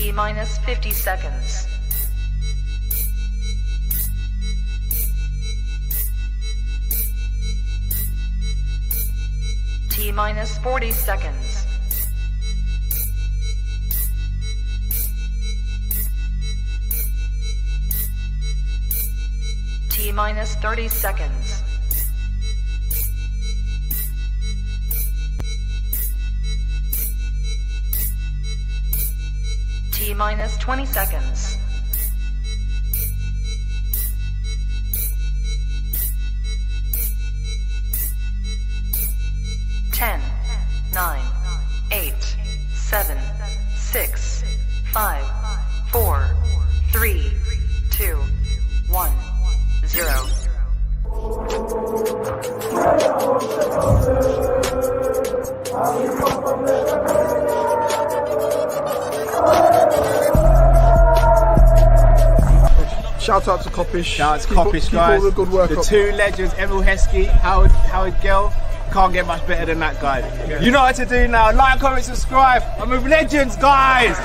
T-minus 50 seconds. T-minus 40 seconds. T-minus 30 seconds. T-minus 20 seconds. Ten, 9, 8, 7, 6, 5, 4, 3, 2, 1, 0. Shout out to Kopish. Shout out to Kopish, guys. Keep all the good work the up. two legends, Emil Heskey, Howard Gill. Can't get much better than that guy. Yeah. You know what to do now. Like, comment, subscribe. I'm with legends, guys.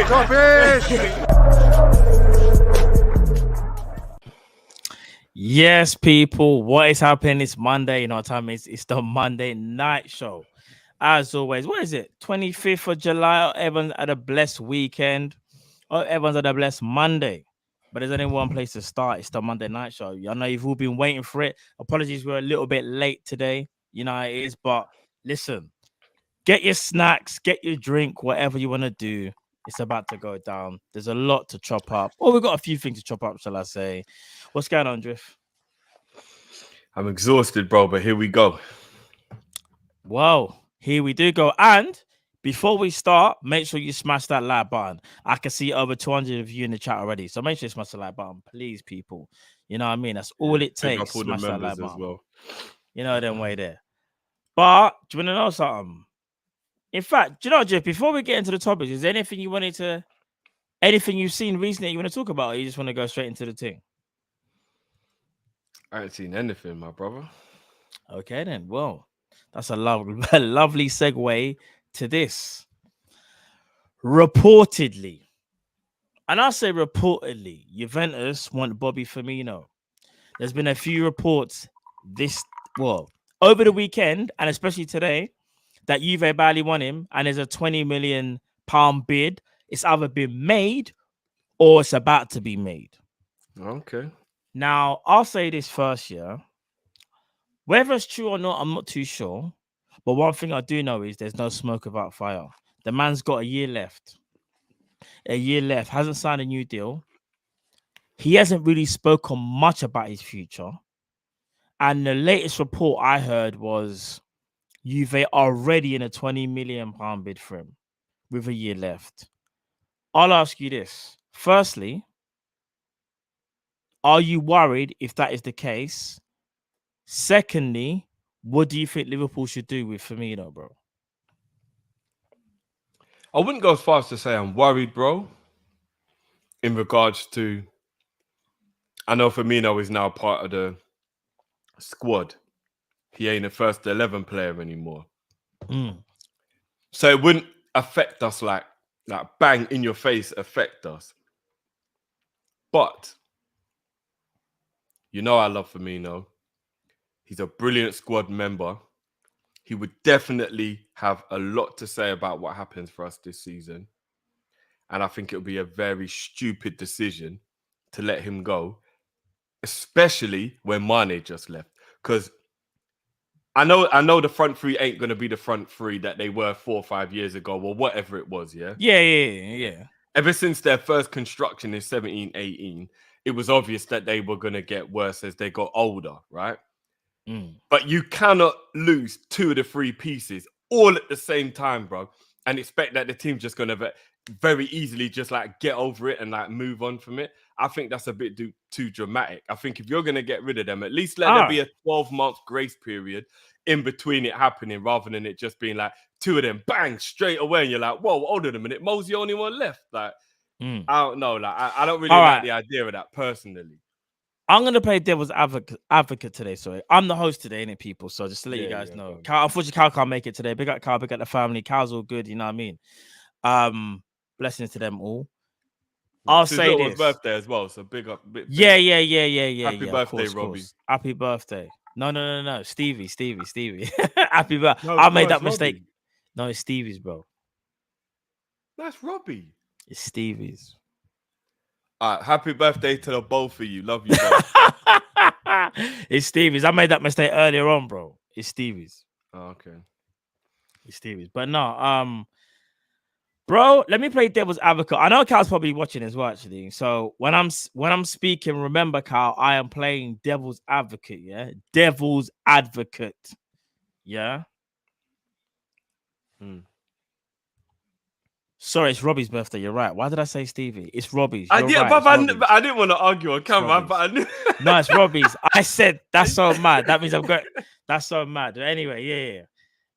Kopish. Yes, people, what is happening? It's Monday. You know what time it is? It's the Monday night show. As always, what is it? 25th of July. Everyone's had a blessed weekend. Everyone's had a blessed Monday. But there's only one place to start. It's the Monday night show. I know you've all been waiting for it. Apologies, we're a little bit late today. You know how it is. But listen, get your snacks, get your drink, whatever you want to do. It's about to go down. There's a lot to chop up. Well, we've got a few things to chop up, shall I say. What's going on, Drift? I'm exhausted, bro, but here we go. Well, here we do go. And before we start, make sure you smash that like button. I can see over 200 of you in the chat already. So make sure you smash the like button, please, people. You know what I mean? That's all it takes. Smash that like button. Well. You know, them way there. But do you want to know something? In fact, do you know, Jeff, before we get into the topics, is there anything you've seen recently you want to talk about, or you just want to go straight into the thing? I ain't seen anything, my brother. Okay, then. Well, that's a lovely segue to this. Reportedly, and I say reportedly, Juventus want Bobby Firmino. There's been a few reports over the weekend, and especially today, that Juve badly want him, and there's a £20 million bid. It's either been made or it's about to be made. Okay. Now, I'll say this first, yeah. Whether it's true or not, I'm not too sure. But one thing I do know is there's no smoke without fire. The man's got a year left. Hasn't signed a new deal. He hasn't really spoken much about his future. And the latest report I heard was Juve already in a £20 million bid for him with a year left. I'll ask you this. Firstly, are you worried if that is the case? Secondly, what do you think Liverpool should do with Firmino, bro? I wouldn't go as far as to say I'm worried, bro. In regards to, I know Firmino is now part of the squad. He ain't a first 11 player anymore. So it wouldn't affect us like bang in your face affect us. But you know I love Firmino. He's a brilliant squad member. He would definitely have a lot to say about what happens for us this season. And I think it would be a very stupid decision to let him go, especially when Mane just left. Because I know the front three ain't going to be the front three that they were 4 or 5 years ago or whatever it was, yeah? Yeah. Ever since their first construction in 17, 18, it was obvious that they were going to get worse as they got older, right? But you cannot lose 2 of the 3 pieces all at the same time, bro, and expect that the team's just going to very easily just like get over it and like move on from it. I think that's a bit too dramatic. I think if you're going to get rid of them, at least let there be a 12-month grace period in between it happening rather than it just being like 2 of them, bang, straight away. And you're like, whoa, hold on a minute. Mo's the only one left. Like, I don't know. Like, I don't really like the idea of that personally. I'm going to play devil's advocate today. Sorry. I'm the host today, innit, people? So just to let you guys know. Unfortunately, Cal can't make it today. Big up Cal, big up the family. Cal's all good, you know what I mean? Blessings to them all. I'll It's his say little this. birthday as well, so big up. Yeah. Happy birthday, Of Robbie. course. Happy birthday. No. Stevie. Happy birthday. No, I made it's that mistake. Robbie. No, it's Stevie's, bro. That's Robbie. It's Stevie's. All right, happy birthday to the both of you. Love you both. It's Stevie's. I made that mistake earlier on, bro. It's Stevie's. Oh, okay. It's Stevie's. But no, bro, let me play devil's advocate. I know Cal's probably watching as well, actually. So when I'm speaking, remember, Cal, I am playing devil's advocate. Yeah, devil's advocate. Yeah. Sorry, it's Robbie's birthday. You're right. Why did I say Stevie? It's Robbie's. I You're right, I didn't want to argue on camera, but I knew. No, it's Robbie's. I said that's so mad. That means I'm going. That's so mad. Anyway, yeah.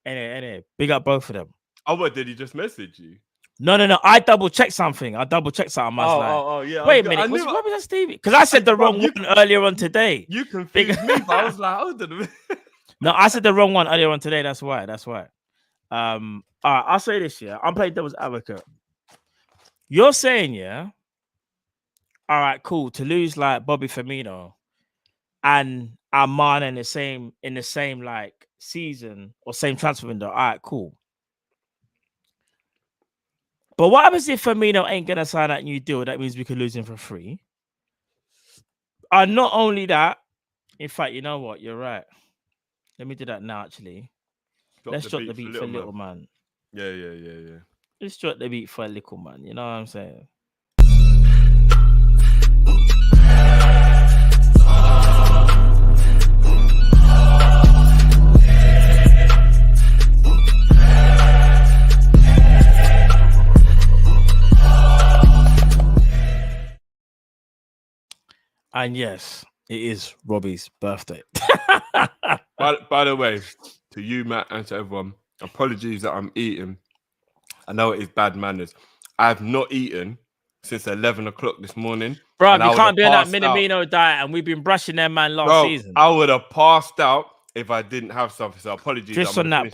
Anyway, big up both of them. Oh, what did he just message you? No. I double checked something. I was like, Yeah. wait a minute. Was Robbie and Stevie? Because I said the wrong one earlier on today. You confused me. But I was like, hold on a minute. No, I said the wrong one earlier on today. That's why. All right, I'll say this, yeah. I'm playing devil's advocate. You're saying, yeah. All right, cool. To lose like Bobby Firmino and Armani in the same like season or same transfer window. All right, cool. But what happens if Firmino ain't gonna sign that new deal? That means we could lose him for free. And not only that, in fact, you know what? You're right. Let me do that now, actually. Let's drop the beat for little man. Yeah. Let's drop the beat for a little man. You know what I'm saying? And yes, it is Robbie's birthday. By the way, to you, Matt, and to everyone, apologies that I'm eating. I know it is bad manners. I have not eaten since 11 o'clock this morning. Bro, you can't do that Minamino diet, and we've been brushing them man last season. I would have passed out if I didn't have something. So apologies. Just on that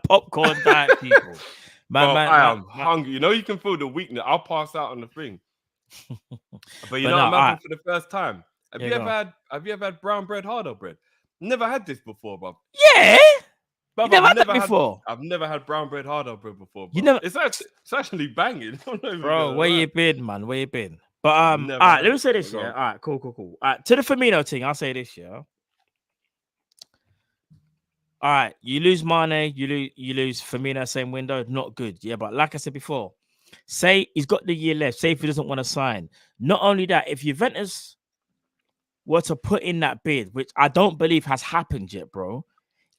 popcorn diet, people. I am hungry. You know, you can feel the weakness. I'll pass out on the thing. But you know, I'm having for the first time. Have you ever had brown bread, hardo bread? Never had this before, bro. Yeah. You never had that before? I've never had brown bread, hardo bread before. Bro. You never. It's actually banging. Bro, where you been, man? Where you been? But all right, let me say this, yeah. All right, cool. All right, to the Firmino thing, I'll say this, yeah. All right, you lose Mane, you lose Firmino, same window, not good. Yeah, but like I said before, say he's got the year left. Say if he doesn't want to sign. Not only that, if Juventus were to put in that bid, which I don't believe has happened yet, bro,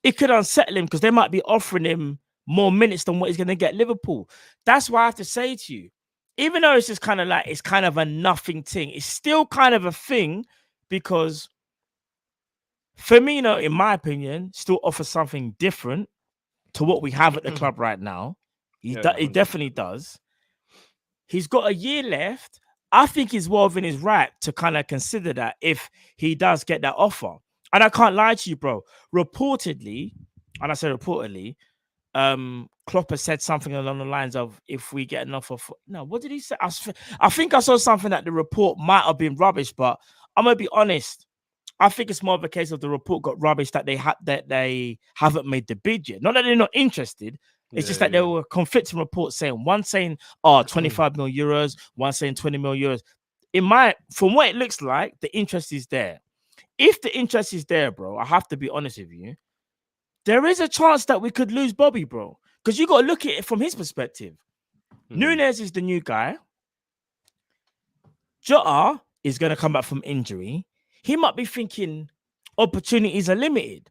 it could unsettle him because they might be offering him more minutes than what he's going to get Liverpool. That's why I have to say to you, even though it's just kind of like, it's kind of a nothing thing, it's still kind of a thing because Firmino, in my opinion, still offers something different to what we have at the club right now. He definitely does. He's got a year left. I think he's well within his right to kind of consider that if he does get that offer. And I can't lie to you, bro. Reportedly, and I say reportedly, Klopp has said something along the lines of, if we get an offer for... No, what did he say? I think I saw something that the report might have been rubbish, but I'm going to be honest. I think it's more of a case of the report got rubbish that they haven't made the bid yet. Not that they're not interested. It's just that there were conflicting reports saying, one saying, 25 million euros, one saying 20 million euros. From what it looks like, the interest is there. If the interest is there, bro, I have to be honest with you, there is a chance that we could lose Bobby, bro. Because you got to look at it from his perspective. Nunez is the new guy. Jota is going to come back from injury. He might be thinking opportunities are limited.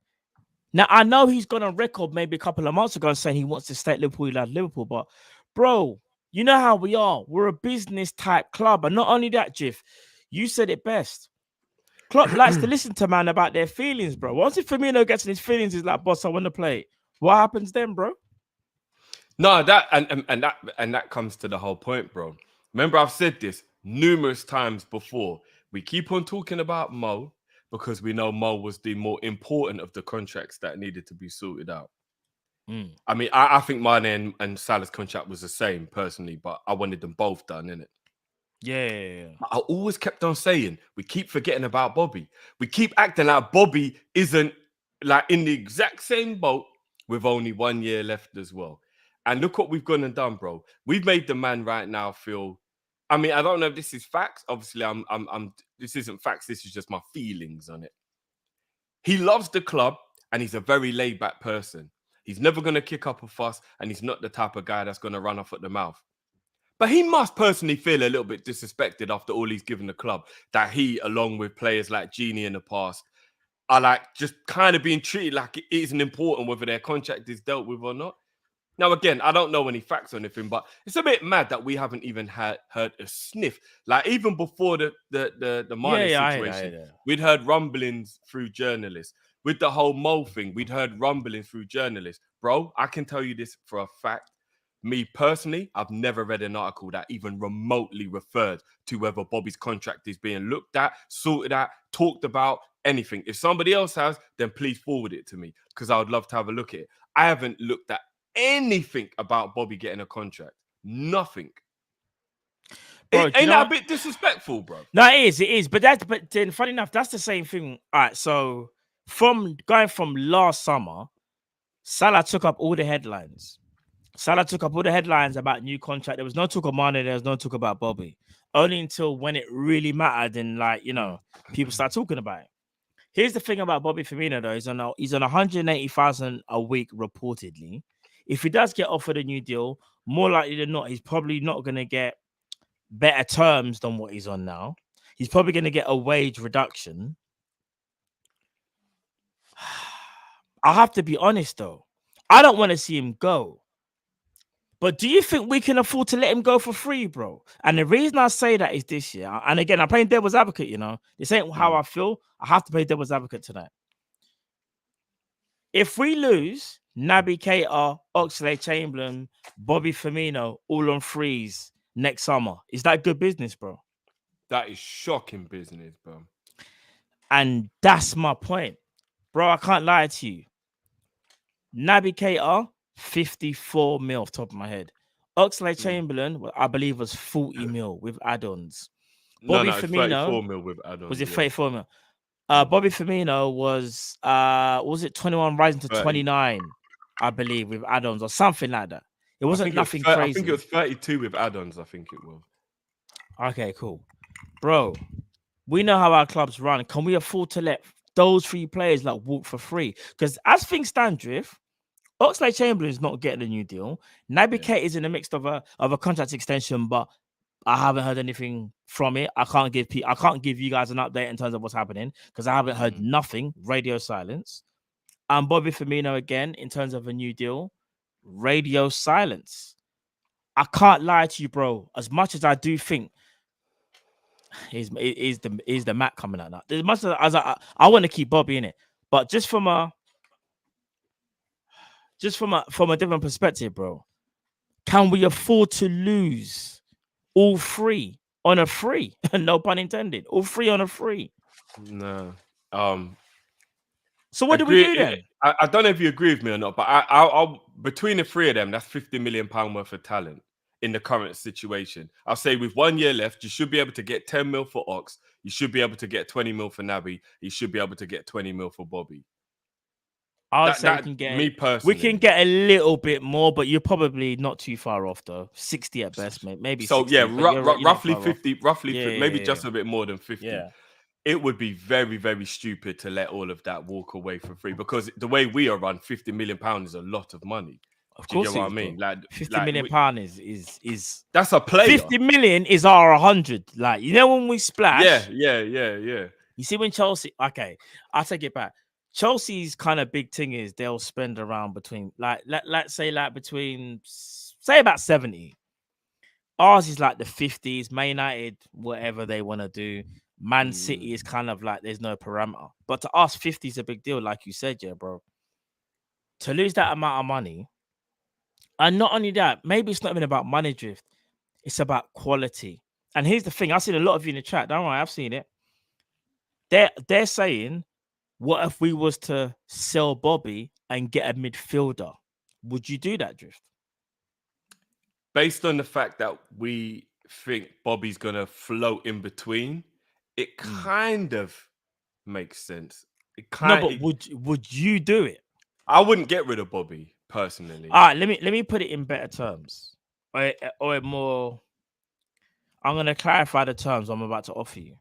Now, I know he's gone on record maybe a couple of months ago saying he wants to stay at Liverpool, he loves Liverpool. But, bro, you know how we are. We're a business-type club. And not only that, Jiff, you said it best. Klopp likes to listen to man about their feelings, bro. Once if Firmino gets in his feelings, he's like, boss, I want to play. What happens then, bro? No, that comes to the whole point, bro. Remember, I've said this numerous times before. We keep on talking about Mo because we know Mo was the more important of the contracts that needed to be sorted out. I mean, I think mine and Salah's contract was the same personally, but I wanted them both done, innit? Yeah. I always kept on saying, we keep forgetting about Bobby. We keep acting like Bobby isn't like in the exact same boat with only 1 year left as well. And look what we've gone and done, bro. We've made the man right now feel. I mean, I don't know if this is facts. Obviously, this isn't facts. This is just my feelings on it. He loves the club and he's a very laid back person. He's never going to kick up a fuss and he's not the type of guy that's going to run off at the mouth. But he must personally feel a little bit disrespected after all he's given the club, that he, along with players like Gini in the past, are like just kind of being treated like it isn't important whether their contract is dealt with or not. Now, again, I don't know any facts or anything, but it's a bit mad that we haven't even heard a sniff. Like even before the Mane situation, we'd heard rumblings through journalists. With the whole Mo thing, we'd heard rumblings through journalists. Bro, I can tell you this for a fact. Me personally, I've never read an article that even remotely referred to whether Bobby's contract is being looked at, sorted out, talked about, anything. If somebody else has, then please forward it to me because I would love to have a look at it. I haven't looked at anything about Bobby getting a contract. Nothing. Bro, ain't that a bit disrespectful, bro? No, it is. But then funny enough, that's the same thing. All right, so from last summer, Salah took up all the headlines. Salah took up all the headlines about new contract. There was no talk of Mane. There was no talk about Bobby. Only until when it really mattered and people start talking about it. Here's the thing about Bobby Firmino though. He's on 180,000 a week reportedly. If he does get offered a new deal, more likely than not, he's probably not going to get better terms than what he's on now. He's probably going to get a wage reduction. I have to be honest though. I don't want to see him go. But do you think we can afford to let him go for free, bro? And the reason I say that is this year, and again, I'm playing devil's advocate, This ain't how I feel. I have to play devil's advocate tonight. If we lose Naby Keita, Oxlade-Chamberlain, Bobby Firmino, all on freeze next summer, is that good business, bro? That is shocking business, bro. And that's my point. Bro, I can't lie to you. Naby Keita, 54 mil off the top of my head. Oxlade-Chamberlain, I believe, was 40 mil with add-ons. Bobby Firmino, 34 mil with add-ons. Was it 34 mil? Bobby Firmino was it 21 rising to 29, I believe, with add-ons or something like that. It wasn't nothing crazy. I think it was 32 with add-ons, I think it was. Okay, cool. Bro, we know how our clubs run. Can we afford to let those three players walk for free? Because as things stand, Drift, Oxlade-Chamberlain is not getting a new deal. Naby Keita is in the mix of a contract extension, but I haven't heard anything from it. I can't give you guys an update in terms of what's happening because I haven't heard nothing. Radio silence. And Bobby Firmino again in terms of a new deal. Radio silence. I can't lie to you, bro. As much as I do think is the Mac coming out now. As much as I want to keep Bobby in it, but just from a different perspective, bro, can we afford to lose all three on a free? No pun intended. All three on a free. No. So what do we do then? I don't know if you agree with me or not, but I'll between the three of them, that's £50 million worth of talent in the current situation. I'll say with 1 year left, you should be able to get 10 mil for Ox. You should be able to get 20 mil for Naby. You should be able to get 20 mil for Bobby. I'd say we can get a little bit more, but you're probably not too far off though. 60 at best, maybe. So 60, roughly 50, maybe just a bit more than 50. Yeah. It would be very, very stupid to let all of that walk away for free because the way we are run, £50 million is a lot of money. Of course, you get what I mean? Like £50 million is that's a player. 50 million is our 100. Like when we splash. Yeah. You see when Chelsea? Okay, I'll take it back. Chelsea's kind of big thing is they'll spend around between let's say about 70. Ours is like the 50s. Man United, whatever they want to do. Man City is kind of like there's no parameter. But to us, 50 is a big deal, like you said, yeah, bro. To lose that amount of money, and not only that, maybe it's not even about money, Drift. It's about quality. And here's the thing: I've seen a lot of you in the chat. Don't worry, I've seen it. They're saying, what if we was to sell Bobby and get a midfielder? Would you do that, Drift? Based on the fact that we think Bobby's gonna float in between, it kind of makes sense. Would you do it? I wouldn't get rid of Bobby personally. All right, let me put it in better terms, or more. I'm gonna clarify the terms I'm about to offer you.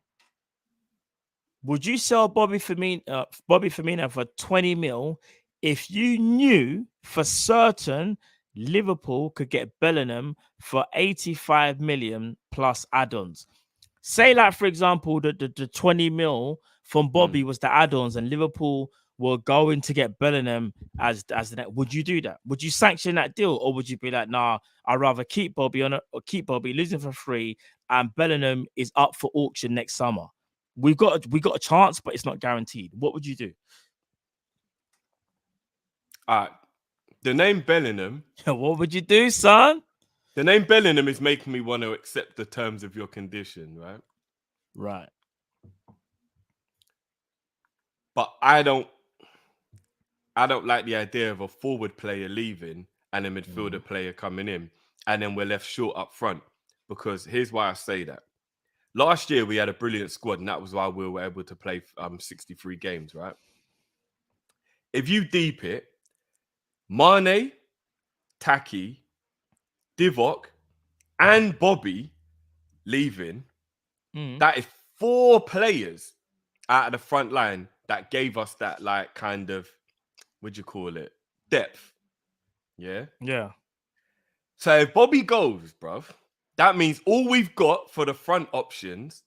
Would you sell Bobby Firmino for 20 mil if you knew for certain Liverpool could get Bellingham for 85 million plus add-ons? Say, like, for example, the 20 mil from Bobby was the add-ons and Liverpool were going to get Bellingham as the net. Would you do that? Would you sanction that deal? Or would you be like, nah, I'd rather keep Bobby losing for free, and Bellingham is up for auction next summer? We got a chance, but it's not guaranteed. What would you do? The name Bellingham. What would you do, son? The name Bellingham is making me want to accept the terms of your condition, right? Right. But I don't like the idea of a forward player leaving and a midfielder player coming in, and then we're left short up front. Because here's why I say that. Last year, we had a brilliant squad, and that was why we were able to play 63 games, right? If you deep it, Mane, Taki, Divock, and Bobby leaving, that is 4 players out of the front line that gave us that, like, kind of, what'd you call it? Depth. Yeah? Yeah. So if Bobby goes, bruv, that means all we've got for the front options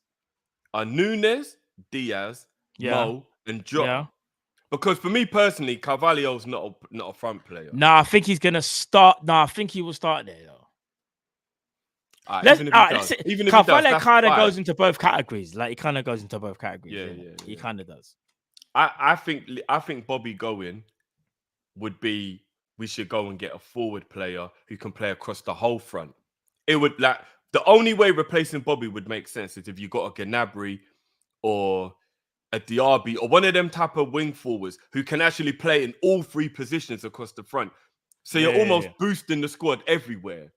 are Nunes, Diaz, Mo, and Jota. Yeah. Because for me personally, Carvalho's not a front player. Nah, I think he's gonna start. I think he will start there though. Even if he does, Carvalho kind of goes into both categories. Like, he kind of goes into both categories. Yeah. He kind of does. I think Bobby going would be, we should go and get a forward player who can play across the whole front. It would, like, the only way replacing Bobby would make sense is if you got a Gnabry or a Diaby or one of them type of wing forwards who can actually play in all 3 positions across the front. So you're almost boosting the squad everywhere.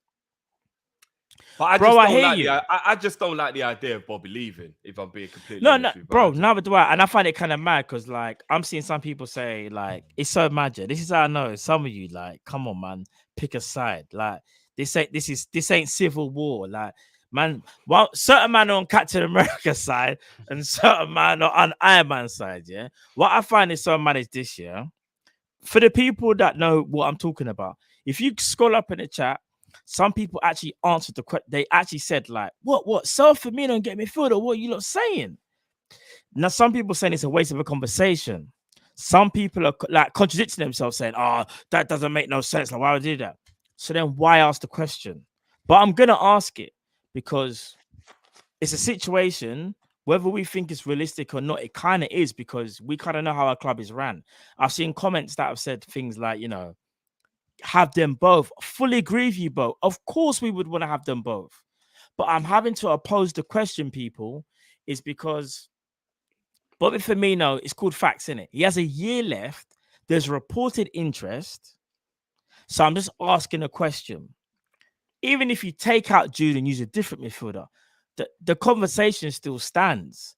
But I just don't like the idea of Bobby leaving, if I'm being completely honest with you. Bro, neither do I. And I find it kind of mad because, like, I'm seeing some people say, like, it's so magic. This is how I know some of you, like, come on, man, pick a side. Like, this ain't civil war. Like, man, well, certain man are on Captain America side and certain man are on Iron Man side. Yeah. What I find is so mad is this year. For the people that know what I'm talking about, if you scroll up in the chat, some people actually answered the question. They actually said, like, what? Sell Firmino and get midfielder? What are you lot saying? Now, some people saying it's a waste of a conversation. Some people are, like, contradicting themselves, saying, that doesn't make no sense. Like, why would I do that? So then why ask the question? But I'm going to ask it because it's a situation, whether we think it's realistic or not, it kind of is, because we kind of know how our club is ran. I've seen comments that have said things like, you know, have them both. Fully agree with you both. Of course we would want to have them both. But I'm having to oppose the question, people, is because Bobby Firmino, it's called facts, innit? He has a year left. There's reported interest. So I'm just asking a question. Even if you take out Jude and use a different midfielder, the conversation still stands.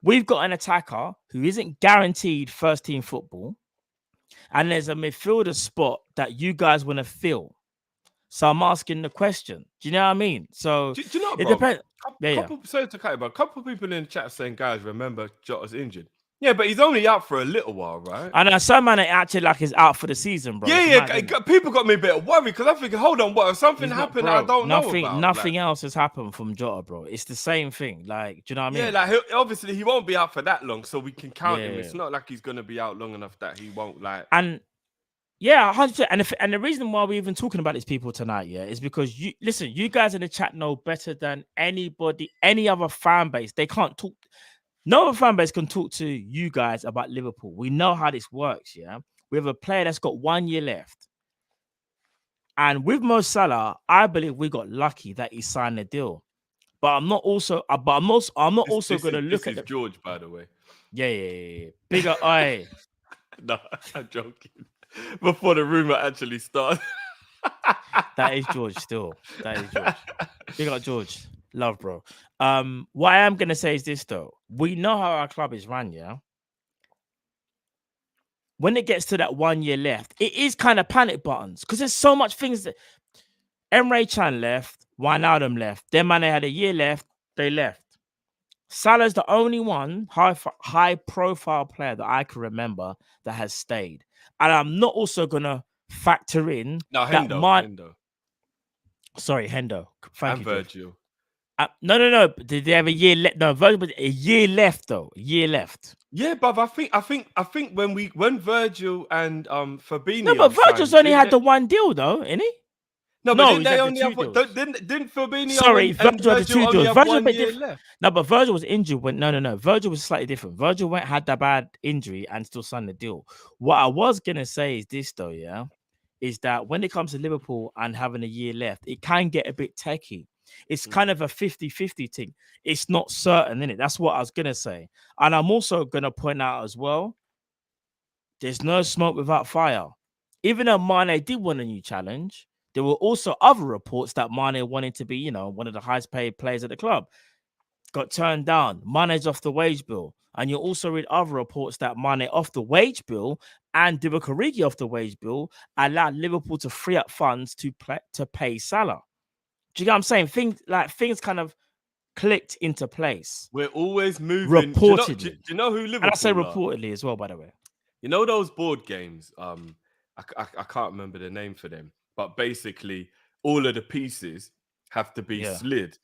We've got an attacker who isn't guaranteed first team football, and there's a midfielder spot that you guys want to fill. So I'm asking the question. Do you know what I mean? So do you know what, it depends. Sorry to cut you, but a couple of people in the chat saying, guys, remember Jota's injured. Yeah, but he's only out for a little while, right? I know some man actually like he's out for the season, bro. People got me a bit worried because I'm thinking, hold on, what? If something happened I don't know about? Nothing else has happened from Jota, bro. It's the same thing. Like, do you know what I mean? Yeah, like, obviously he won't be out for that long, so we can count him. It's not like he's going to be out long enough that he won't, like... And, yeah, 100%. And the reason why we're even talking about these people tonight, is because, you guys in the chat know better than anybody, any other fan base. They can't talk... No other fan base can talk to you guys about Liverpool. We know how this works, yeah? We have a player that's got 1 year left. And with Mo Salah, I believe we got lucky that he signed the deal. But I'm not also going to look at George, by the way. Yeah. Bigger eye. No, I'm joking. before the rumor actually starts. That is George still. That is George. Big up George. Love, bro. What I am gonna say is this though. We know how our club is run, yeah. When it gets to that 1 year left, it is kind of panic buttons because there's so much things that Emre Can left, Wijnaldum left. Then man, they had a year left, they left. Salah's the only one high profile player that I can remember that has stayed. And I'm not also gonna factor in No, that Hendo. Sorry, Hendo. Thank And you, George. Virgil. No. Did they have a year left? No, Virgil, but a year left though. A year left. Yeah, but I think when Virgil and Fabinho. No, but Virgil's signed, only had the one deal though, innit he? No, but didn't they only have deals. didn't Fabinho? Sorry, Virgil had the two deals. Virgil one year left. No, but Virgil was injured when no. Virgil was slightly different. Virgil had that bad injury and still signed the deal. What I was gonna say is this though, yeah, is that when it comes to Liverpool and having a year left, it can get a bit techie. It's kind of a 50-50 thing. It's not certain, innit? That's what I was gonna say. And I'm also gonna point out as well, there's no smoke without fire. Even though Mane did want a new challenge, there were also other reports that Mane wanted to be, one of the highest paid players at the club. Got turned down. Mane's off the wage bill. And you also read other reports that Mane off the wage bill and Divock Origi off the wage bill allowed Liverpool to free up funds to pay Salah. Do you get what I'm saying? Things kind of clicked into place. We're always moving. Reportedly. Do you know who Liverpool And I say are? reportedly as well, by the way. You know those board games? I can't remember the name for them, but basically all of the pieces have to be slid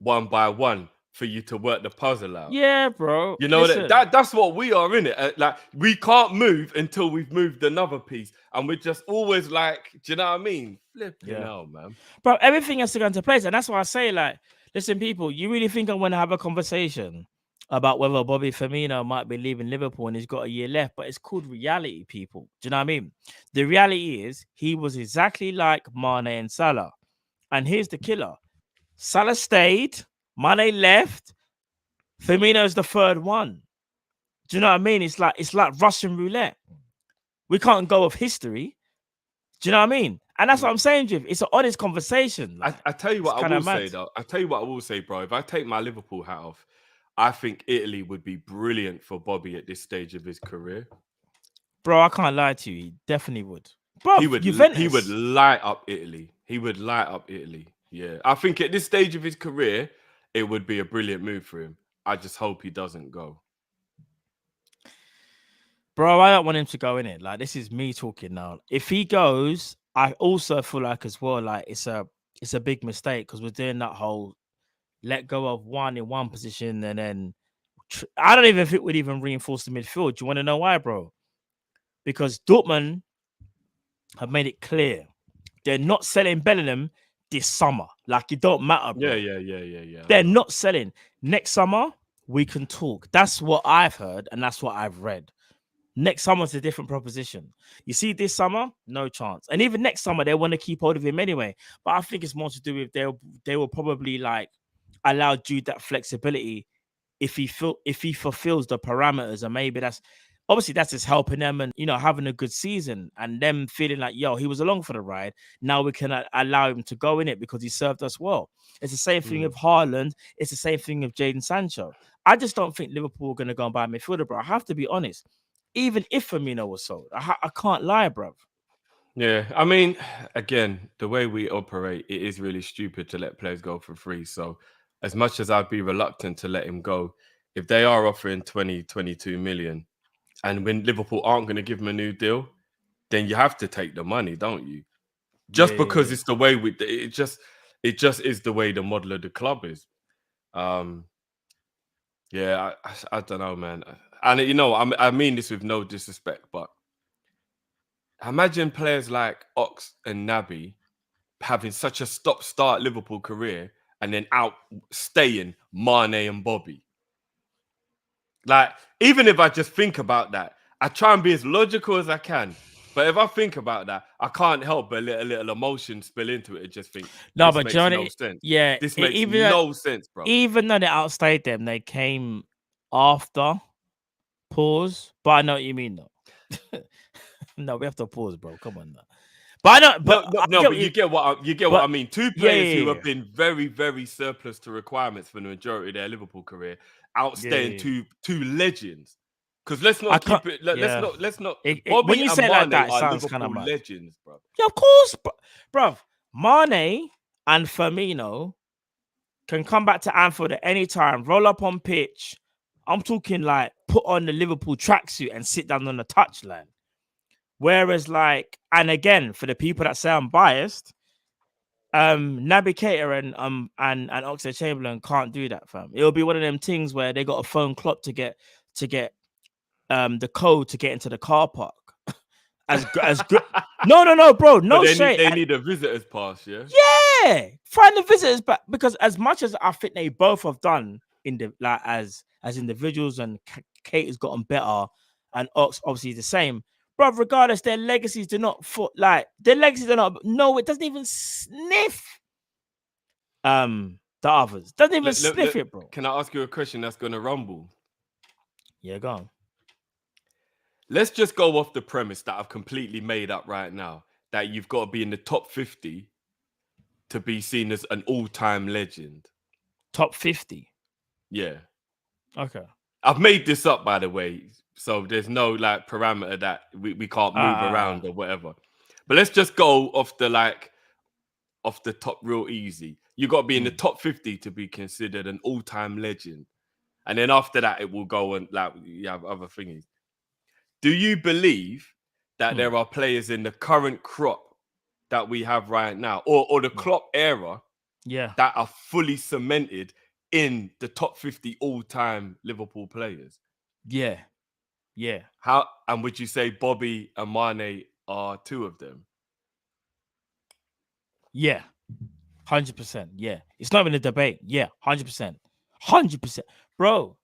one by one for you to work the puzzle out. Yeah, bro. You know that's what we are in it. Like we can't move until we've moved another piece, and we're just always like, do you know what I mean? Flipping hell, man. Bro, everything has to go into place, and that's why I say, like, listen, people, you really think I want to have a conversation about whether Bobby Firmino might be leaving Liverpool and he's got a year left, but it's called reality, people. Do you know what I mean? The reality is he was exactly like Mane and Salah, and here's the killer: Salah stayed. Mane left. Firmino's the third one. Do you know what I mean? It's like Russian roulette. We can't go off history. Do you know what I mean? And that's what I'm saying, Jiv. It's an honest conversation. Like, I tell you what I will say, though. I tell you what I will say, bro. If I take my Liverpool hat off, I think Italy would be brilliant for Bobby at this stage of his career. Bro, I can't lie to you. He definitely would. Bro, he would light up Italy. He would light up Italy. Yeah. I think at this stage of his career, it would be a brilliant move for him. I just hope he doesn't go. Bro, I don't want him to go in it. Like, this is me talking now. If he goes, I also feel like as well, like it's a big mistake because we're doing that whole let go of one in one position and then I don't even think we'd even reinforce the midfield. Do you want to know why, bro? Because Dortmund have made it clear they're not selling Bellingham this summer. Like, it don't matter, bro. Yeah. They're not selling. Next summer, we can talk. That's what I've heard, and that's what I've read. Next summer's a different proposition. You see, this summer, no chance. And even next summer, they want to keep hold of him anyway. But I think it's more to do with they will probably like allow Jude that flexibility if he fulfills the parameters, and maybe that's just helping them and having a good season and them feeling like, yo, he was along for the ride. Now we can allow him to go in it because he served us well. It's the same thing with Haaland. It's the same thing with Jadon Sancho. I just don't think Liverpool are going to go and buy a midfielder, bro. I have to be honest. Even if Firmino was sold, I can't lie, bro. Yeah, I mean, again, the way we operate, it is really stupid to let players go for free. So as much as I'd be reluctant to let him go, if they are offering 22 million, and when Liverpool aren't going to give him a new deal, then you have to take the money, don't you? Just because it's the way it just is the way the model of the club is. I don't know, man. And I mean this with no disrespect, but imagine players like Ox and Naby having such a stop-start Liverpool career and then outstaying Mane and Bobby. Like, even if I just think about that, I try and be as logical as I can. But if I think about that, I can't help but let a little emotion spill into it and just think, no, this but makes Johnny, no sense. Yeah, This makes no sense, bro. Even though they outstayed them, they came after. Pause. But I know what you mean, though. No, we have to pause, bro. Come on, now. But I know, but you get what I mean. Two players who have been very, very surplus to requirements for the majority of their Liverpool career, outstaying two legends. Because let's not keep it. Let's not. Bobby when you say it like that, it are sounds Liverpool kind of mad. legends, bro. Yeah, of course, bro. Mane and Firmino can come back to Anfield at any time, roll up on pitch. I'm talking like put on the Liverpool tracksuit and sit down on the touchline. Whereas, like, and again, for the people that say I'm biased, Naby Keita and Oxlade-Chamberlain can't do that, fam. It'll be one of them things where they got a phone Klopp to get the code to get into the car park. as good. No, bro. No shade. They need a visitor's pass, yeah. Yeah, find the visitors back because as much as I think they both have done in the like as individuals, and Kate has gotten better, and Ox obviously the same. Bro, regardless, their legacies do not no, it doesn't even sniff the others. Doesn't even sniff it, bro. Can I ask you a question that's gonna rumble? Yeah, go on. Let's just go off the premise that I've completely made up right now, that you've got to be in the top 50 to be seen as an all-time legend. Top 50? Yeah. Okay. I've made this up, by the way. So there's no like parameter that we can't move around or whatever. But let's just go off the top real easy. You got to be in the top 50 to be considered an all-time legend. And then after that, it will go and like you have other things. Do you believe that there are players in the current crop that we have right now, or the Klopp era, that are fully cemented in the top 50 all-time Liverpool players? Yeah. How, and would you say Bobby and Mane are two of them? Yeah. 100%. Yeah. It's not even a debate. Yeah. 100%. 100%. Bro,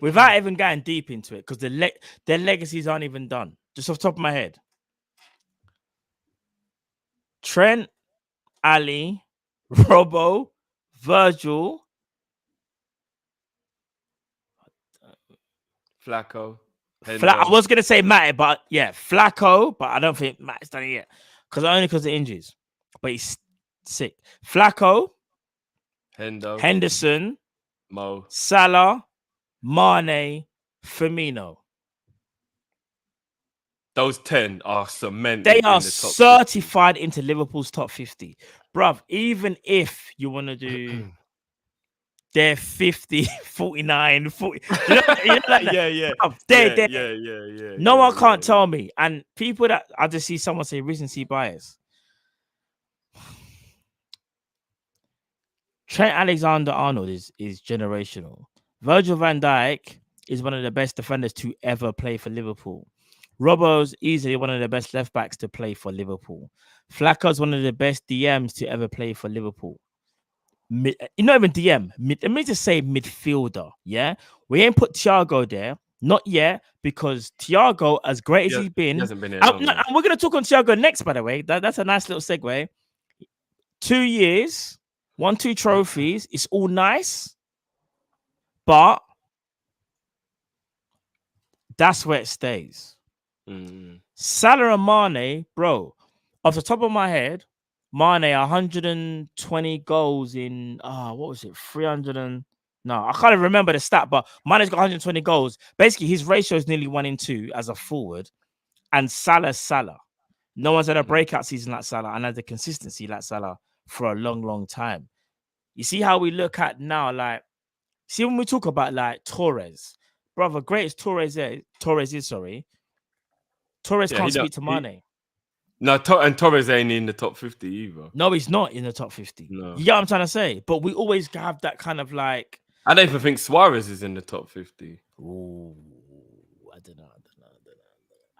without even going deep into it, because their legacies aren't even done. Just off the top of my head. Trent, Ali, Robbo, Virgil, Flacco. I was going to say Matt, but yeah, Flacco, but I don't think Matt's done it yet. Only because of injuries. But he's sick. Flacco, Henderson, Mo, Salah, Mane, Firmino. Those 10 are cemented. They are certified into Liverpool's top 50. Bruv, even if you want to do their 50, 49, 40. You know like yeah. Bruv, no one can't tell me. And people that I just see someone say recency bias. Trent Alexander-Arnold is generational. Virgil van Dijk is one of the best defenders to ever play for Liverpool. Robbo's easily one of the best left backs to play for Liverpool. Flacco's one of the best DMs to ever play for Liverpool. Not even DM. Let me just say midfielder. Yeah, we ain't put Thiago there, not yet, because Thiago, as great as he's been, he hasn't been here and we're gonna talk on Thiago next. By the way, that's a nice little segue. 2 years, 1-2 trophies. It's all nice, but that's where it stays. Salah and Mane, bro, off the top of my head, Mane 120 goals in what was it? 300 and no, I can't even remember the stat, but Mane's got 120 goals. Basically, his ratio is nearly 1-2 as a forward, and Salah. No one's had a breakout season like Salah and had the consistency like Salah for a long time. You see how we look at now, like, see when we talk about like Torres, brother, greatest Torres is. Torres can't speak to Mane. And Torres ain't in the top 50 either. No, he's not in the top 50. No. You get what I'm trying to say? But we always have that kind of like... I don't even think Suarez is in the top 50. Ooh, I don't know.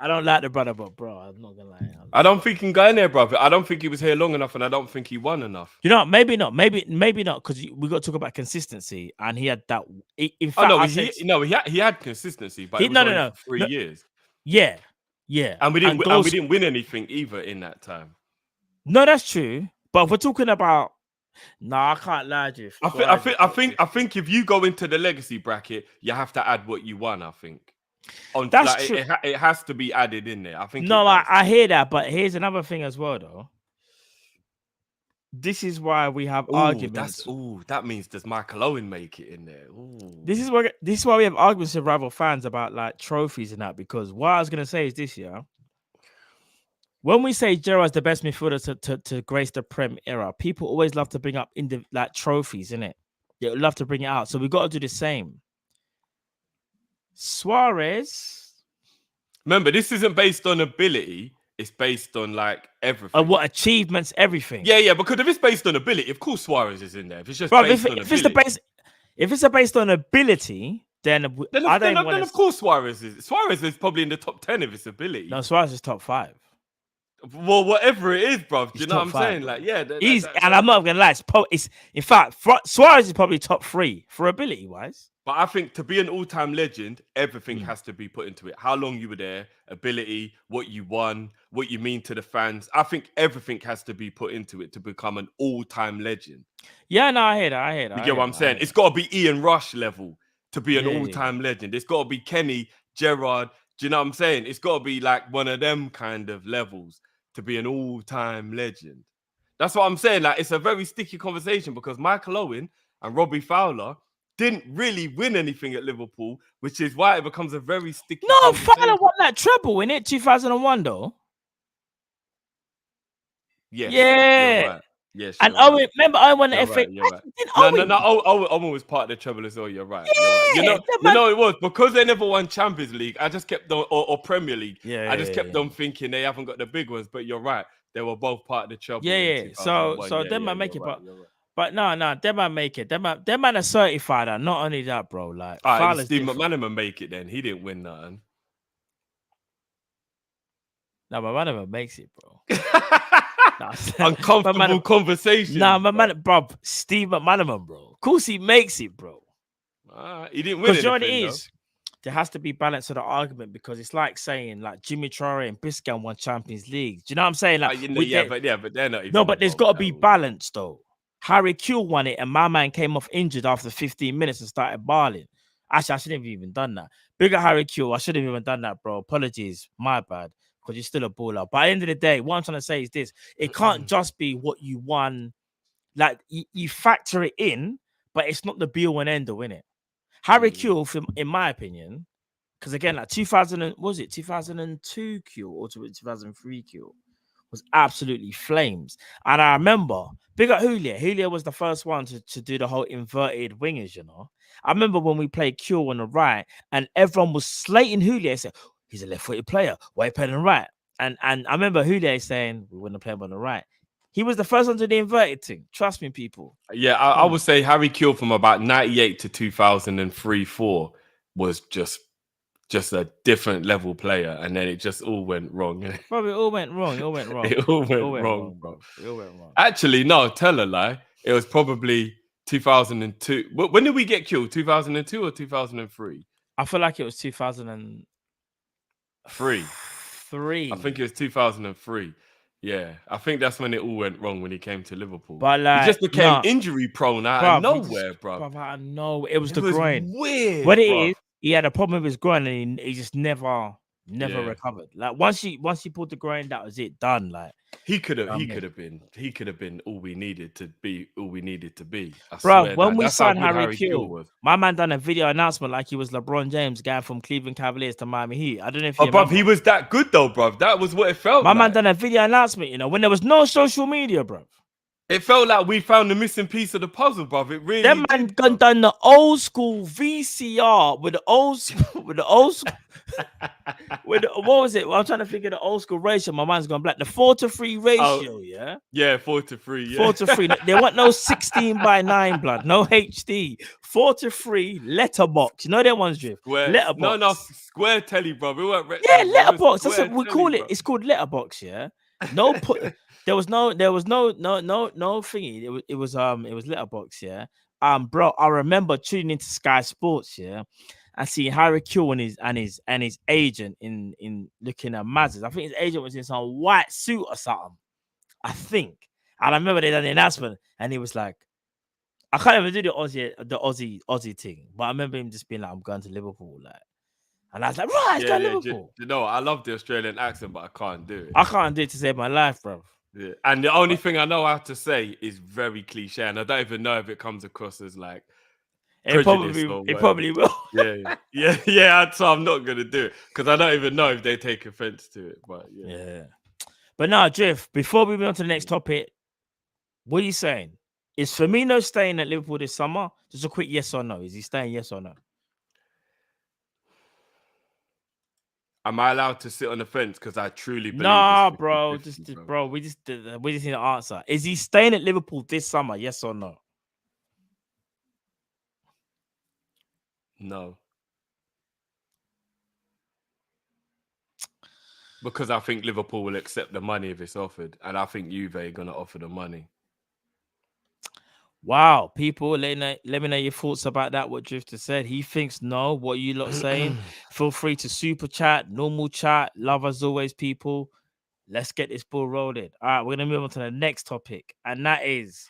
I don't like the brother, but bro, I'm not gonna lie. I don't think he can go in there, brother. I don't think he was here long enough, and I don't think he won enough. You know, maybe not, because we got to talk about consistency, and he had that. In fact, he had consistency, but it was only for 3 years. Yeah, and we didn't win anything either in that time. No, that's true. But if we're talking about, I can't lie to you. I think if you go into the legacy bracket, you have to add what you won. I think. That's like, true. It has to be added in there. I think. No, it does. I hear that, but here's another thing as well, though. This is why we have arguments. That means does Michael Owen make it in there? Ooh. This is why we have arguments with rival fans about like trophies and that. Because what I was gonna say is this year, when we say Gerrard's the best midfielder to grace the Prem era, people always love to bring up like trophies, innit? They love to bring it out. So we got to do the same. Suarez. Remember, this isn't based on ability. It's based on like everything. What achievements, everything. Yeah. Because if it's based on ability, of course Suarez is in there. If it's just based on ability. If it's based on ability, then of course Suarez is. Suarez is probably in the top 10 of his ability. No, Suarez is top 5. Well, whatever it is, bro. Do you know what I'm saying? Like, yeah, and I'm not gonna lie. In fact, Suarez is probably top 3 for ability wise. But I think to be an all-time legend, everything has to be put into it. How long you were there, ability, what you won, what you mean to the fans. I think everything has to be put into it to become an all-time legend. Yeah, no, I hear that. You get what I'm saying? It's got to be Ian Rush level to be an all-time legend. It's got to be Kenny, Gerrard. Do you know what I'm saying? It's got to be like one of them kind of levels to be an all-time legend. That's what I'm saying. Like, it's a very sticky conversation because Michael Owen and Robbie Fowler didn't really win anything at Liverpool, which is why it becomes a very sticky. No, Fowler won that treble in it 2001 though. Yes, yeah. You're right. Yes, and Owen, remember Owen won the FA. Right. No, Owen was part of the treble as well. You're right. Yeah, you're right. You know it was because they never won Champions League. I just kept on or Premier League. I just kept on thinking they haven't got the big ones. But you're right. They were both part of the treble. Yeah. So they might make it, but no, they might make it. They might are certified that. Not only that, bro. Like, Steve McManaman make it. Then he didn't win nothing. No, McManaman makes it, bro. Uncomfortable conversation. Bro. Steve McManaman, bro. Of course he makes it, bro. He didn't win. Because you know what it is? There has to be balance to the argument because it's like saying like Jimmy Traore and Biscan won Champions League. Do you know what I'm saying? Like, but they're not even. No, but there's got to be balance though. Harry Kewell won it, and my man came off injured after 15 minutes and started balling. Actually, I shouldn't have even done that. Big up Harry Kewell. I shouldn't have even done that, bro. Apologies, my bad. Because you're still a baller. But at the end of the day, what I'm trying to say is this: it can't just be what you won. Like you factor it in, but it's not the be all and end all, innit? Harry Kewell, in my opinion, because again, like 2002 Kewell or 2003 Kewell was absolutely flames. And I remember, big up Julia. Julia was the first one to do the whole inverted wingers, you know. I remember when we played Kewell on the right, and everyone was slating Julia. Said, he's a left-footed player. Why are you playing on the right? And I remember Julia saying, we wouldn't play him on the right. He was the first one to do the inverted thing. Trust me, people. Yeah, I would say Harry Kewell from about 98 to 2003-04 was just a different level player, and then it just all went wrong. Probably all went wrong. It all went wrong. It all went wrong, bro. It all went wrong. Actually, no, tell a lie. It was probably 2002. When did we get killed? 2002 or 2003? I feel like it was 2003. I think it was 2003. Yeah, I think that's when it all went wrong when he came to Liverpool. But like, he just became injury prone out of nowhere, bro. Out of nowhere. It was the groin. Weird. What it is, he had a problem with his groin and he just never recovered. Like once he pulled the groin, that was it, done. Like he could have been all we needed to be. Bro, when we signed Harry Kewell, my man done a video announcement like he was LeBron James going from Cleveland Cavaliers to Miami Heat. I don't know if you remember. He was that good though, bro. That was what it felt like. My man done a video announcement, you know, when there was no social media, bro. It felt like we found the missing piece of the puzzle, bro. It really. That man done the old school VCR with the old school. What was it? Well, I'm trying to figure the old school ratio. My mind's gone black. The 4-3 ratio, yeah. Yeah, 4-3. Yeah, 4-3. There wasn't no 16:9 blood, no HD. 4-3 letterbox. You know that one's drift. Letterbox. No, square telly, bro. We weren't. Letterbox. That's what we call it. It's called letterbox. Yeah. No put. There was no thingy. It was letterbox, yeah. Bro, I remember tuning into Sky Sports, yeah, and seeing Harry Kewell and his agent in looking at Mazes. I think his agent was in some white suit or something. I think. And I remember they done the announcement, and he was like, I can't even do the Aussie thing, but I remember him just being like, I'm going to Liverpool, like. And I was like, right, it's going Liverpool. You know, I love the Australian accent, but I can't do it. I can't do it to save my life, bro. Yeah. And the only thing I know how to say is very cliche, and I don't even know if it comes across as like it probably will. yeah. So I'm not gonna do it because I don't even know if they take offense to it. But yeah. But now, Drift, before we move on to the next topic, what are you saying? Is Firmino staying at Liverpool this summer? Just a quick yes or no. Is he staying? Yes or no? Am I allowed to sit on the fence? Because I truly believe. Nah, bro. We just need an answer. Is he staying at Liverpool this summer? Yes or no? No. Because I think Liverpool will accept the money if it's offered, and I think Juve are going to offer the money. Wow, people, let me know your thoughts about that. What Drifter said, he thinks no. What you lot saying? Feel free to super chat, normal chat. Love as always, people. Let's get this ball rolling. All right, we're gonna move on to the next topic, and that is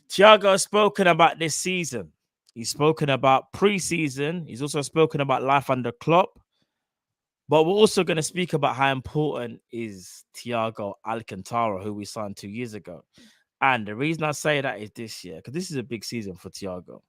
Thiago has spoken about this season. He's spoken about pre-season. He's also spoken about life under Klopp. But we're also going to speak about how important is Thiago Alcantara, who we signed 2 years ago. And the reason I say that is this year, because this is a big season for Thiago.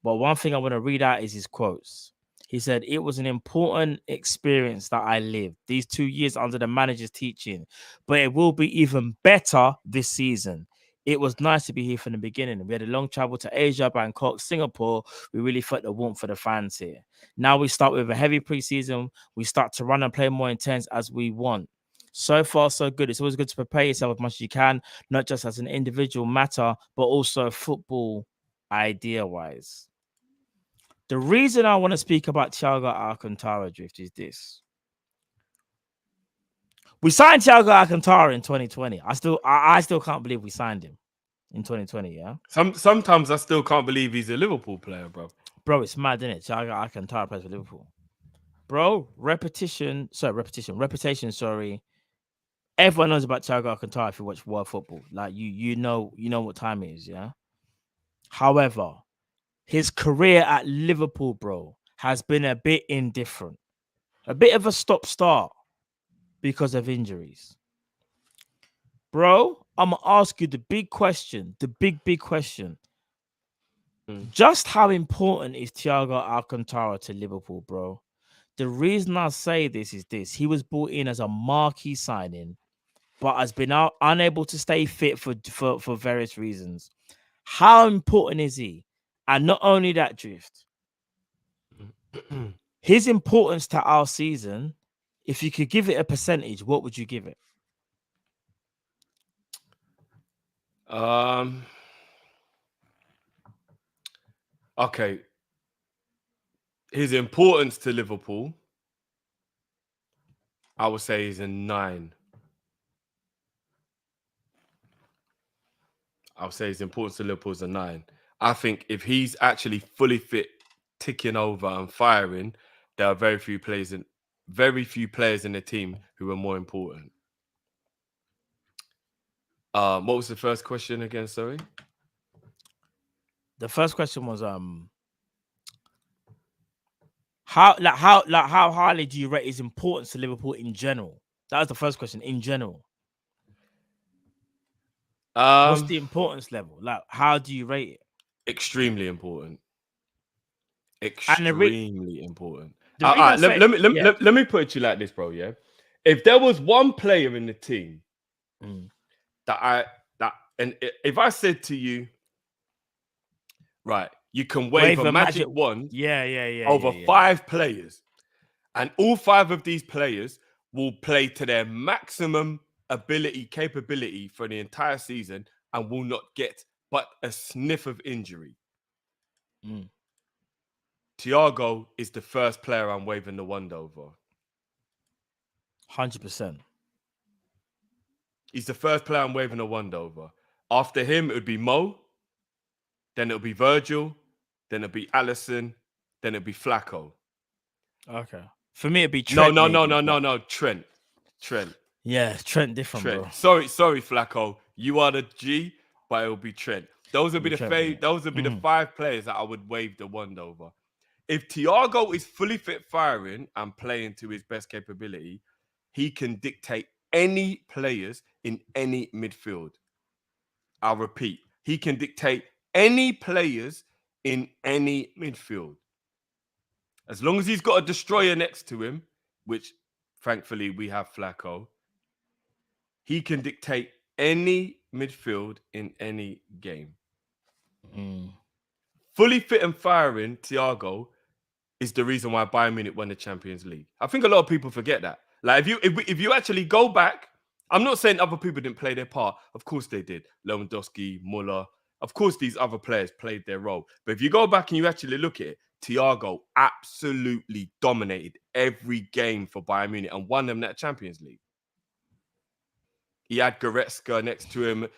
But one thing I want to read out is his quotes. He said, "It was an important experience that I lived these 2 years under the manager's teaching, but it will be even better this season. It was nice to be here from the beginning. We had a long travel to Asia, Bangkok, Singapore. We really felt the warmth for the fans here. Now we start with a heavy preseason. We start to run and play more intense as we want. So far, so good. It's always good to prepare yourself as much as you can, not just as an individual matter, but also football idea-wise." The reason I want to speak about Thiago Alcantara, Drift, is this. We signed Thiago Alcantara in 2020. I still can't believe we signed him in 2020, yeah? Sometimes I still can't believe he's a Liverpool player, bro. Bro, it's mad, isn't it? Thiago Alcantara plays for Liverpool. Bro, reputation, sorry. Everyone knows about Thiago Alcantara if you watch world football. Like, you know what time it is, yeah? However, his career at Liverpool, bro, has been a bit indifferent. A bit of a stop-start because of injuries. Bro, I'm going to ask you the big question, the big question. Just how important is Thiago Alcantara to Liverpool, bro? The reason I say this is this. He was brought in as a marquee signing, but has been unable to stay fit for various reasons. How important is he? And not only that, Drift, his importance to our season, if you could give it a percentage, what would you give it? Okay. His importance to Liverpool, I would say, is a 9. I would say his importance to Liverpool is a 9. I think if he's actually fully fit, ticking over and firing, there are very few players in the team who are more important. What was the first question again? Sorry. The first question was how highly do you rate his importance to Liverpool in general? That was the first question in general. What's the importance level? Like, how do you rate it? Extremely important. Extremely important. Let me put it to you like this, bro. Yeah, if there was one player in the team if I said to you, right, you can wave a magic wand, over 5 players, and all 5 of these players will play to their maximum capability for the entire season, and will not get but a sniff of injury. Thiago is the first player I'm waving the wand over. 100%. He's the first player I'm waving the wand over. After him, it would be Mo. Then it'll be Virgil. Then it'll be Alisson. Then it'll be Flacco. Okay. For me, it'd be Trent. No. Trent. Yeah, Trent different, bro. Sorry, Flacco. You are the G, but it'll be Trent. Those would be the 5 players that I would wave the wand over. if Thiago is fully fit, firing, and playing to his best capability, he can dictate any players in any midfield. I'll repeat, he can dictate any players in any midfield. As long as he's got a destroyer next to him, which thankfully we have Flacco, he can dictate any midfield in any game. Fully fit and firing, Thiago is the reason why Bayern Munich won the Champions League. I think a lot of people forget that. Like if you actually go back, I'm not saying other people didn't play their part. Of course they did. Lewandowski, Müller. Of course these other players played their role. But if you go back and you actually look at it, Thiago absolutely dominated every game for Bayern Munich and won them that Champions League. He had Goretzka next to him.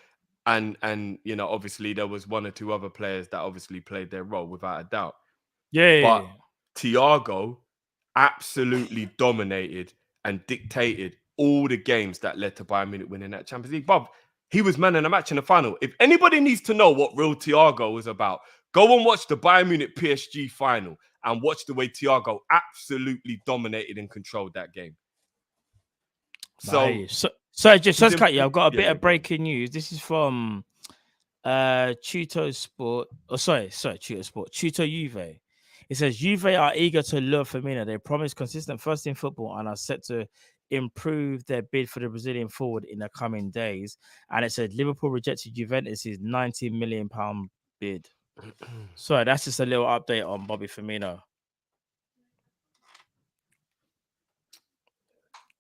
And you know, obviously there was one or two other players that obviously played their role without a doubt. But Thiago absolutely dominated and dictated all the games that led to Bayern Munich winning that Champions League. Bob, he was man in the match in the final. If anybody needs to know what real Thiago is about, go and watch the Bayern Munich PSG final and watch the way Thiago absolutely dominated and controlled that game. So just cut you. I've got a bit of breaking news. This is from Tuto Sport. Oh, sorry, Tuto Sport. Tuto Juve. It says Juve are eager to lure Firmino. They promise consistent first in football and are set to improve their bid for the Brazilian forward in the coming days. And it said Liverpool rejected Juventus' £90 million bid. Sorry, that's just a little update on Bobby Firmino.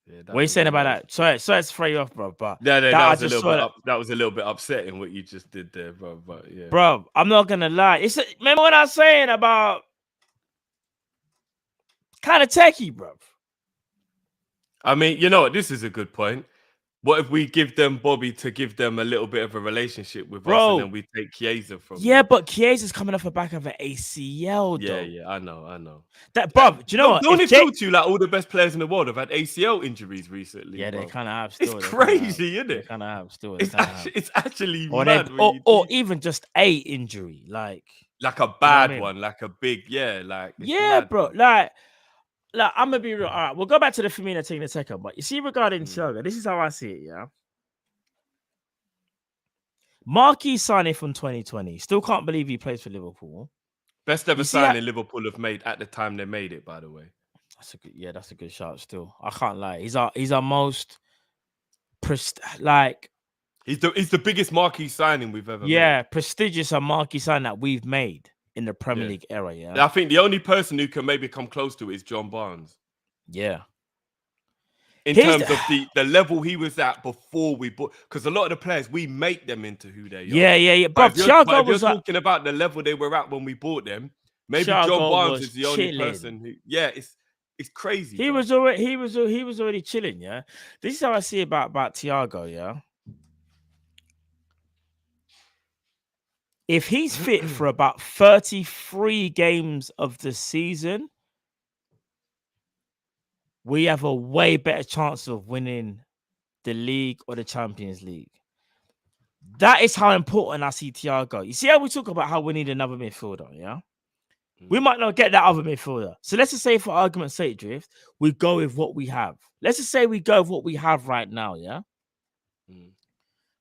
Yeah, what are you saying about that? Sorry to throw you off, bro. But that was a little bit upsetting what you just did there, bro. But yeah, bro, I'm not gonna lie. Remember what I was saying about kind of techie, bro. I mean, you know what? This is a good point. What if we give them Bobby to give them a little bit of a relationship with us, and then we take Chiesa from? Yeah, but Chiesa's coming off the back of an ACL, though. Yeah, I know. That, bro, do you know what? Don't it feel to you like all the best players in the world have had ACL injuries recently? Yeah, bro. They kind of have. Still, it's crazy, isn't it? They kind of have still. It's actually or mad. Or even just a injury, like a bad one, like a big, like mad, bro, like I'm gonna be real. All right, we'll go back to the Firmino thing in a second. But you see, regarding Thiago, this is how I see it. Yeah, marquee signing from 2020. Still can't believe he plays for Liverpool. Best ever signing Liverpool have made at the time they made it. By the way, that's a good shout. Still, I can't lie. He's our most he's the biggest marquee signing we've ever made. Yeah, prestigious and marquee signing that we've made in the Premier League era. Yeah, I think the only person who can maybe come close to it is John Barnes. Yeah. In terms of the level he was at before we bought, because a lot of the players, we make them into who they are. Yeah. But if you're talking about the level they were at when we bought them, maybe Thiago John Barnes is the only person who, it's crazy. He was already chilling. Yeah, this is how I see about Thiago. Yeah, if he's fit for about 33 games of the season, we have a way better chance of winning the league or the Champions League. That is how important I see Thiago. You see how we talk about how we need another midfielder, yeah? We might not get that other midfielder. So let's just say, for argument's sake, Drift, we go with what we have. Let's just say we go with what we have right now, yeah?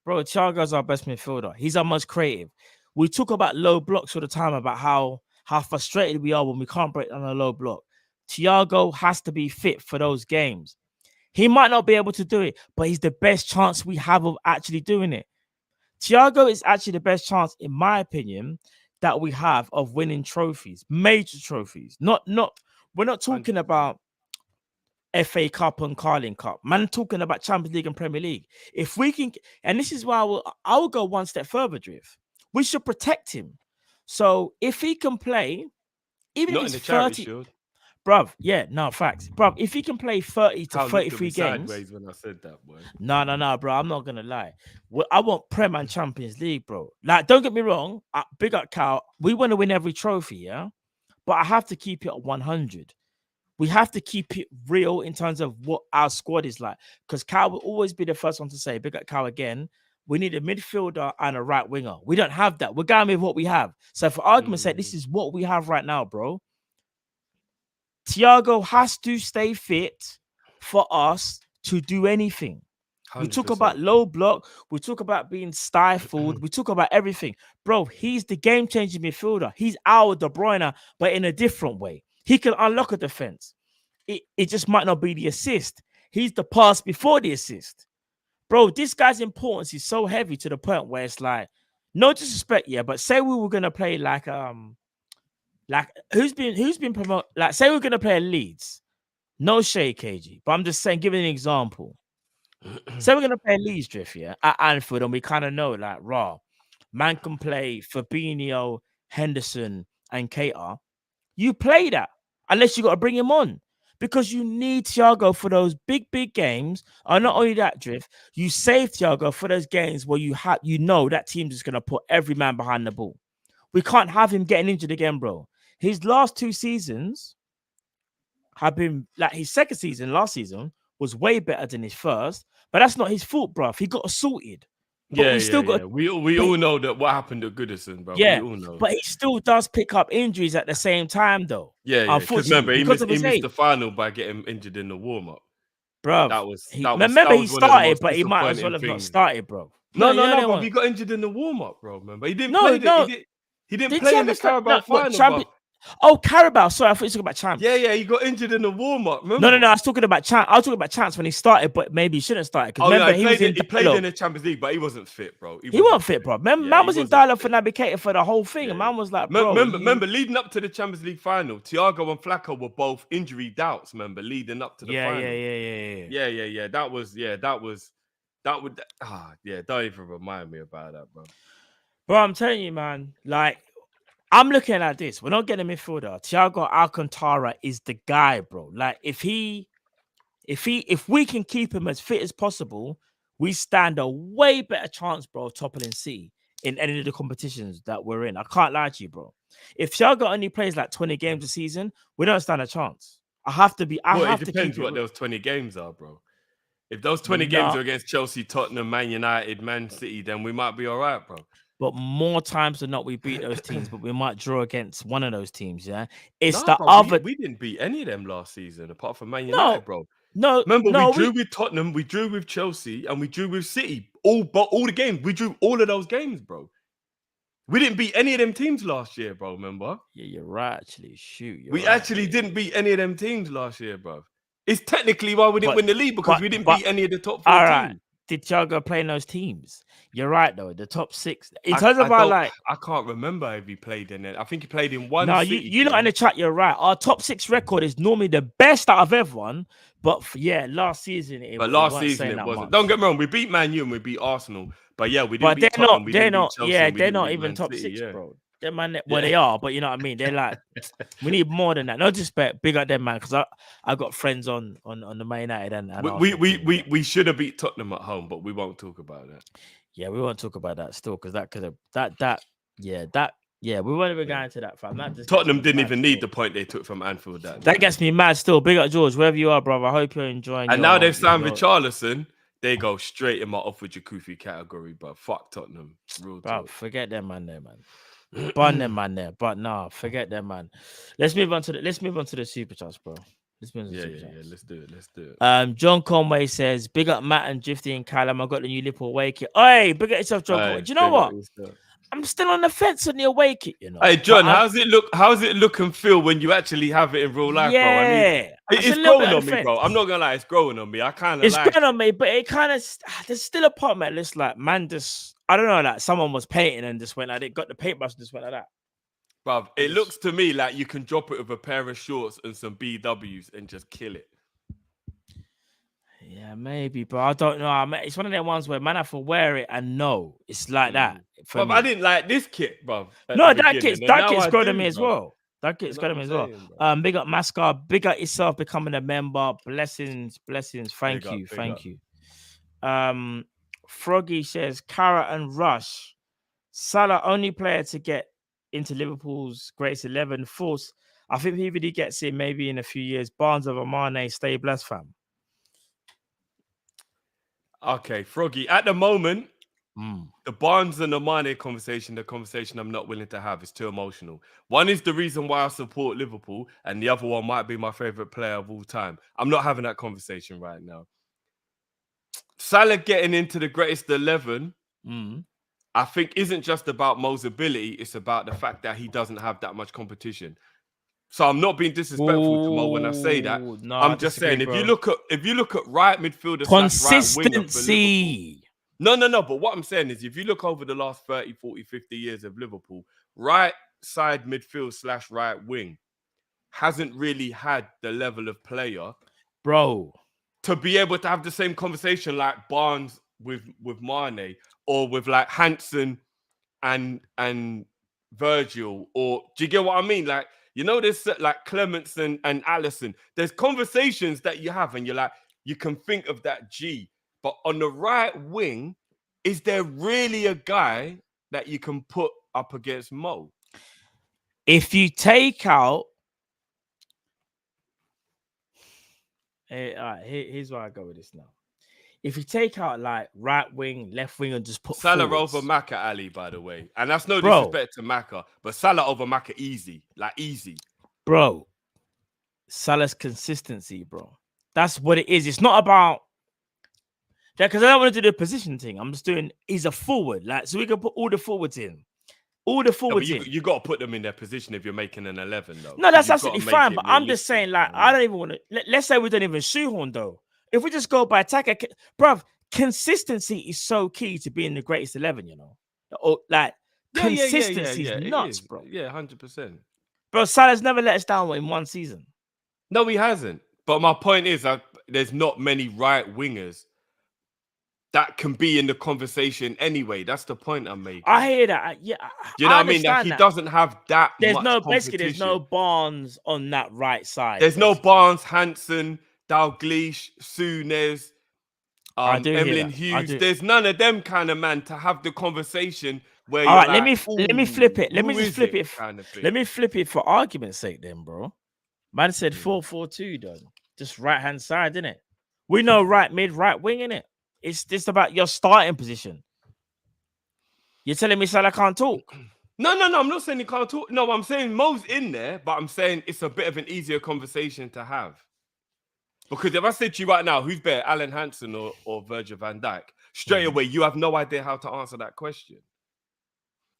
Bro, Thiago's our best midfielder. He's our most creative. We talk about low blocks all the time, about how frustrated we are when we can't break down a low block. Thiago has to be fit for those games. He might not be able to do it, but he's the best chance we have of actually doing it. Thiago is actually the best chance, in my opinion, that we have of winning trophies, major trophies. We're not talking about FA Cup and Carling Cup. Man, talking about Champions League and Premier League. If we can, and this is why I will go one step further, Drift. We should protect him. So if he can play, even not if in he's the 30, Shield. Bruv, facts. Bruv, if he can play 30 to 33 games. When I said that, boy. No, bro. I'm not gonna lie. I want Prem and Champions League, bro. Like, don't get me wrong. Big up Cal. We want to win every trophy, yeah. But I have to keep it at 100. We have to keep it real in terms of what our squad is like. Because Cal will always be the first one to say, big up Cal again. We need a midfielder and a right winger. We don't have that. We're going with what we have. So for argument's sake, this is what we have right now, bro. Thiago has to stay fit for us to do anything. We talk 100%. about low block. We talk about being stifled. We talk about everything. Bro, he's the game-changing midfielder. He's our De Bruyne, but in a different way. He can unlock a defense. It just might not be the assist. He's the pass before the assist. Bro, this guy's importance is so heavy to the point where it's like, no disrespect, yeah, but say we were gonna play like who's been promoted? Like, say we're gonna play Leeds. No shade, KG, but I'm just saying, giving an example. So we're gonna play Leeds Drift, yeah, at Anfield, and we kind of know, like, raw man can play Fabinho, Henderson, and KR. You play that unless you got to bring him on because you need Thiago for those big games. And not only that, Drift, you save Thiago for those games where you know that team's just gonna put every man behind the ball. We can't have him getting injured again, bro. His last 2 seasons have been like his second season, last season, was way better than his first, but that's not his fault, bruv. He got assaulted. But we all know that what happened to Goodison, bro. Yeah, we all know. But he still does pick up injuries at the same time, though. Yeah. Unfortunately, Remember, he missed the final by getting injured in the warm-up. Bro, remember he started, but he might as well have not started, bro. No, bro. He got injured in the warm-up, bro. Remember, he didn't play. He didn't play in the Carabao final, bro. Oh, Carabao. Sorry, I thought you were talking about Champs. Yeah, he got injured in the warm-up. No, I was talking about Champs. I was talking about Champs when he started, but maybe he shouldn't have started. Because remember, he played in the Champions League, but he wasn't fit, bro. He wasn't fit, bro. Man was in dialogue for Navigator for the whole thing, and man was like, bro. Remember, leading up to the Champions League final, Thiago and Flacco were both injury doubts, remember, leading up to the final. Yeah. That would, don't even remind me about that, bro. Bro, I'm telling you, man, like, I'm looking at this. We're not getting a midfielder. Thiago Alcantara is the guy, bro. Like, if we can keep him as fit as possible, we stand a way better chance, bro, of toppling City in any of the competitions that we're in. I can't lie to you, bro. If Thiago only plays like 20 games a season, we don't stand a chance. It depends what those 20 games are, bro. If those 20 games are against Chelsea, Tottenham, Man United, Man City, then we might be all right, bro. But more times than not, we beat those teams, but we might draw against one of those teams, yeah? We didn't beat any of them last season, apart from Man United, bro. Remember, we drew with Tottenham, we drew with Chelsea, and we drew with City. All the games. We drew all of those games, bro. We didn't beat any of them teams last year, bro, remember? Yeah, you're right, actually. Shoot. We actually didn't beat any of them teams last year, bro. It's technically why we didn't win the league, because we didn't beat any of the top 4 teams. Did Thiago play in those teams? You're right, though. The top 6. In terms of I can't remember if he played in it. I think he played in one. No, you're not in the chat. You're right. Our top 6 record is normally the best out of everyone. But last season it wasn't. Don't get me wrong. We beat Man U and we beat Arsenal. But yeah, we didn't beat Tottenham. They're not even top 6, bro. They're man, well, they are, but you know what I mean. They're like, we need more than that. No disrespect, big up them, man, because I got friends on the Man United and we should have beat Tottenham at home, but we won't talk about that. Yeah, we won't talk about that still, because that could have we won't even go into that, fam. Tottenham didn't even need the point they took from Anfield. That gets me mad still. Big up George, wherever you are, brother. I hope you're enjoying. And now they've signed Richarlison. They go straight in my off with Jacuzzi category, but fuck Tottenham. Real bro, forget them, man. There, man. Burn them, man. There, but nah, forget them, man. Let's move on to the super chats, bro. Let's move on to the super chats. Let's do it. John Conway says, "Big up Matt and Drifty and Callum. I got the new Liverpool away kit. Hey, big up yourself, John Conway. Do you know what? I'm still on the fence on the away kit, you know. Hey, John, how's it look and feel when you actually have it in real life, bro? I mean, it's growing on me, bro. I'm not gonna lie, it's growing on me. It's growing on me, but it kind of there's still a part of me that's like, man, just I don't know, like someone was painting and just went like it, got the paintbrush and just went like that. Bruv, it looks to me like you can drop it with a pair of shorts and some BWs and just kill it. Yeah, maybe, but I don't know. It's one of them ones where man have to wear it and know it's like that. But I didn't like this kit, bruv. No, that kit's growing on me as well. That kit's growing on me as well. Big up Mascar, big up yourself becoming a member. Blessings. Thank you. Froggy says Carrot and Rush. Salah only player to get into Liverpool's greatest 11. Force. I think if he gets in maybe in a few years. Barnes of Mane, stay blessed, fam. Okay, Froggy. At the moment, The Barnes and the Mane conversation, the conversation I'm not willing to have, is too emotional. One is the reason why I support Liverpool, and the other one might be my favorite player of all time. I'm not having that conversation right now. Salah getting into the greatest 11, I think, isn't just about Mo's ability. It's about the fact that he doesn't have that much competition. So I'm not being disrespectful to Mo when I say that. No, I'm just saying, if you look at right midfielder consistency. No. But what I'm saying is, if you look over the last 30, 40, 50 years of Liverpool, right side midfield / right wing hasn't really had the level of player, bro, to be able to have the same conversation like Barnes with Mane, or with like Hansen and Virgil, or do you get what I mean? Like, you know, there's like Clements and Alisson. There's conversations that you have, and you're like, you can think of that G. But on the right wing, is there really a guy that you can put up against Mo? If you take out, here's where I go with this now. If you take out like right wing, left wing, and just put Salah forwards, over Maka, Ali, by the way, and that's no disrespect to Maka, but Salah over Maka, easy, bro. Salah's consistency, bro. That's what it is. It's not about that, because I don't want to do the position thing. I'm just doing. He's a forward, like, so we can put all the forwards in. All the forwards in. You got to put them in their position if you're making an 11, though. No, that's absolutely fine. But I'm just saying, like, I don't even want to. Let's say we don't even shoehorn, though. If we just go by attacker, bruv, consistency is so key to being the greatest 11, you know? Or, like, consistency is nuts, bro. Yeah, 100%. Bro, Salah's never let us down in one season. No, he hasn't. But my point is that there's not many right wingers that can be in the conversation anyway. That's the point I'm making. I hear that. Yeah. You know what I mean? Like, he doesn't have that much competition. There's no Barnes on that right side. There's no Barnes, Hansen, Dalglish, Souness, Emlyn Hughes. There's none of them kind of man to have the conversation where you're all right, like, let me flip it. Let me just flip it. Kind of thing. Let me flip it for argument's sake then, bro. Man said 4-4-2, though. Just right-hand side, innit? We know right mid, right wing, innit? It's just about your starting position. You're telling me Salah can't talk? No. I'm not saying he can't talk. No, I'm saying Mo's in there, but I'm saying it's a bit of an easier conversation to have. Because if I said to you right now, who's better, Alan Hansen or Virgil van Dijk, straight away, you have no idea how to answer that question.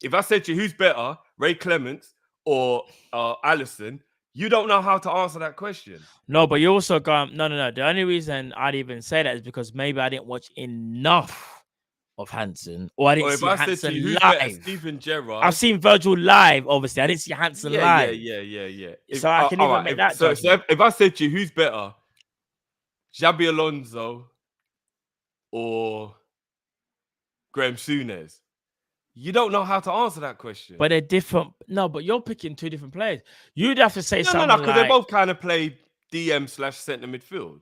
If I said to you, who's better, Ray Clements or Alisson, you don't know how to answer that question. No, but you also got no. The only reason I'd even say that is because maybe I didn't watch enough of Hansen, or I didn't see Hansen live. Steven Gerrard. I've seen Virgil live, obviously. I didn't see Hansen live. Yeah. So I can even make that. So if I said to you, who's better, Xabi Alonso or Graham Souness, you don't know how to answer that question. But they're different. No, but you're picking two different players. You'd have to say something because like, they both kind of play DM / centre midfield.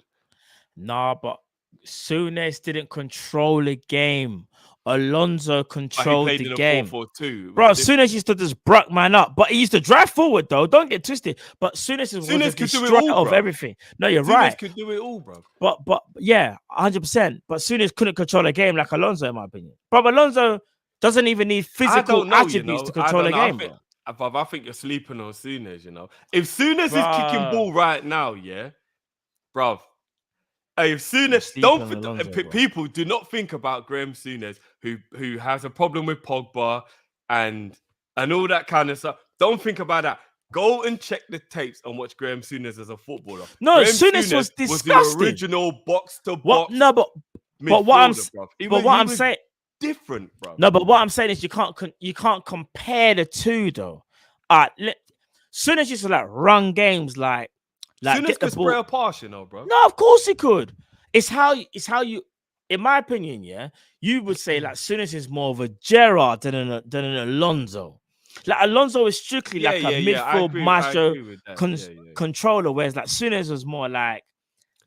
Nah, but Souness didn't control the game. Alonso controlled the game. 4-4-2. Bro, Souness used to just bruck man up, but he used to drive forward though. Don't get twisted. But Souness was the destroyer of everything. No, you're right. Souness could do it all, bro. But yeah, 100%. But Souness couldn't control a game like Alonso, in my opinion. Bro, Alonso doesn't even need physical attributes to control a game, bro. I think you're sleeping on Souness, you know. If Souness is kicking ball right now, yeah, bro. If Souness, people do not think about Graham Souness, who has a problem with Pogba and all that kind of stuff. Don't think about that. Go and check the tapes and watch Graham Souness as a footballer. No, Souness was disgusting. Was the original box to box. No, but what I'm saying. Different, bro. No, but what I'm saying is you can't compare the two though. Souness used to like run games like Souness could spray a pass, you know, bro. No, of course he could. It's how you, in my opinion, yeah, you would say like Souness is more of a Gerrard than an Alonso. Like Alonso is strictly like a midfield maestro controller, whereas like Souness was more like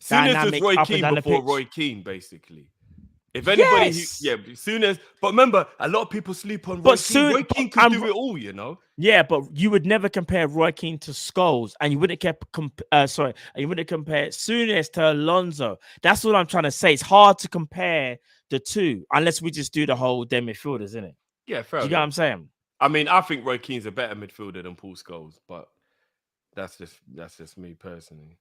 Souness dynamic was Roy up Keane and down before the pitch. Roy Keane, basically. If anybody, Yes. soon as. But remember, a lot of people sleep on Roy But Keane. soon- Roy Keane but- could do it all, you know. Yeah, but you would never compare Roy Keane to Scholes, and you wouldn't and you wouldn't compare Souness to Alonso. That's what I'm trying to say. It's hard to compare the two unless we just do the whole them midfielders, isn't it? Yeah, fair You get what I'm enough. saying? I mean, I think Roy Keane's a better midfielder than Paul Scholes, but that's just me personally.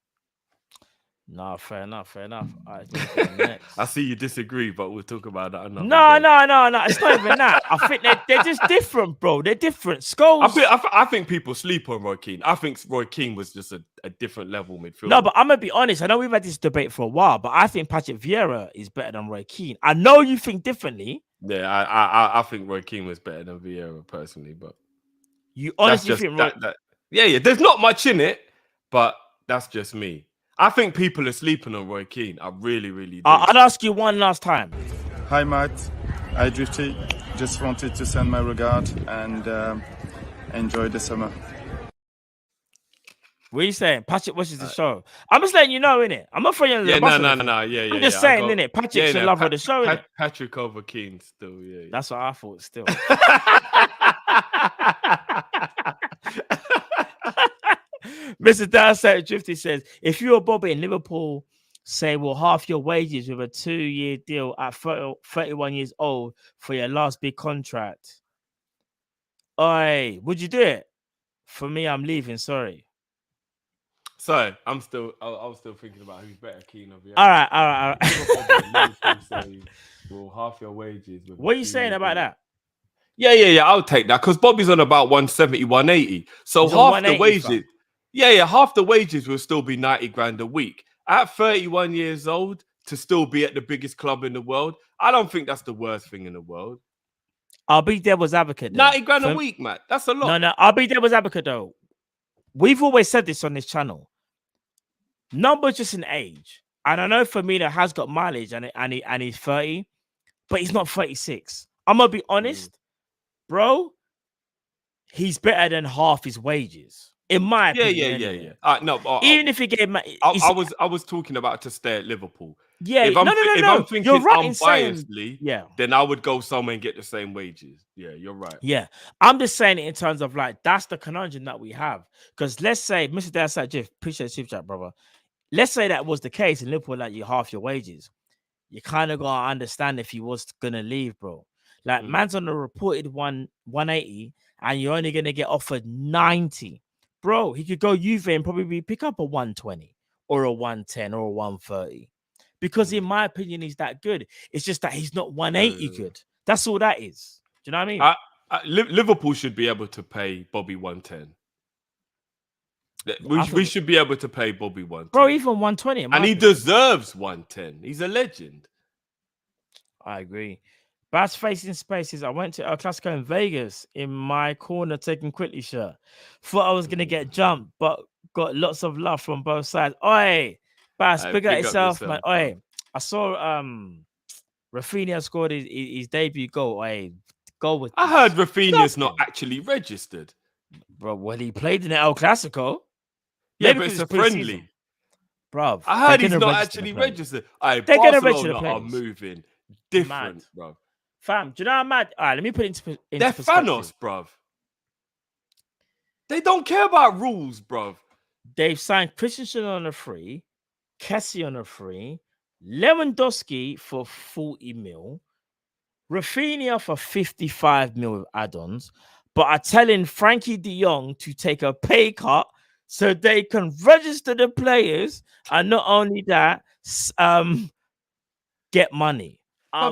No, fair enough. All right, let's go next. I see you disagree, but we'll talk about that another No. day. It's not even that. I think they're just different, bro. They're different. Scholes. I think people sleep on Roy Keane. I think Roy Keane was just a different level midfielder. No, but I'm gonna be honest. I know we've had this debate for a while, but I think Patrick Vieira is better than Roy Keane. I know you think differently. Yeah, I think Roy Keane was better than Vieira personally, but You honestly that's just, think Roy... yeah. There's not much in it, but that's just me. I think people are sleeping on Roy Keane. I really, really do. I'll ask you one last time. Hi, Matt. Hi, Drifty. Just wanted to send my regard and enjoy the summer. What are you saying? Patrick watches the show. I'm just letting you know, innit? I'm not throwing you under the bus. No. Yeah. I'm just saying, innit? Patrick's a lover of the show, innit? Patrick over Keane still, yeah. That's what I thought still. Mr. Dowside Drifty says, if you're Bobby in Liverpool, say, well, half your wages with a 2-year deal at 31 years old for your last big contract. Oi, would you do it? For me, I'm leaving. Sorry. So I was still thinking about who's better, Keane or Vieira. All right. Well, half your wages. What are you saying about that? Yeah. I'll take that because Bobby's on about 170, 180. So He's on half the 180, wages. fam. Yeah. Half the wages will still be 90 grand a week. At 31 years old, to still be at the biggest club in the world, I don't think that's the worst thing in the world. I'll be devil's advocate. 90 grand a week, Matt. That's a lot. No. I'll be devil's advocate though. We've always said this on this channel. Numbers just an age. And I know Firmino has got mileage and he's 30, but he's not 36. I'm going to be honest, bro. He's better than half his wages. In my opinion. Yeah. No, even if he gave... I was talking about to stay at Liverpool. Yeah, if I'm thinking you're right unbiasedly, then I would go somewhere and get the same wages. Yeah, you're right. Yeah, I'm just saying it in terms of like, that's the conundrum that we have. Because let's say, Mr. Dowside Jeff, appreciate the super chat, brother. Let's say that was the case in Liverpool, like you half your wages. You kind of got to understand if he was going to leave, bro. Like, man's on a reported 180 and you're only going to get offered 90. Bro, he could go Juve and probably pick up a 120 or a 110 or a 130. Because in my opinion, he's that good. It's just that he's not 180 good. That's all that is. Do you know what I mean? Liverpool should be able to pay Bobby 110. We should be able to pay Bobby 110. Bro, even 120. And he deserves 110. He's a legend. I agree. Bass Facing Spaces. I went to El Clasico in Vegas in my corner taking quickly shirt. Thought I was going to get jumped, but got lots of love from both sides. Oi, Bass, big up yourself, man. Oi, I saw Rafinha scored his debut goal. Oi, goal with... I heard Rafinha's not actually registered. Bro, well, he played in the El Clasico. Yeah, but it's a friendly. Bro, I heard he's not actually registered. They're going to register the Barcelona are players. moving different, bro. Fam, do you know how mad? All right, let me put it into They're perspective. Thanos, bruv. They don't care about rules, bruv. They've signed Christensen on a free, Kessie on a free, Lewandowski for 40 mil, Rafinha for 55 mil with add-ons, but are telling Frankie de Jong to take a pay cut so they can register the players and not only that, get money. I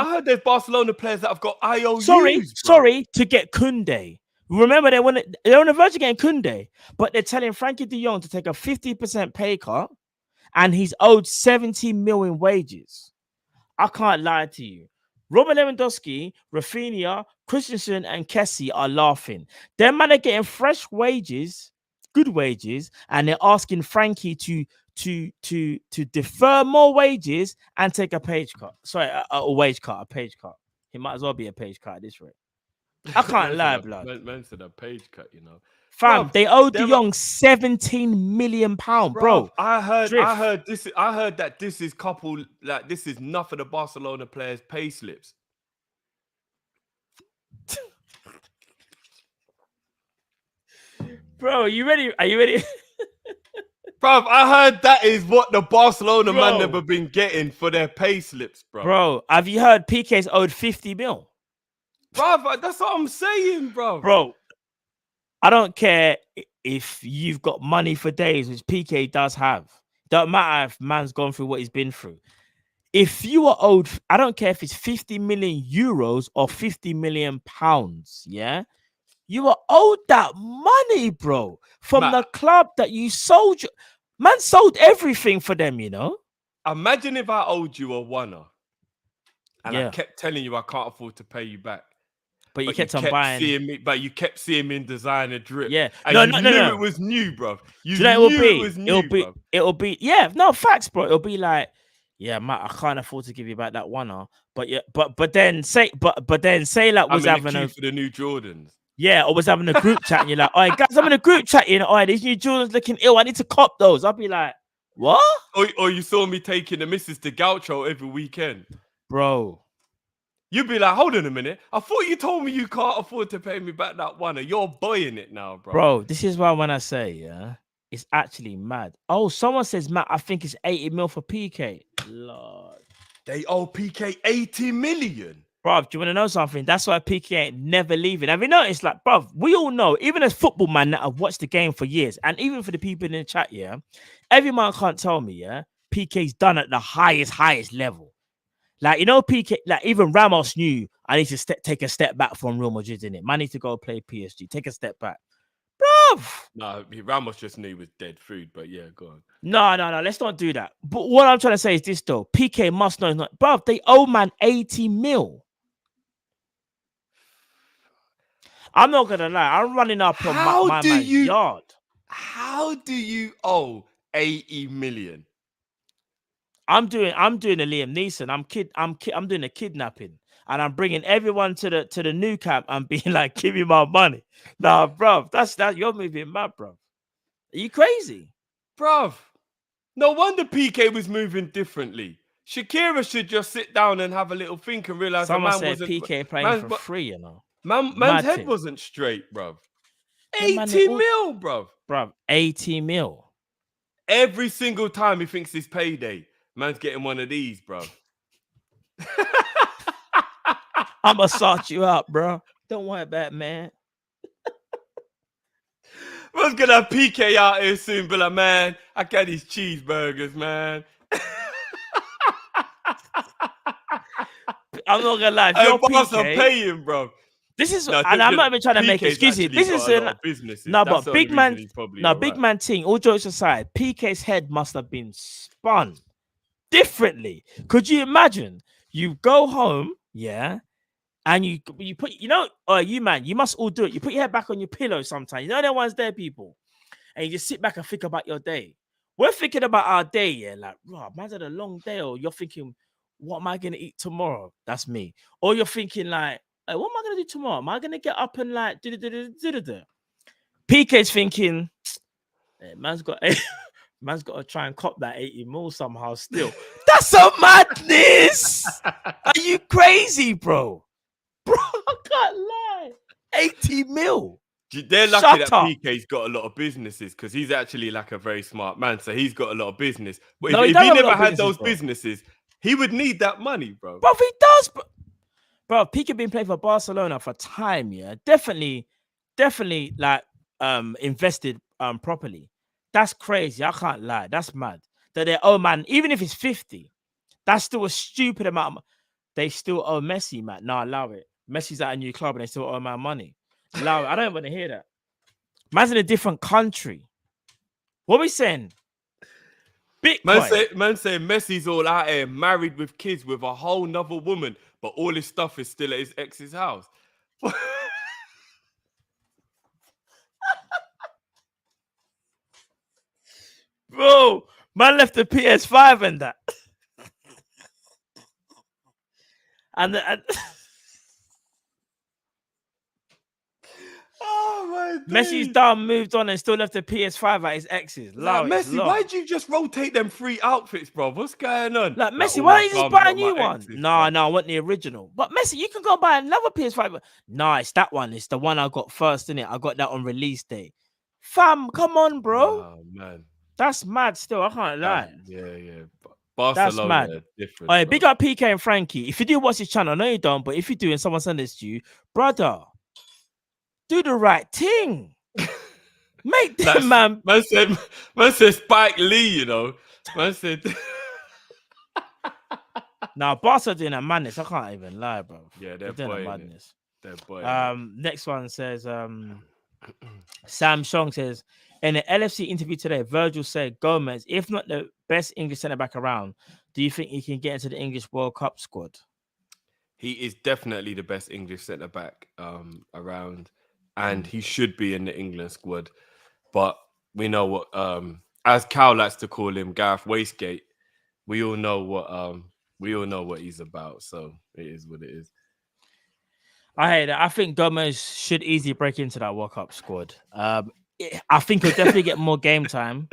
heard there's Barcelona players that have got IOUs. Sorry, to get Koundé. Remember, they're on the verge of getting Koundé, but they're telling Frankie de Jong to take a 50% pay cut, and he's owed 70 million wages. I can't lie to you. Robert Lewandowski, Rafinha, Christensen, and Kessie are laughing. Them man are getting fresh wages, good wages, and they're asking Frankie to defer more wages and take a page cut. Sorry, a wage cut, a page cut. He might as well be a page cut at this rate. I can't lie, blood. Man said a page cut, you know. Fam, Bruv, they owed De there Jong 17 million pound, bro. I heard Drift. I heard that this is this is enough of the Barcelona players' pay slips. Bro, are you ready? Are you ready? Bruv, I heard that is what the Barcelona man have been getting for their pay slips, bro. Bro, have you heard PK's owed 50 mil? Bruv, that's what I'm saying, bro. Bro, I don't care if you've got money for days, which PK does have. Don't matter if man's gone through what he's been through. If you are owed, I don't care if it's 50 million euros or 50 million pounds, yeah? You are owed that money, bro, from the club that you sold. Man sold everything for them, you know? Imagine if I owed you a $1 and I kept telling you I can't afford to pay you back. But you kept on buying. You kept seeing me in designer drip. Yeah. And you knew it was new, bro. You knew it was new, bro. It'll be, yeah, no, facts, bro. It'll be like, yeah, Matt, I can't afford to give you back that $1. But then say like was having a for the new Jordans. Yeah, or was having a group chat and you're like, all right, guys, I'm in a group chat, you know, all right, these new Jordans looking ill. I need to cop those. I'll be like, what? Or you saw me taking the missus to Gaucho every weekend. Bro. You'd be like, hold on a minute. I thought you told me you can't afford to pay me back that $1. You're buying it now, bro. Bro, this is why when I say, yeah, it's actually mad. Oh, someone says, Matt, I think it's 80 mil for PK. Lord. They owe PK 80 million. Bro, do you want to know something? That's why PK ain't never leaving. Have you noticed? Like, bro, we all know, even as football man that have watched the game for years, and even for the people in the chat, yeah, every man can't tell me, yeah, PK's done at the highest level. Like, you know, PK, like, even Ramos knew I need to take a step back from Real Madrid, innit? Man need to go play PSG. Take a step back. Bro. No, Ramos just knew he was dead food, but yeah, go on. No, let's not do that. But what I'm trying to say is this, though. PK must know, bro, they owe man 80 mil. I'm not gonna lie. I'm running up on my man's yard. How do you owe 80 million? I'm doing a Liam Neeson. I'm doing a kidnapping, and I'm bringing everyone to the new camp and being like, "Give me my money." Nah, bro, that's you're moving mad, bro. Are you crazy, bro? No wonder PK was moving differently. Shakira should just sit down and have a little think and realize someone said PK playing for free, you know. Man's head wasn't straight, bro. 80 mil, bro. Bro, 80 mil. Every single time he thinks it's payday, man's getting one of these, bro. I'm going to sort you out, bro. Don't worry about it, man. Man's going to have PK out here soon, be like, man, I got these cheeseburgers, man. I'm not going to lie. If you're PK, paying, bro. This is, and I'm not even trying to make excuses. This is but big man, big man thing. All jokes aside, PK's head must have been spun differently. Could you imagine? You go home, yeah, and you put, you know, you must all do it. You put your head back on your pillow sometimes. You know, there one's there, people, and you just sit back and think about your day. We're thinking about our day, yeah, like, bro, man's had a long day, or you're thinking, what am I gonna eat tomorrow? That's me. Or you're thinking like, what am I going to do tomorrow? Am I going to get up and like PK's thinking, hey, man's got to try and cop that 80 mil somehow still. That's a madness. Are you crazy, bro? Bro, I can't lie. 80 mil. They're lucky that PK's got a lot of businesses because he's actually like a very smart man. So he's got a lot of business. But if he never had those businesses, he would need that money, bro. Bro, he does, bro. Bro, Piqué been playing for Barcelona for time, yeah. Definitely like invested properly. That's crazy. I can't lie. That's mad. That they owe man, even if it's 50, that's still a stupid amount. They still owe Messi, man. No, allow it. Messi's at a new club and they still owe man money. Allow it. I don't want to hear that. Man's in a different country. What are we saying? Man say Messi's all out here married with kids with a whole nother woman, but all his stuff is still at his ex's house. Bro, man left the PS5 and that. and Oh my Messi's days. done, moved on, and still left the PS5 at his ex's. Like, Messi, why'd you just rotate them 3 outfits, bro? What's going on? Like, Messi, all why my don't you just bums buy a are my new one? exes, Nah, bro. no, I want the original. But Messi, you can go buy another PS5. Nah, it's that one. It's the one I got first, innit? I got that on release day. Fam, come on, bro. Oh man, That's mad still. I can't lie. yeah. That's Barcelona mad. are different. All right, bro. big up PK and Frankie. If you do watch his channel, I know you don't, but if you do and someone send this to you, brother, do the right thing. Make them, man. Man said Spike Lee, you know. Man said Now, Barca doing a madness. I can't even lie, bro. yeah, they're doing a boy, madness. they're boy. Next one says, Sam Shong says, in an LFC interview today, Virgil said Gomez, if not the best English centre back around, do you think he can get into the English World Cup squad? He is definitely the best English centre back around, and he should be in the England squad. But we know what, as Cal likes to call him, Gareth Wastegate. We all know what he's about. So it is what it is. I hate that. I think Gomez should easily break into that World Cup squad. I think he'll definitely get more game time.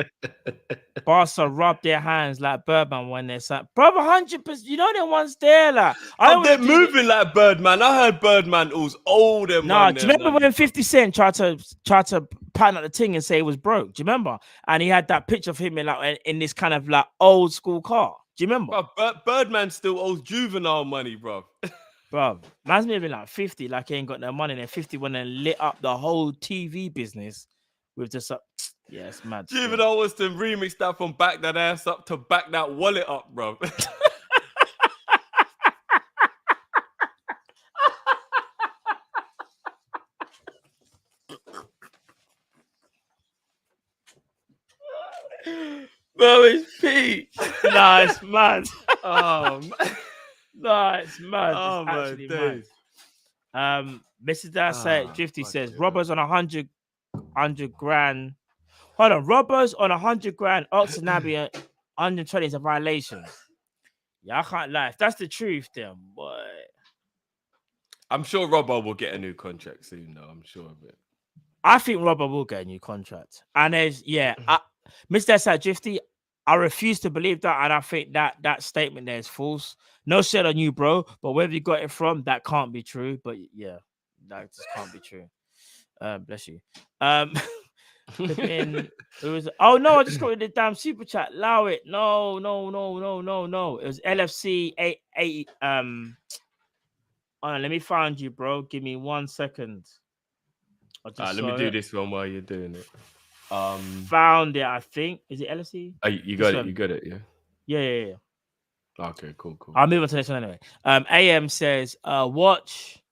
Barca rub their hands like Birdman when they're like, brother, 100%. You know them ones there, like. They're moving like Birdman. I heard Birdman was old and nah. Do you remember when 50 Cent tried to pattern out the thing and say it was broke? Do you remember? And he had that picture of him in this kind of like old school car. Do you remember? Bro, Birdman still owes juvenile money, bro. Bro, man's maybe like 50, like he ain't got no money. And then 50 when they lit up the whole TV business with just yeah, it's mad. Juvenile was to remix that from back that ass up to back that wallet up, bro. Bro, it's Pete. Nah, it's mad. Oh, man. Nah, it's mad. Oh, It's my actually days. mad. Mrs. Dasset Drifty says, fucking robbers on 100 grand. Hold on, robbers on 100 grand. Oxenabi 120 is a violation. Yeah, I can't lie. If that's the truth, then boy. I'm sure Robbo will get a new contract soon, though. I'm sure of it. I think Robert will get a new contract. And there's, Mr. Dasset Drifty, I refuse to believe that. And I think that statement there is false. No shit on you, bro. But wherever you got it from, that can't be true. But yeah, that just can't be true. Bless you. It was, oh no, I just got rid of the damn super chat. Allow it. No. It was LFC 8. Hold on, let me find you, bro. Give me 1 second. Let me do this one while you're doing it. Found it, I think. Is it LFC? You got it. You got it, yeah. Yeah. Okay, cool. I'll move on to the next one anyway. AM says, watch.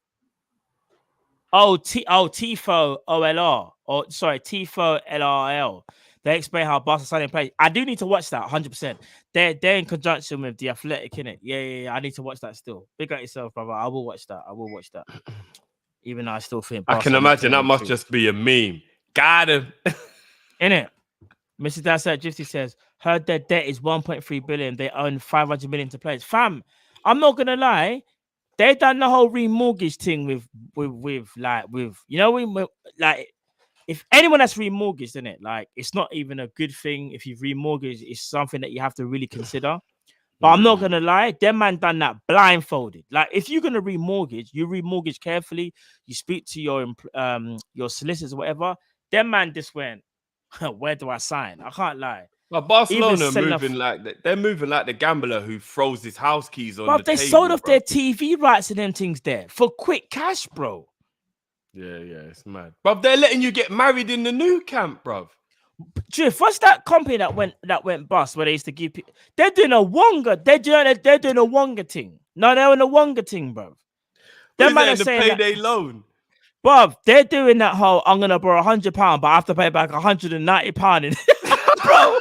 Tifo OLR. Or sorry, Tifo LRL. They explain how Barca signing plays. I do need to watch that 100%. They're in conjunction with the Athletic, innit? Yeah. I need to watch that still. Big up yourself, brother. I will watch that. Even though I still think I can imagine that must just be a meme. Got him. Innit? Mrs. Dasset Gypsy says, heard their debt is 1.3 billion. They own 500 million to players. Fam, I'm not gonna lie. They done the whole remortgage thing with you know, like if anyone that's remortgaged, in it, like it's not even a good thing. If you've remortgaged, it's something that you have to really consider. But I'm not gonna lie, them man done that blindfolded. Like if you're gonna remortgage, you remortgage carefully. You speak to your solicitors or whatever. Them man just went, where do I sign? I can't lie. But Barcelona they're moving like the gambler who throws his house keys on the table. They sold off their TV rights and them things there for quick cash, bro. Yeah, it's mad. Bruv, they're letting you get married in the new camp, bruv. Drift, what's that company that went bust where they used to give people? They're doing a Wonga. They're doing a Wonga thing. No, they're on a Wonga thing, bruv. Them man are saying payday loan. Bruv, they're doing that whole I'm gonna borrow £100, but I have to pay back £190 in bro.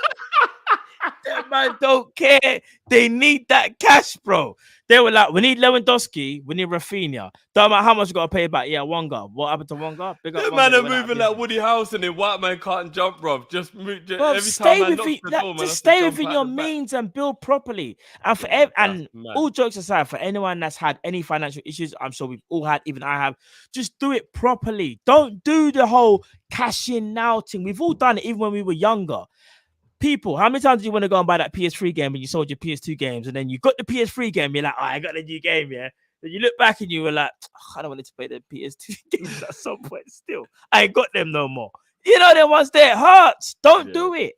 Them man don't care. They need that cash, bro. They were like, we need Lewandowski, we need Rafinha. Don't matter how much you got to pay back. Yeah, Wonga. What happened to Wonga? Big up The Wonga, man they are went out of moving like business. Woody House and then white man can't jump, bro. Just move. Bro, Every stay time I within, knock the door, man, just I stay jump within out your the back. means and build properly. And for Yeah, and that's mad. all jokes aside, for anyone that's had any financial issues, I'm sure we've all had, even I have, just do it properly. Don't do the whole cash in now thing. We've all done it, even when we were younger. People, how many times do you want to go and buy that PS3 game and you sold your PS2 games and then you got the PS3 game, you're like, oh, I got the new game, yeah? Then you look back and you were like, oh, I don't want to play the PS2 games at some point still. I ain't got them no more. You know, then once there, it hurts. Don't do it.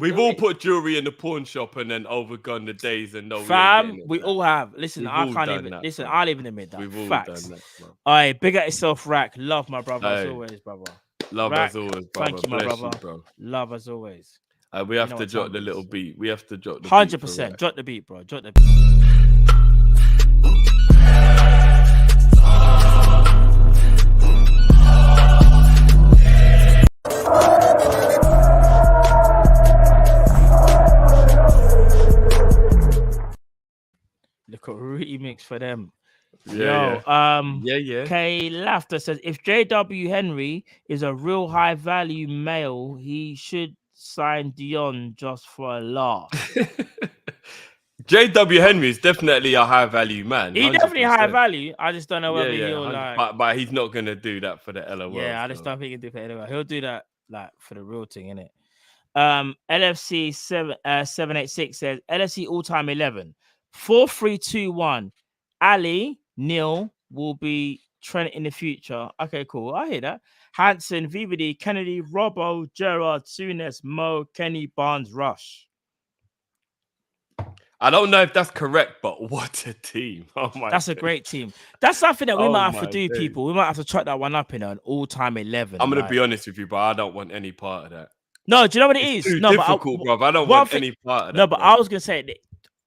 We've all put jewelry in the pawn shop and then overgone the days and no, fam, we all have. Listen, We've I all can't done even that, listen. bro. I'll even admit that. We've all Facts. done that, bro. All right, big at yourself, Rack. Love my brother as Aye. always, brother. Love Rack, as always, brother. thank you, my Bless brother. you, bro. Love as always. We have know to what drop time the it little is. beat. We have to drop the 100%. beat. Drop the beat, bro. Drop the beat. Look at remix for them. Yeah, yeah. K Laughter says if JW Henry is a real high value male, he should sign Dion just for a laugh. JW Henry is definitely a high value man. He definitely 100%. high value. I just don't know whether Yeah, he'll 100, like. but he's not gonna do that for the LOL. Yeah, I just so. don't think he'll do it anyway. He'll do that like for the real thing, innit? LFC 786 says LFC all time 11 4-3-2-1. Ali Neil will be Trent in the future. Okay, cool. I hear that. Hanson, VVD, Kennedy, Robbo, Gerrard, Souness, Mo, Kenny, Barnes, Rush. I don't know if that's correct, but what a team! Oh my, that's a great team. That's something that we might have to do, days. people. We might have to chuck that one up in an all-time 11. I'm gonna be honest with you, bro. I don't want any part of that. No, do you know what it it's is? Too no, difficult, bro. I don't want any part of that. No, but bro. I was gonna say that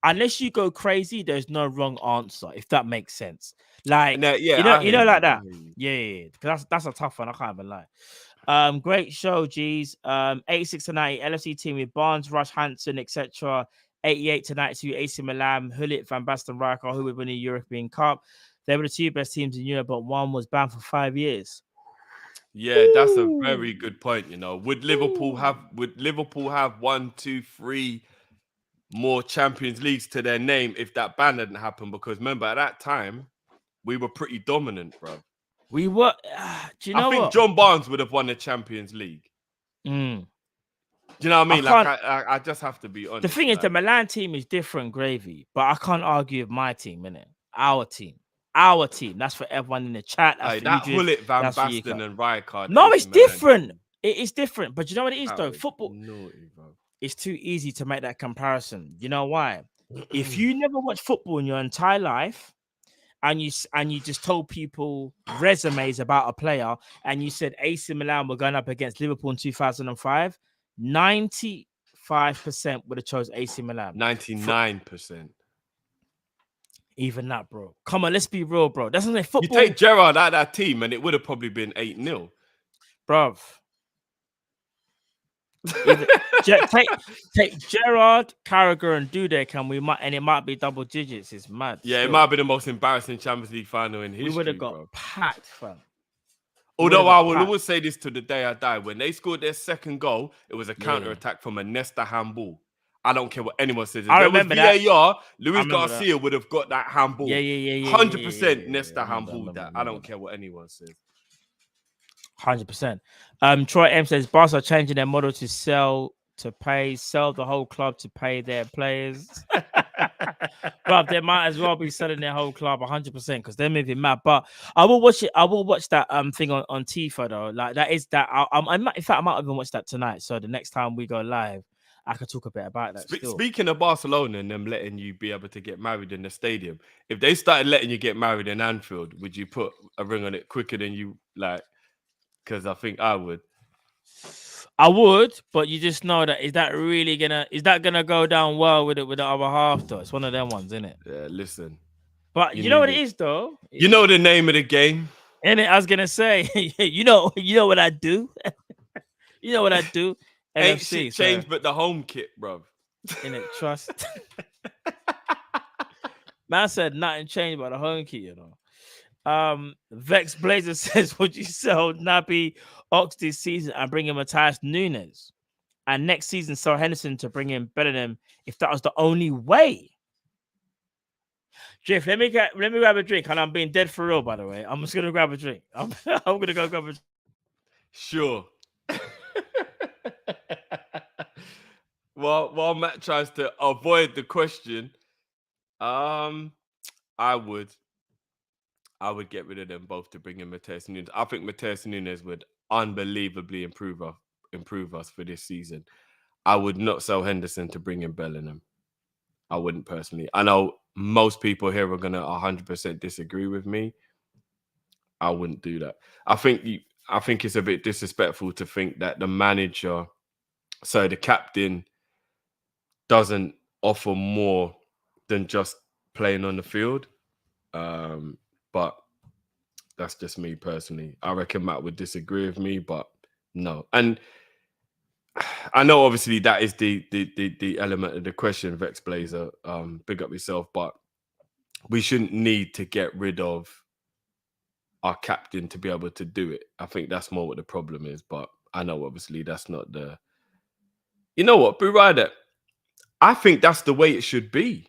unless you go crazy, there's no wrong answer. If that makes sense, like no, yeah, you know, like that. Yeah. Because that's a tough one. I can't even lie. Great show, G's. 86 to 90 LFC team with Barnes, Rush, Hanson, etc. 88 to 92 AC Milan, Hullet, Van Basten, Rijkaard, who would win the European Cup. They were the two best teams in Europe, but one was banned for 5 years. Yeah, that's a very good point. You know, would Liverpool have 1, 2, 3 more Champions Leagues to their name if that ban didn't happen? Because remember, at that time, we were pretty dominant, bro. We were. Do you know I think what? John Barnes would have won the Champions League. Do you know what I mean? I just have to be honest. The thing is, the Milan team is different gravy, but I can't argue with my team, innit? Our team. That's for everyone in the chat. That's that for you, Hullet, Van Basten, and Rijkaard. No, it's different. It is different. But you know what it is, though? Football. Naughty, bro. It's too easy to make that comparison. You know why? If you never watched football in your entire life, and you just told people resumes about a player, and you said AC Milan were going up against Liverpool in 2005, 95% would have chose AC Milan. 99%. Even that, bro. Come on, let's be real, bro. That's not football. You take Gerrard out of that team, and it would have probably been 8-0. Bruv. Take Gerrard, Carragher, and Dudek, and it might be double digits. It's mad. Yeah, it might be the most embarrassing Champions League final in history. We would have got packed, fam. Although I will always say this to the day I die: when they scored their second goal, it was a counter attack from a Nesta handball. I don't care what anyone says. If I there remember was VAR, that. Luis Garcia would have got that handball. Yeah. 100% Nesta handball. I don't care what anyone says. 100%. Troy M says Barca are changing their model to sell the whole club to pay their players. But they might as well be selling their whole club 100% because they're moving mad. But I will watch it. I will watch that thing on Tifa though. Like that is that. In fact, I might even watch that tonight. So the next time we go live, I could talk a bit about that. Speaking of Barcelona and them letting you be able to get married in the stadium, if they started letting you get married in Anfield, would you put a ring on it quicker than you like? Because I think I would. I would, but you just know that is that gonna go down well with the other half though? It's one of them ones, isn't it? Yeah, listen. But you know what it is though? You know the name of the game. And I was gonna say, you know what I do. You know what I do. Ain't NFC, shit changed but the home kit, bro. in it. Trust. Man said nothing changed by the home key, you know. Vex Blazer says, would you sell Naby Ox this season and bring in Matthias Nunes? And next season, sell Henderson to bring in Bellingham if that was the only way. Drift, let me grab a drink, and I'm being dead for real, by the way. I'm just gonna grab a drink. I'm gonna go grab a drink. Sure. While Matt tries to avoid the question, I would get rid of them both to bring in Matthias Nunes. I think Matthias Nunes would unbelievably improve us for this season. I would not sell Henderson to bring in Bellingham. I wouldn't personally. I know most people here are gonna 100% disagree with me. I wouldn't do that. I think it's a bit disrespectful to think that the captain, doesn't offer more than just playing on the field. But that's just me personally. I reckon Matt would disagree with me, but no. And I know obviously that is the element of the question, Vex Blazer. Big up yourself, but we shouldn't need to get rid of our captain to be able to do it. I think that's more what the problem is, but I know obviously that's not the... You know what, Boo Rider? I think that's the way it should be.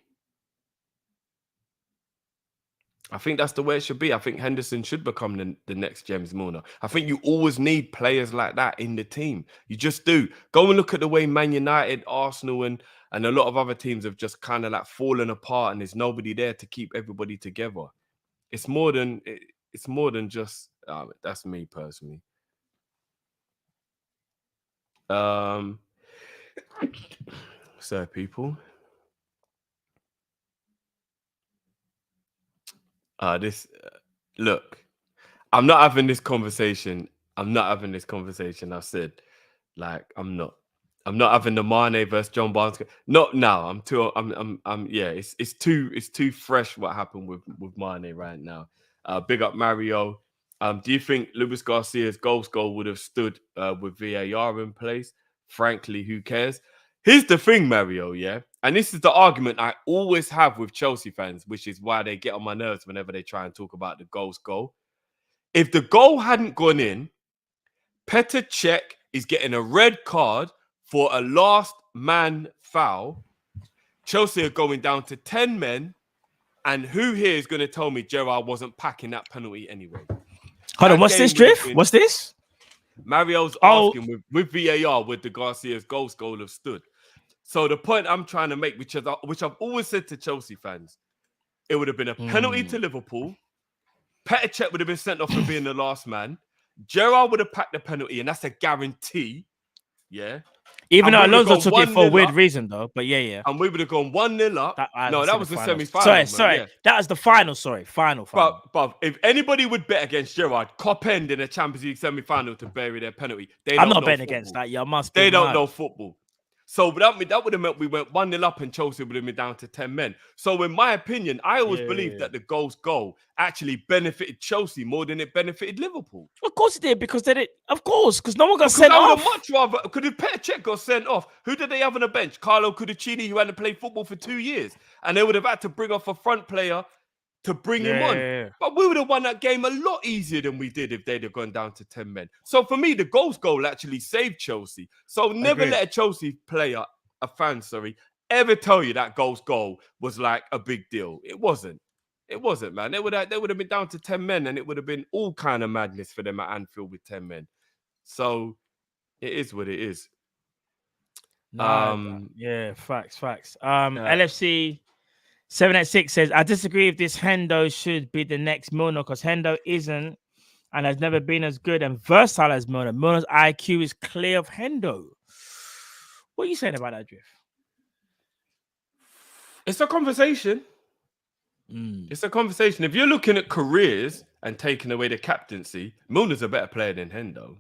I think that's the way it should be. I think Henderson should become the next James Milner. I think you always need players like that in the team. You just do. Go and look at the way Man United, Arsenal, and a lot of other teams have just kind of like fallen apart, and there's nobody there to keep everybody together. It's more than just. That's me personally. So people. Look, I'm not having this conversation. I said, like, I'm not having the Mane versus John Barnes. Not now. It's too fresh what happened with Mane right now. Big up Mario. Do you think Luis Garcia's goal would have stood with VAR in place? Frankly, who cares? Here's the thing, Mario, yeah? And this is the argument I always have with Chelsea fans, which is why they get on my nerves whenever they try and talk about the goal. If the goal hadn't gone in, Petr Cech is getting a red card for a last man foul. Chelsea are going down to 10 men. And who here is going to tell me Gerrard wasn't packing that penalty anyway? Hold on, what's this, Drift? What's this? Mario's asking with VAR would the Garcia's goal have stood. So the point I'm trying to make, which I've always said to Chelsea fans, it would have been a penalty to Liverpool. Petr Cech would have been sent off for being the last man. Gerrard would have packed the penalty, and that's a guarantee. Yeah. Even though Alonso took it for a weird reason, though. But yeah. And we would have gone 1-0 up. That was the semi-final. Sorry. Yeah. That was the final. Sorry, final. But if anybody would bet against Gerrard, Kop-Ish in a Champions League semi-final to bury their penalty, I'm not betting against that. Yeah, they don't know football. So that would have meant we went 1-0 up and Chelsea would have been down to 10 men. So in my opinion, I always believed that the goal actually benefited Chelsea more than it benefited Liverpool. Of course it did, because because no one got sent off. Much rather, could have Petr Cech got sent off? Who did they have on the bench? Carlo Cudicini, who hadn't played football for 2 years. And they would have had to bring off a front player to bring him on. Yeah. But we would have won that game a lot easier than we did if they'd have gone down to 10 men. So for me, the goal actually saved Chelsea. So never let a Chelsea player, ever tell you that goal was like a big deal. It wasn't, man. They would have been down to 10 men and it would have been all kind of madness for them at Anfield with 10 men. So it is what it is. Facts. LFC 786 says, I disagree if this Hendo should be the next Milner, because Hendo isn't and has never been as good and versatile as Milner. Milner's IQ is clear of Hendo. What are you saying about that, Drift? It's a conversation. It's a conversation. If you're looking at careers and taking away the captaincy, Milner's a better player than Hendo.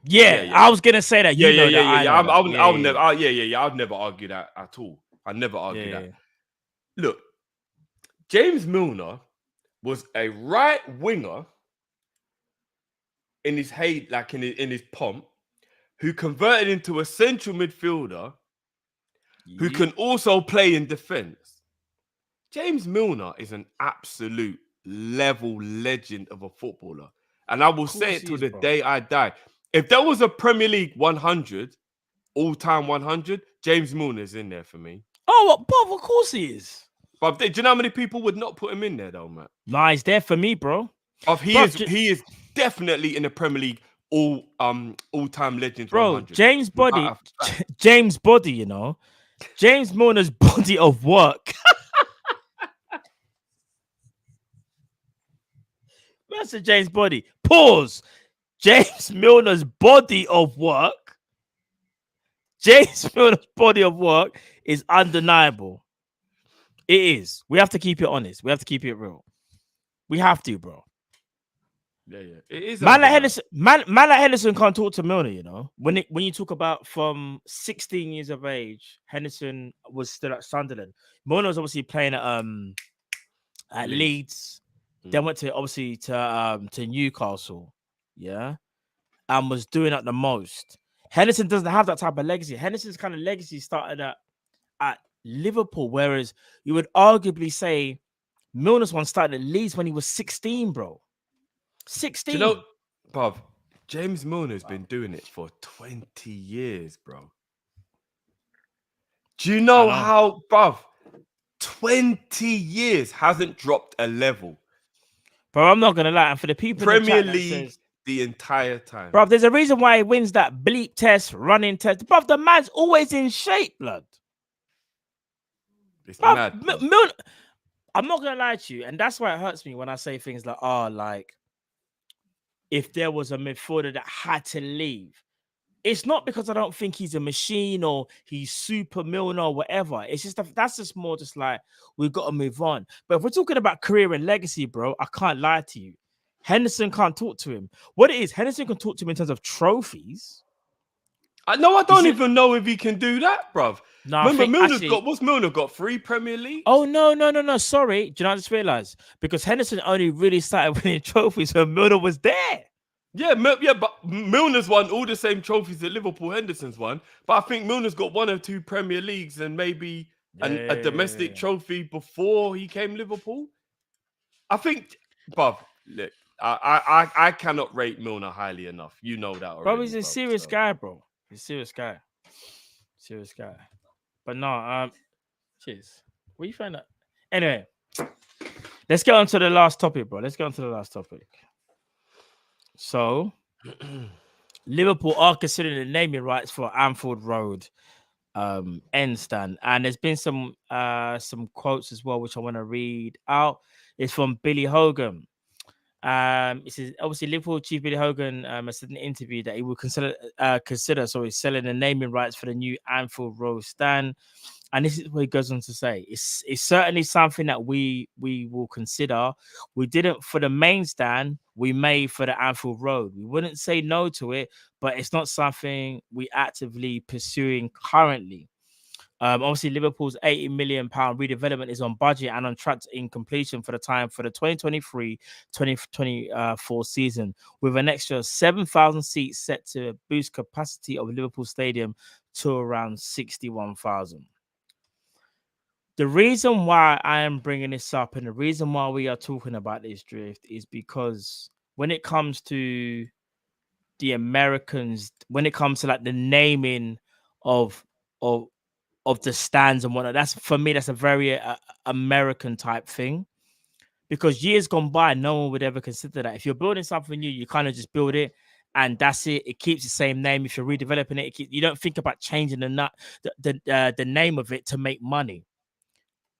Yeah, I was gonna say that. I'd never argue that at all. I'd never argue that. Look, James Milner was a right winger in his heyday, like in his pomp, who converted into a central midfielder who can also play in defence. James Milner is an absolute level legend of a footballer. And I will say it till the day I die. If there was a Premier League 100, all-time 100, James Milner's in there for me. Oh, Bob, of course he is. But do you know how many people would not put him in there, though, Matt? Nah, he's there for me, bro. He is definitely in the Premier League all-time legends. Bro, 100. James Body, you know, James Milner's body of work. That's a James Body. Pause. James Milner's body of work. James Milner's body of work is undeniable. It is. We have to keep it honest. We have to keep it real. We have to, bro. Yeah. It is. Man like Henderson can't talk to Milner, you know. When you talk about from 16 years of age, Henderson was still at Sunderland. Milner was obviously playing at Leeds. Then went to Newcastle, yeah, and was doing it the most. Henderson doesn't have that type of legacy. Henderson's kind of legacy started at Liverpool, whereas you would arguably say Milner's one started at Leeds when he was 16, bro. 16. Do you know, bruv, James Milner's been doing it for 20 years, bro. Do you know how, bruv, 20 years hasn't dropped a level? Bro, I'm not gonna lie. And for the people Premier in the chat League the entire time. Bro, there's a reason why he wins that bleep test, running test. Bro, the man's always in shape, blood. It's bro, mad. Milner, I'm not gonna lie to you, and that's why it hurts me when I say things like, like if there was a midfielder that had to leave. It's not because I don't think he's a machine or he's super Milner or whatever. It's just that's just more just like we've got to move on. But if we're talking about career and legacy, bro, I can't lie to you. Henderson can't talk to him. What it is, Henderson can talk to him in terms of trophies. I don't even know if he can do that, bruv. No, remember, what's Milner got? 3 Premier League? Oh, no. Sorry. Do you know I just realized? Because Henderson only really started winning trophies when Milner was there. Yeah, but Milner's won all the same trophies that Liverpool Henderson's won. But I think Milner's got 1 or 2 Premier Leagues and maybe a domestic trophy before he came Liverpool. I think, bruv, look, I cannot rate Milner highly enough. You know that already. Bro, he's a serious guy, bro. He's a serious guy. Serious guy. But no, cheers. What you find out? Anyway, let's get on to the last topic, bro. So, Liverpool are considering the naming rights for Anfield Road end stand, and there's been some quotes as well, which I want to read out. It's from Billy Hogan. It says obviously Liverpool chief Billy Hogan has said in an interview that he will consider selling the naming rights for the new Anfield Road stand. And this is what he goes on to say. It's certainly something that we will consider. We didn't for the main stand, we may for the Anfield Road. We wouldn't say no to it, but it's not something we actively pursuing currently. Obviously, Liverpool's £80 million redevelopment is on budget and on track in completion for the 2023-2024 season, with an extra 7,000 seats set to boost capacity of Liverpool Stadium to around 61,000. The reason why I am bringing this up and the reason why we are talking about this drift is because when it comes to the Americans, when it comes to like the naming of the stands and whatnot, that's for me, that's a very American type thing. Because years gone by, no one would ever consider that. If you're building something new, you kind of just build it and that's it. It keeps the same name. If you're redeveloping it, you don't think about changing the name of it to make money.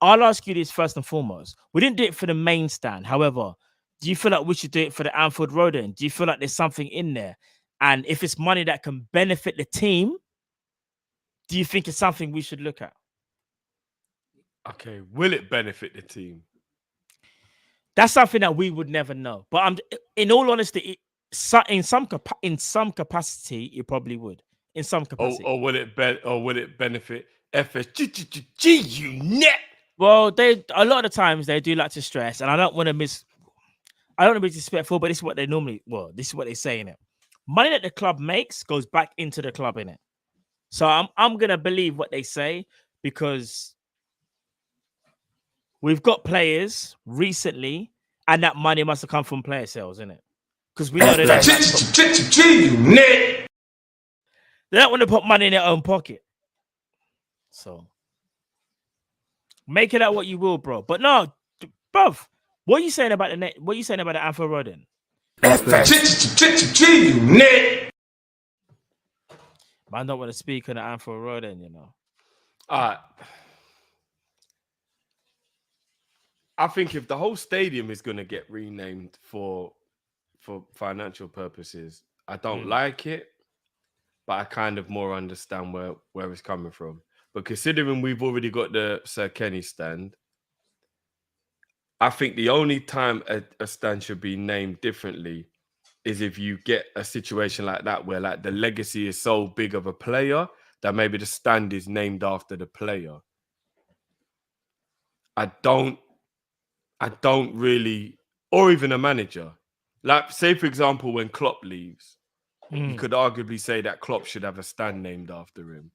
I'll ask you this first and foremost. We didn't do it for the main stand. However, do you feel like we should do it for the Anfield Road end? Do you feel like there's something in there? And if it's money that can benefit the team, do you think it's something we should look at? Okay, will it benefit the team? That's something that we would never know. But in all honesty, in some capacity, it probably would. In some capacity. Or will it benefit FSG net? Well, a lot of the times they do like to stress, and I don't want to be disrespectful, but this is what they this is what they say in it. Money that the club makes goes back into the club in it. So I'm gonna believe what they say because we've got players recently, and that money must have come from player sales, isn't it? Because we know they don't want to put money in their own pocket. So make it out what you will, bro. But no, bruv, what are you saying about the what are you saying about the Anfield Road then? Man, don't want to speak on the Anfield Road then, you know. I think if the whole stadium is going to get renamed for financial purposes, I don't like it, but I kind of more understand where it's coming from. But considering we've already got the Sir Kenny stand, I think the only time a stand should be named differently is if you get a situation like that where like the legacy is so big of a player that maybe the stand is named after the player. I don't really, or even a manager. Like, say, for example, when Klopp leaves, you could arguably say that Klopp should have a stand named after him.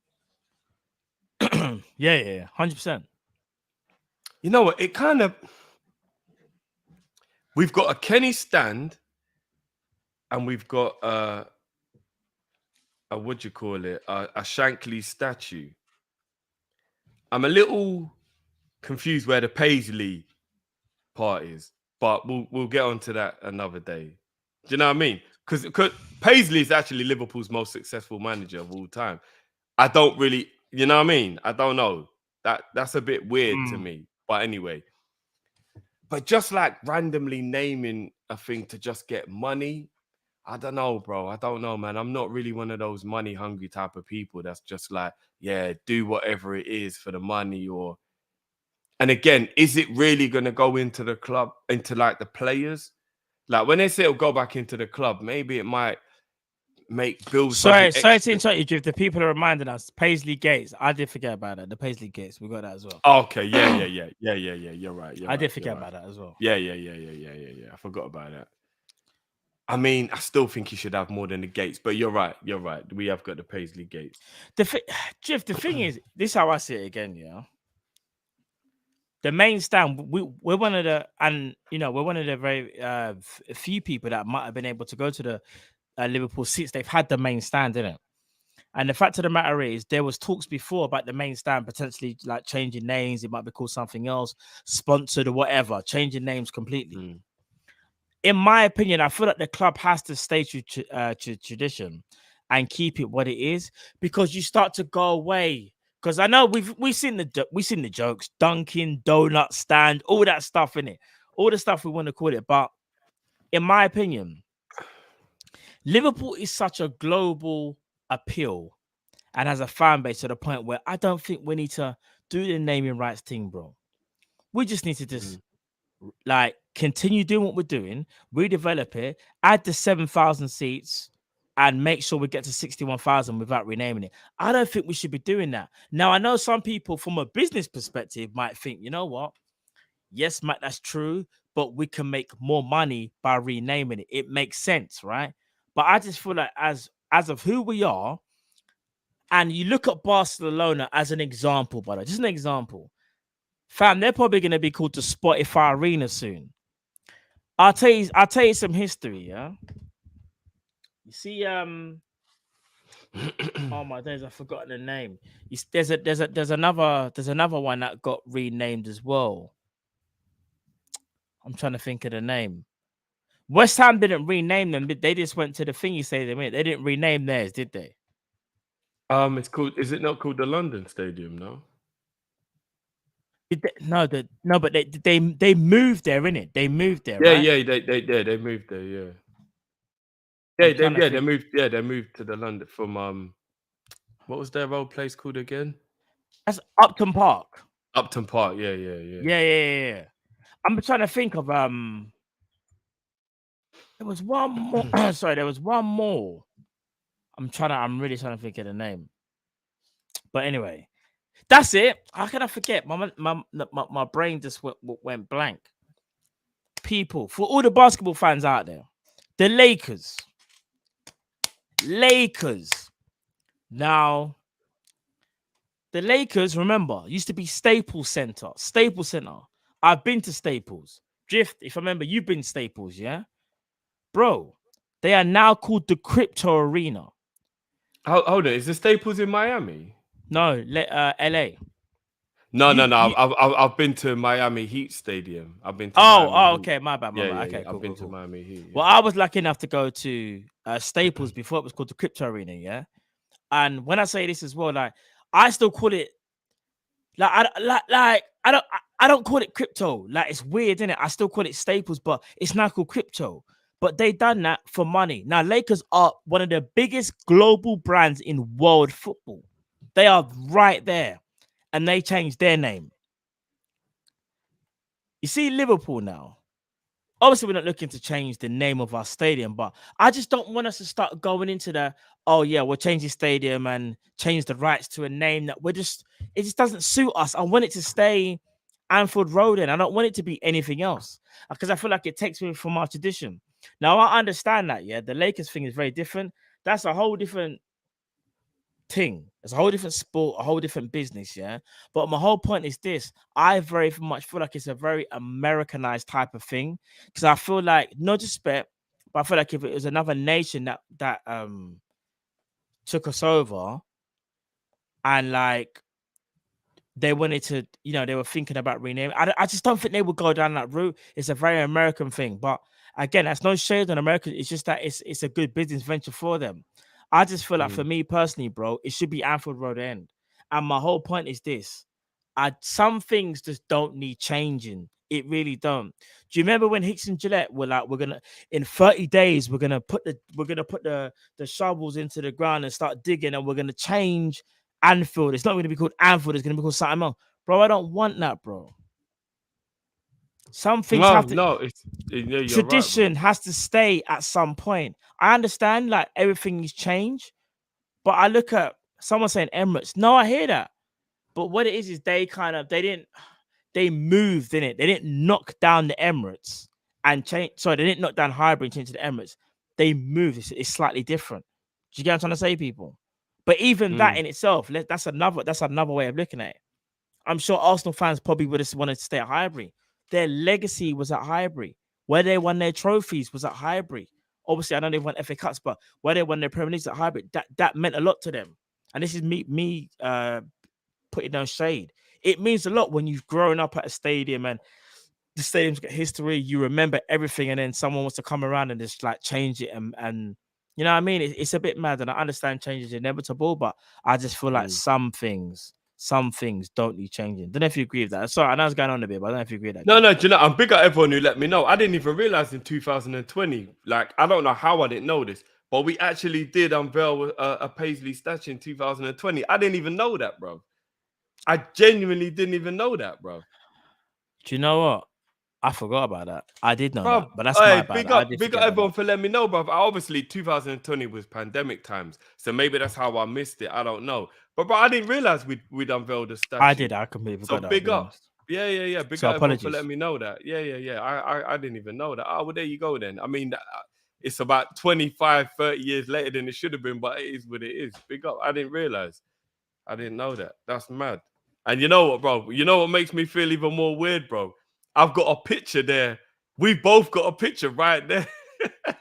Yeah, 100%. You know what? It kind of... We've got a Kenny stand, and we've got a what do you call it? A Shankly statue. I'm a little confused where the Paisley part is, but we'll get onto that another day. Do you know what I mean? Because Paisley is actually Liverpool's most successful manager of all time. I don't really, you know what I mean? I don't know. That's a bit weird to me. But anyway. But just like randomly naming a thing to just get money, I don't know, bro. I don't know, man. I'm not really one of those money hungry type of people that's just like, yeah, do whatever it is for the money. Or, and again, is it really going to go into the club, into like the players? Like when they say it'll go back into the club, maybe it might make bills. Sorry to interrupt you, Drift. The people are reminding us, Paisley Gates. I did forget about that. The Paisley Gates, we got that as well. Okay, yeah. You're right. I did forget about that as well. Yeah. I forgot about that. I mean, I still think you should have more than the Gates, but you're right. We have got the Paisley Gates. Drift, the thing is, this is how I see it again, yeah. The main stand, we're one of the, and you know, we're one of the very few people that might have been able to go to the Liverpool since they've had the main stand, innit? And the fact of the matter is, there was talks before about the main stand potentially like changing names. It might be called something else, sponsored or whatever, changing names completely. In my opinion, I feel like the club has to stay to tradition and keep it what it is, because you start to go away. Because I know we've seen the jokes, Dunkin' Donut stand, all that stuff in it, all the stuff we want to call it. But in my opinion, Liverpool is such a global appeal and has a fan base to the point where I don't think we need to do the naming rights thing, bro. We just need to just like continue doing what we're doing, redevelop it, add the 7,000 seats, and make sure we get to 61,000 without renaming it. I don't think we should be doing that. Now, I know some people from a business perspective might think, you know what? Yes, Matt, that's true, but we can make more money by renaming it. It makes sense, right? But I just feel like as of who we are, and you look at Barcelona as an example, brother, just an example. Fam, they're probably going to be called the Spotify Arena soon. I'll tell you some history, yeah? You see, oh my days, I've forgotten the name. There's another one that got renamed as well. I'm trying to think of the name. West Ham didn't rename them. They just went to the thing you say they went. They didn't rename theirs, did they? It's called. Is it not called the London Stadium? No. But they moved there, innit? They moved there. Yeah, right? They moved there. Yeah. They moved. Yeah, they moved to the London from what was their old place called again? That's Upton Park. Upton Park. Yeah. Yeah. I'm trying to think of there was one more. Sorry, there was one more. I'm really trying to think of the name. But anyway, that's it. How can I forget? My brain just went blank. People, for all the basketball fans out there, the Lakers. Now, The Lakers, remember, used to be Staples Center. Staples Center. I've been to Staples. Drift, if I remember, you've been Staples, yeah? Bro, they are now called the Crypto Arena. Hold on, is the Staples in Miami? No, LA. No. I've been to Miami Heat Stadium. I've been to Okay, my bad. Okay, I've been to Miami Heat. Yeah. Well, I was lucky enough to go to Staples before it was called the Crypto Arena, yeah? And when I say this as well, like, I still call it, I don't call it crypto. Like, it's weird, isn't it? I still call it Staples, but it's now called crypto. But they done that for money. Now, Lakers are one of the biggest global brands in world football. They are right there. And they changed their name. You see Liverpool now. Obviously, we're not looking to change the name of our stadium, but I just don't want us to start going into the, oh yeah, we'll change the stadium and change the rights to a name that it just doesn't suit us. I want it to stay Anfield Road, and I don't want it to be anything else because I feel like it takes me from our tradition. Now, I understand that, yeah, the Lakers thing is very different. That's a whole different thing. It's a whole different sport, a whole different business, yeah. But my whole point is this: I very much feel like it's a very Americanized type of thing because I feel like, no disrespect, but I feel like if it was another nation that took us over and like they wanted to, you know, they were thinking about renaming, I just don't think they would go down that route. It's a very American thing, but again, that's no shade on America. It's just that it's a good business venture for them. I just feel like for me personally, bro, it should be Anfield Road End. And my whole point is this: some things just don't need changing. It really don't. Do you remember when Hicks and Gillette were like, we're gonna in 30 days, we're gonna put the shovels into the ground and start digging, and we're gonna change Anfield. It's not gonna be called Anfield, it's gonna be called something else. Bro, I don't want that, bro. Some things have to. Tradition has to stay at some point. I understand, like, everything is changed, but I look at someone saying Emirates. No, I hear that, but what it is they moved in it. They didn't knock down the Emirates and change. Sorry, they didn't knock down Highbury and change to the Emirates. They moved. It's slightly different. Do you get what I'm trying to say, people? But even that in itself, that's another way of looking at it. I'm sure Arsenal fans probably would have wanted to stay at Highbury. Their legacy was at Highbury. Where they won their trophies was at Highbury. Obviously, I know they've won FA Cups, but where they won their Premier Leagues at Highbury, that meant a lot to them. And this is me putting down shade. It means a lot when you've grown up at a stadium and the stadium's got history. You remember everything, and then someone wants to come around and just like change it and you know what I mean? It's a bit mad, and I understand change is inevitable, but I just feel like some things don't need changing. Don't know if you agree with that. Sorry, I know it's going on a bit, but I don't know if you agree with that. No, do you know, I'm big at everyone who let me know. I didn't even realize in 2020, like, I don't know how I didn't know this, but we actually did unveil a Paisley Statue in 2020. I didn't even know that, bro. I genuinely didn't even know that, bro. Do you know what? I forgot about that. I did know that, but that's my bad. Big up everyone for letting me know, bro. Obviously, 2020 was pandemic times, so maybe that's how I missed it. I don't know. But bro, I didn't realize we'd unveiled the statue. I did. I completely forgot. So big up. Yeah. Big up everyone for letting me know that. Yeah. I didn't even know that. Oh, well, there you go then. I mean, it's about 25, 30 years later than it should have been, but it is what it is. Big up. I didn't realize. I didn't know that. That's mad. And you know what, bro? You know what makes me feel even more weird, bro? I've got a picture there. We've both got a picture right there.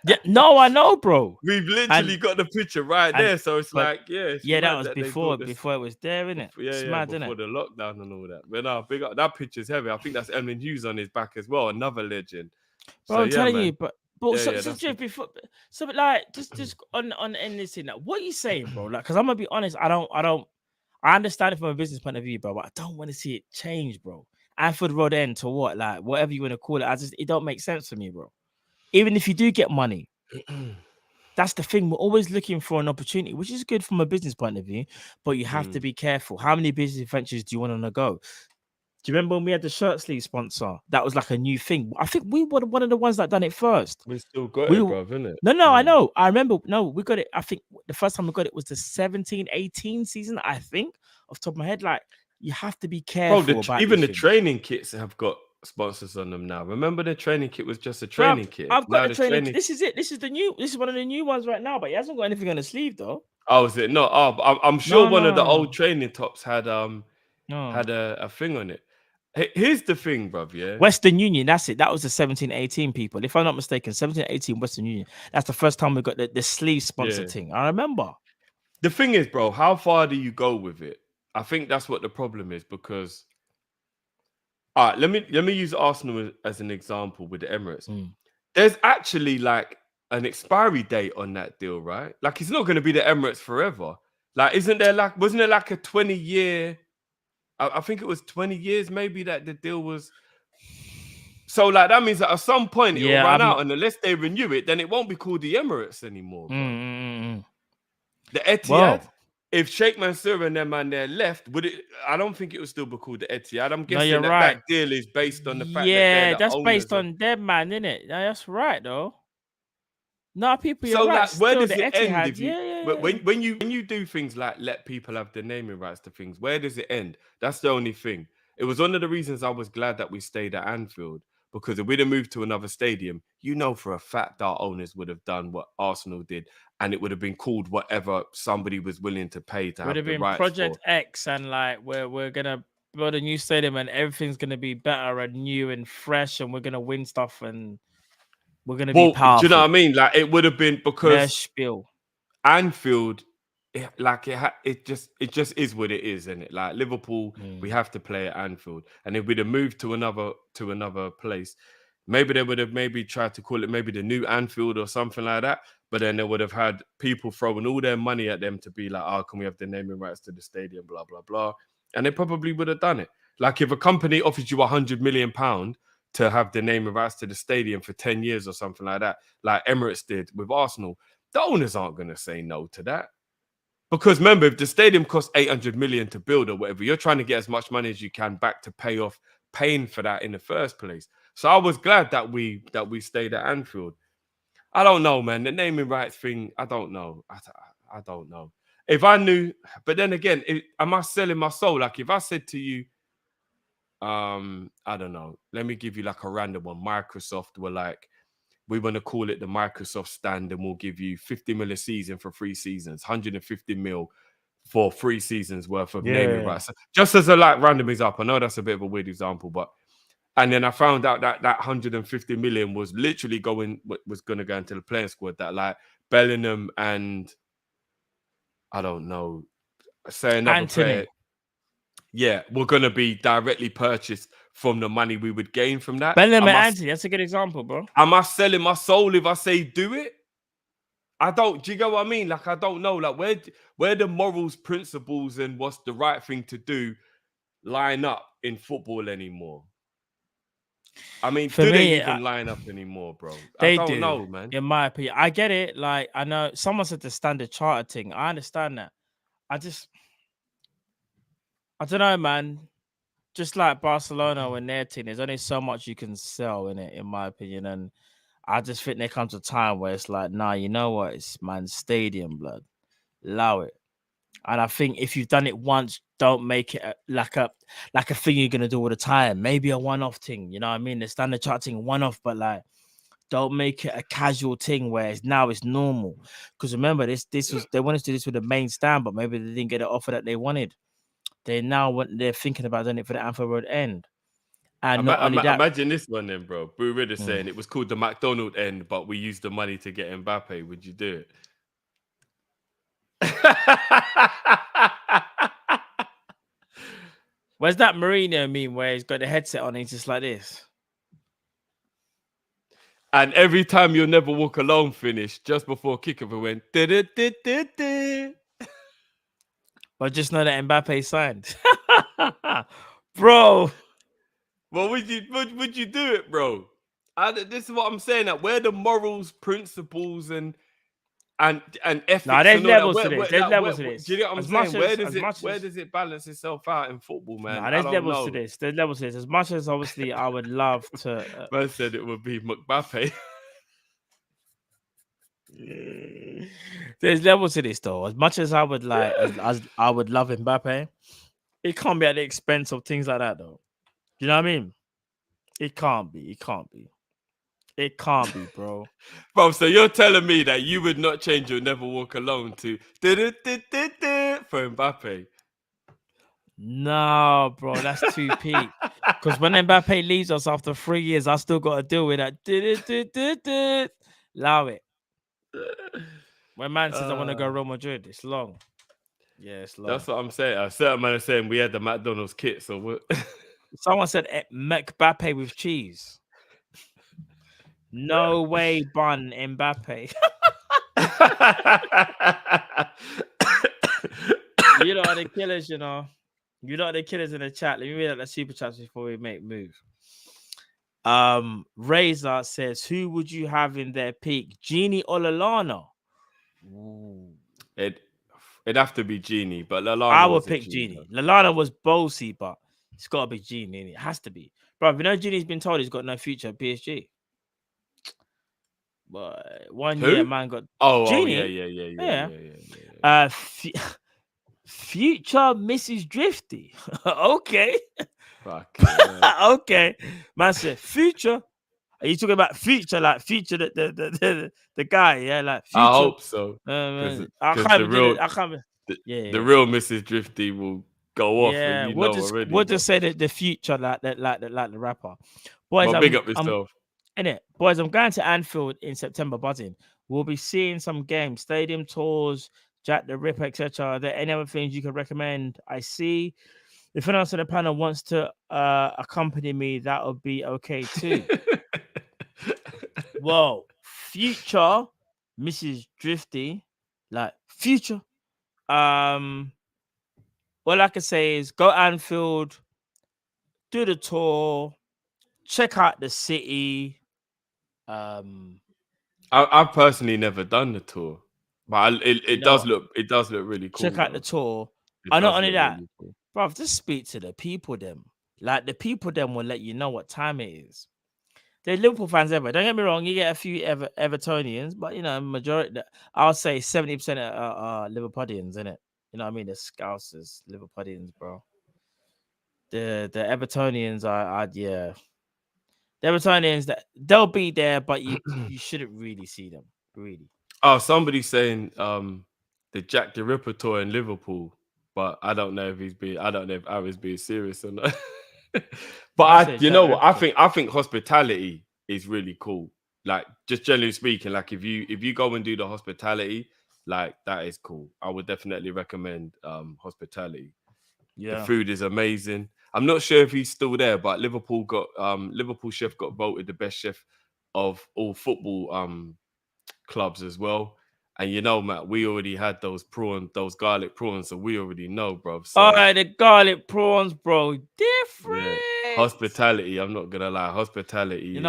Yeah, no, I know, bro. We've literally got the picture right there. So it's like, that was before it was there, isn't it? Yeah, mad, before the lockdown and all that. But no, big up. That picture's heavy. I think that's Emlyn Hughes on his back as well. Another legend. Bro, so, I'm telling you, but so like just on this thing. Like, what are you saying, bro? Like, because I'm gonna be honest, I understand it from a business point of view, bro, but I don't want to see it change, bro. Anfield Road End to what? Like, whatever you want to call it. It don't make sense for me, bro. Even if you do get money, that's the thing. We're always looking for an opportunity, which is good from a business point of view, but you have to be careful. How many business ventures do you want to go? Do you remember when we had the shirt sleeve sponsor? That was like a new thing. I think we were one of the ones that done it first. We still got it, bro, isn't it? No, I know. I remember. No, we got it. I think the first time we got it was the 17-18 season, I think, off the top of my head. Like, you have to be careful. Bro, even the training kits have got sponsors on them now. Remember, the training kit was just a training kit. I've got the training kit. This is it. This is one of the new ones right now, but it hasn't got anything on the sleeve though. Oh, is it not? Oh, I'm sure No, one of the no, old training tops had no. a thing on it. Here's the thing, bruv, yeah. Western Union, that's it. That was the 17-18 people. If I'm not mistaken, 17-18 Western Union. That's the first time we got the sleeve sponsor Yeah. thing. I remember. The thing is, bro, how far do you go with it? I think that's what the problem is because all right, let me use Arsenal as an example with the Emirates. There's actually like an expiry date on that deal, right? Like it's not going to be the Emirates forever. Like, wasn't there like a 20-year? I think it was 20 years maybe that the deal was. So like that means that at some point it will run out, and unless they renew it, then it won't be called the Emirates anymore. Bro. The Etihad. If Sheikh Mansour and them man there left, would it? I don't think it would still be called the Etihad. I'm guessing that deal is based on the fact that they're the that's owners based on them, man, isn't it? That's right, though. No, people, you're so right. like, where Still does the it end? Etihad, If you when you do things like let people have the naming rights to things, where does it end? That's the only thing. It was one of the reasons I was glad that we stayed at Anfield, because if we'd have moved to another stadium, you know for a fact our owners would have done what Arsenal did, and it would have been called whatever somebody was willing to pay to have the rights. Project X, and like we're gonna build a new stadium, and everything's gonna be better and new and fresh, and we're gonna win stuff, and we're gonna be powerful. Do you know what I mean? Like it would have been because Anfield, it just is what it is, isn't it? Like Liverpool, we have to play at Anfield, and if we'd have moved to another place, maybe they would have tried to call it maybe the new Anfield or something like that. But then they would have had people throwing all their money at them to be like, oh, can we have the naming rights to the stadium, blah blah blah, and they probably would have done it. Like if a company offers you £100 million to have the naming rights to the stadium for 10 years or something like that, like Emirates did with Arsenal, the owners aren't going to say no to that. Because remember, if the stadium costs 800 million to build or whatever, you're trying to get as much money as you can back to pay off paying for that in the first place. So I was glad that we stayed at Anfield. I don't know, man. The naming rights thing, I don't know. I don't know. If I knew, but then again, am I selling my soul? Like if I said to you, I don't know, let me give you like a random one. Microsoft were like, we want to call it the Microsoft stand, and we'll give you 50 mil a season for 3 seasons, 150 mil for 3 seasons worth of naming rights. Just as a like random example, I know that's a bit of a weird example, but and then I found out that 150 million was literally going to go into the playing squad, that like Bellingham and I don't know, say another player. Yeah, we're going to be directly purchased from the money we would gain from that. Bellingham and Anthony, that's a good example, bro. Am I selling my soul if I say do it? I don't. Do you get what I mean? Like, I don't know. Like, where the morals, principles, and what's the right thing to do line up in football anymore? I mean, do they even line up anymore, bro? I don't know, man. In my opinion, I get it. Like, I know someone said the Standard Charter thing. I understand that. I don't know, man. Just like Barcelona when their team, there's only so much you can sell in it, in my opinion. And I just think there comes a time where it's like, nah, you know what? It's man's stadium, blood. Allow it. And I think if you've done it once, don't make it like a thing you're gonna do all the time. Maybe a one-off thing, you know what I mean? The Standard Charter thing, one-off, but like, don't make it a casual thing where it's normal. Because remember, they wanted to do this with the main stand, but maybe they didn't get the offer that they wanted. They're thinking about doing it for the Anfield Road end. And not only that, imagine this one then, bro. Boo Ridder saying it was called the McDonald end, but we used the money to get Mbappe. Would you do it? Where's that Mourinho meme where he's got the headset on and he's just like this? And every time You'll Never Walk Alone finished, just before kickover went da-da-da-da-da. But just know that Mbappe signed. Bro. Well, would you do it, bro? This is what I'm saying. That where the morals, principles, and ethics. No, there's levels to this. There's levels to this. Do you get what I'm saying? Where does it balance itself out in football, man? No, there's levels to this. There's levels to this. As much as obviously I would love to. Man said it would be Mbappe. There's levels to this though. As much as I would like, as I would love Mbappe, it can't be at the expense of things like that though. You know what I mean? It can't be. It can't be, bro. Bro, so you're telling me that you would not change your Never Walk Alone to for Mbappe? No, bro, that's too peak. Because when Mbappe leaves us after 3 years, I still got to deal with that. Allow it. When man says I want to go Real Madrid, it's long. Yeah, it's long. That's what I'm saying. A certain man is saying we had the McDonald's kit, so what? Someone said Mbappe with cheese. No way, bun Mbappe. You know the killers, you know. You know the killers in the chat. Let me read out the super chats before we make move. Razor says, who would you have in their peak? Gini or Lallana? It'd have to be Genie, but Lallana. I would pick Gini. Lallana was bossy, but it's got to be Gini. It has to be. Bro, you know Gini's been told he's got no future at PSG. But 1 year, man got Gini. Yeah. Future Mrs. Drifty. Okay. Fuck. Yeah. Okay. Man said future. Are you talking about future, like future the guy? Yeah, like future. I hope so. I can't. The real Mrs. Drifty will go off. Yeah, and we'll just say that the future, like the rapper. Boys, big up yourself. Innit? Boys, I'm going to Anfield in September, buzzing. We'll be seeing some games, stadium tours, Jack the Ripper, etc. Are there any other things you can recommend? I see. If anyone else on the panel wants to accompany me, that would be okay too. Well, future Mrs. Drifty, like future. All I can say is go Anfield, do the tour, check out the city. I've personally never done the tour, but it does look really cool. Check out the tour. And not only that, really cool. Bro, just speak to the people. Them like the people. Them will let you know what time it is. They're Liverpool fans ever. Don't get me wrong. You get a few Evertonians, but you know, majority. I'll say 70% are Liverpudlians, innit? You know what I mean? The Scousers, Liverpudlians, bro. The Evertonians are yeah. The Evertonians that they'll be there, but you shouldn't really see them. Really. Oh, somebody's saying the Jack the Ripper tour in Liverpool, but I don't know if I was being serious or not. But I think hospitality is really cool. Like just generally speaking, like if you go and do the hospitality, like that is cool. I would definitely recommend hospitality. Yeah, the food is amazing. I'm not sure if he's still there, but Liverpool chef got voted the best chef of all football clubs as well. And you know, Matt, we already had those garlic prawns, so we already know, bro. So, all right, the garlic prawns, bro, different. Yeah. Hospitality, I'm not gonna lie, hospitality is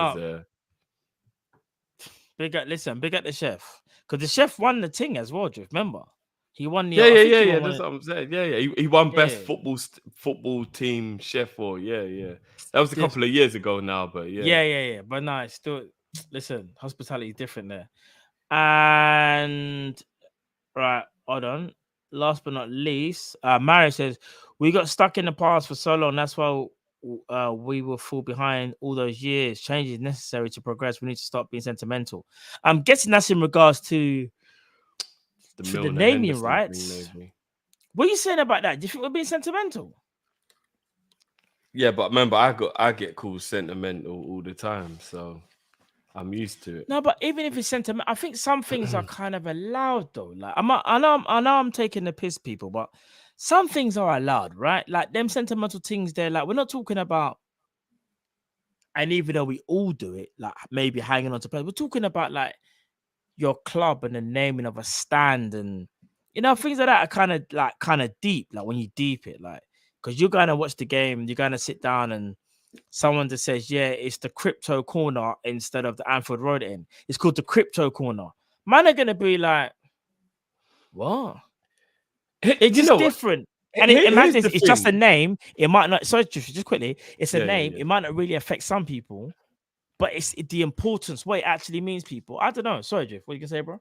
big up the chef, because the chef won the thing as well. Do you remember? He won the That's what I'm saying. Yeah. He won best football team chef or That was a couple of years ago now, but yeah. But no, it's still listen, hospitality is different there. And right, hold on. Last but not least, Mario says we got stuck in the past for so long. That's why we will fall behind all those years. Change is necessary to progress. We need to stop being sentimental. I'm guessing that's in regards to the naming rights. What are you saying about that? Do you think we're being sentimental? Yeah, but remember, I get called sentimental all the time, so I'm used to it. No, but even if it's sentimental, I think some things are kind of allowed though. Like I know I'm taking the piss, people, but some things are allowed, right? Like them sentimental things. They're like, we're not talking about. And even though we all do it, like maybe hanging on to play, we're talking about like your club and the naming of a stand, and you know things like that are kind of deep. Like when you deep it, like because you're gonna watch the game, you're gonna sit down and someone that says, yeah, it's the crypto corner instead of the Anfield Road end. It's called the crypto corner. Man are gonna be like, what? It's just different. And imagine it's just a name. It might not. Sorry, just quickly. It's a name. It might not really affect some people. But it's the importance, what it actually means, people. I don't know. Sorry, Jeff. What you can say, bro?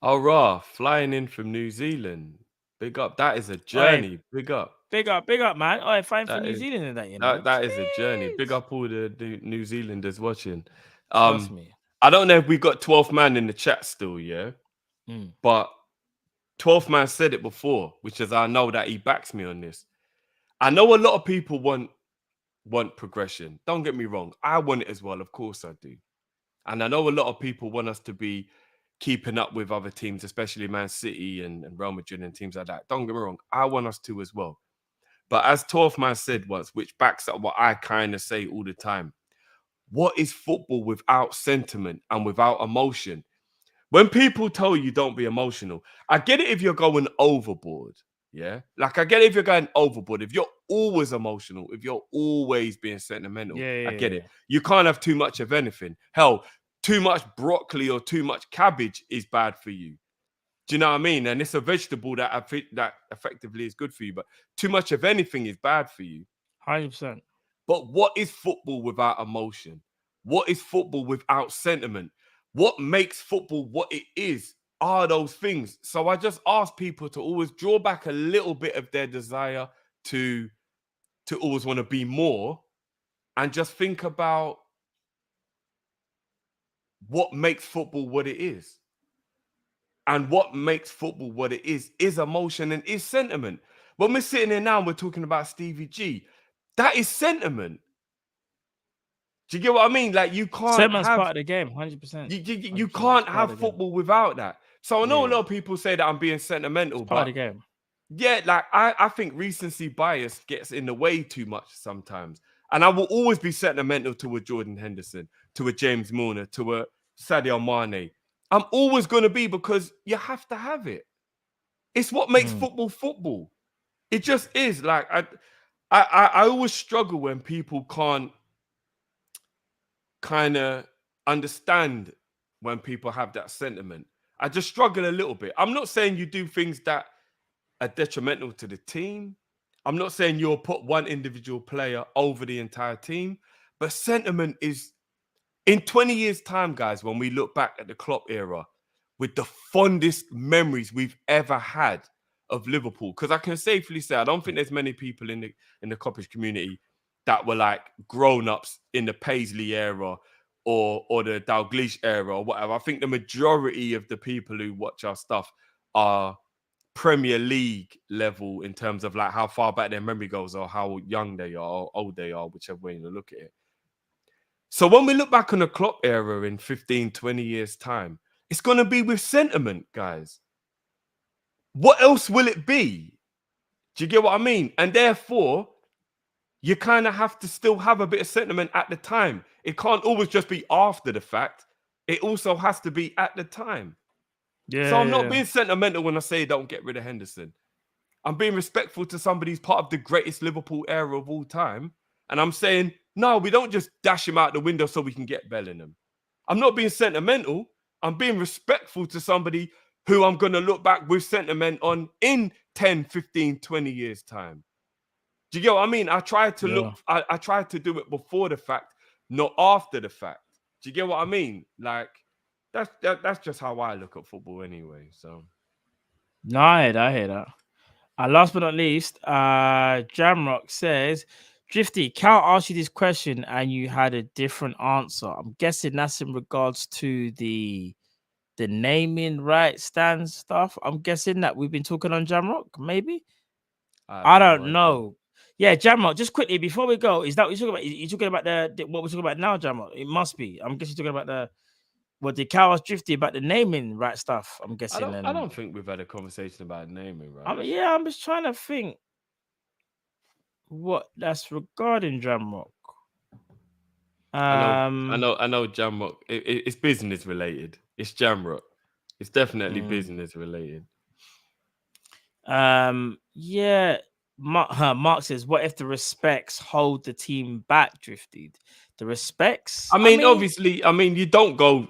Oh, raw. Flying in from New Zealand. Big up. That is a journey. Big up. Big up, man. Oh, flying from New Zealand in that, you know. That is a journey. Big up all the New Zealanders watching. Trust me. I don't know if we got 12th man in the chat still, yeah? But 12th man said it before, which is I know that he backs me on this. I know a lot of people want progression. Don't get me wrong. I want it as well. Of course I do. And I know a lot of people want us to be keeping up with other teams, especially Man City and Real Madrid and teams like that. Don't get me wrong. I want us to as well. But as 12th man said once, which backs up what I kind of say all the time, what is football without sentiment and without emotion? When people tell you don't be emotional, I get it if you're going overboard. Yeah. Like I get it if you're going overboard, if you're always emotional, if you're always being sentimental, I get it. You can't have too much of anything. Hell, too much broccoli or too much cabbage is bad for you. Do you know what I mean? And it's a vegetable that effectively is good for you, but too much of anything is bad for you. 100%. But what is football without emotion? What is football without sentiment? What makes football what it is are those things. So I just ask people to always draw back a little bit of their desire to always want to be more and just think about what makes football what it is. And what makes football what it is emotion and is sentiment. When we're sitting here now and we're talking about Stevie G, that is sentiment. Do you get what I mean? Like you can't Sentiment's have part of the game, 100%. you can't have football without that. So I know a lot of people say that I'm being sentimental, part of the game. Yeah, like I think recency bias gets in the way too much sometimes. And I will always be sentimental to a Jordan Henderson, to a James Milner, to a Sadio Mane. I'm always going to be, because you have to have it. It's what makes football football. It just is. Like I always struggle when people can't kind of understand when people have that sentiment. I just struggle a little bit. I'm not saying you do things that are detrimental to the team. I'm not saying you'll put one individual player over the entire team, but sentiment is, in 20 years' time, guys, when we look back at the Klopp era, with the fondest memories we've ever had of Liverpool, because I can safely say I don't think there's many people in the Kopish community that were like grown-ups in the Paisley era or the Dalglish era or whatever. I think the majority of the people who watch our stuff are Premier League level in terms of like how far back their memory goes or how young they are or old they are, whichever way you look at it. So when we look back on the Klopp era in 15, 20 years' time, it's going to be with sentiment, guys. What else will it be? Do you get what I mean? And therefore, you kind of have to still have a bit of sentiment at the time. It can't always just be after the fact. It also has to be at the time. So I'm not being sentimental when I say don't get rid of Henderson. I'm being respectful to somebody who's part of the greatest Liverpool era of all time. And I'm saying, no, we don't just dash him out the window so we can get Bellingham. I'm not being sentimental. I'm being respectful to somebody who I'm going to look back with sentiment on in 10, 15, 20 years' time. Do you get what I mean? I try to look, I try to do it before the fact, not after the fact. Do you get what I mean? Like, that's just how I look at football anyway. So, No, I hear that. Last but not least, Jamrock says, Drifty, Cal asked you this question and you had a different answer. I'm guessing that's in regards to the naming right stands stuff. I'm guessing that we've been talking on Jamrock, maybe. I don't know. Yeah, Jamrock, just quickly before we go, is that what you're talking about? You're talking about the what we're talking about now, Jamrock? It must be. I'm guessing you're talking about the Cal asked Drifty about the naming right stuff. I'm guessing. I don't think we've had a conversation about naming right. I mean, yeah, I'm just trying to think what that's regarding Jamrock. I know Jamrock. It's business related. It's Jamrock. It's definitely business related. Yeah. Mark says, what if the respects hold the team back, Drifted? The respects? I mean, obviously, you don't go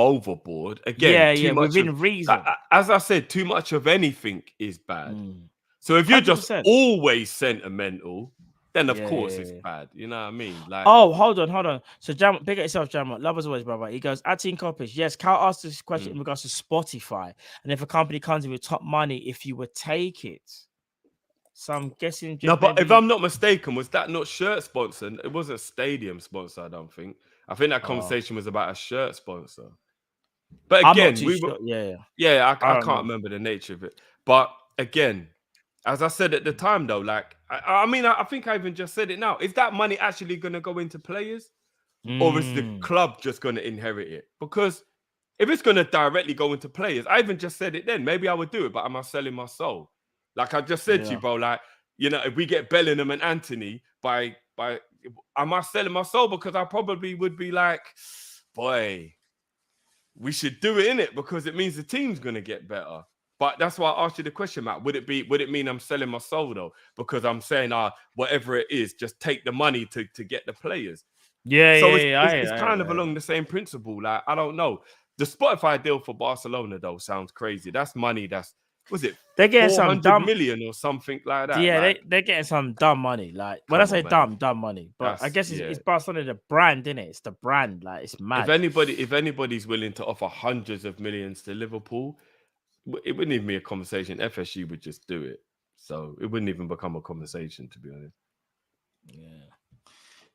overboard. Again, within reason. As I said, too much of anything is bad. So if you're 100%. Just always sentimental, then of course it's bad. You know what I mean? Like, oh, hold on. So Jam, big at yourself, Jam. Love as always, brother. He goes, at Team Kop-Ish. Yes, Cal asked this question in regards to Spotify. And if a company comes in with top money, if you would take it. So I'm guessing. No, but if I'm not mistaken, was that not shirt sponsor? It wasn't stadium sponsor, I don't think. I think that conversation was about a shirt sponsor. But I'm again, not too sure. Yeah. I don't can't know. remember the nature of it. But again, as I said at the time, though, like I think I even just said it now. Is that money actually going to go into players, or is the club just going to inherit it? Because if it's going to directly go into players, I even just said it then. Maybe I would do it, but am I selling my soul? Like I just said to you, bro. Like, you know, if we get Bellingham and Anthony am I selling my soul? Because I probably would be like, boy, we should do it in it because it means the team's going to get better. But that's why I asked you the question, Matt. Would it mean I'm selling my soul though? Because I'm saying, whatever it is, just take the money to get the players. It's kind of along the same principle. Like, I don't know. The Spotify deal for Barcelona though sounds crazy. That's money. They're getting 400 million or something like that. Yeah, like, they're getting some dumb money. Like when I say dumb money, but I guess it's Barcelona, the brand, innit? It's the brand. Like it's mad. If anybody's willing to offer hundreds of millions to Liverpool, it wouldn't even be a conversation. FSU would just do it. So it wouldn't even become a conversation, to be honest.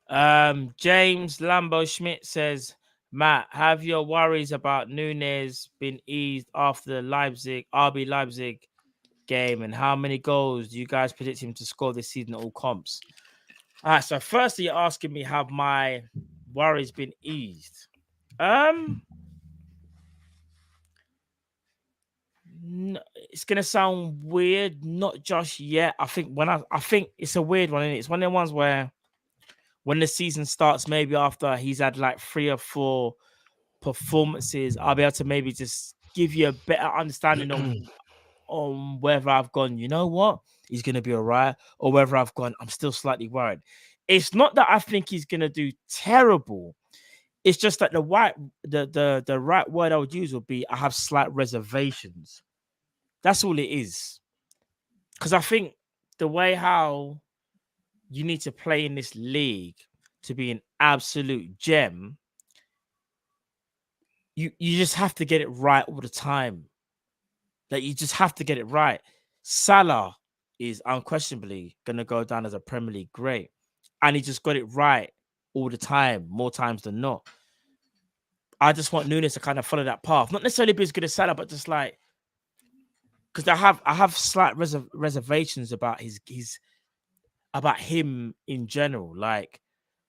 Yeah. James Lambo Schmidt says, Matt, have your worries about Núñez been eased after the RB Leipzig game, and how many goals do you guys predict him to score this season at all comps? All right, so firstly, you're asking me have my worries been eased. No, it's gonna sound weird, not just yet. I think it's a weird one, isn't it? It's one of the ones where when the season starts, maybe after he's had like 3 or 4 performances, I'll be able to maybe just give you a better understanding on whether I've gone, you know what, he's gonna be all right, or whether I've gone, I'm still slightly worried. It's not that I think he's gonna do terrible. It's just that the right word I would use would be I have slight reservations. That's all it is. Because I think the way how you need to play in this league to be an absolute gem, you just have to get it right all the time. Like you just have to get it right. Salah is unquestionably going to go down as a Premier League great. And he just got it right all the time, more times than not. I just want Núñez to kind of follow that path. Not necessarily be as good as Salah, but just like, because I have slight reservations about about him in general, like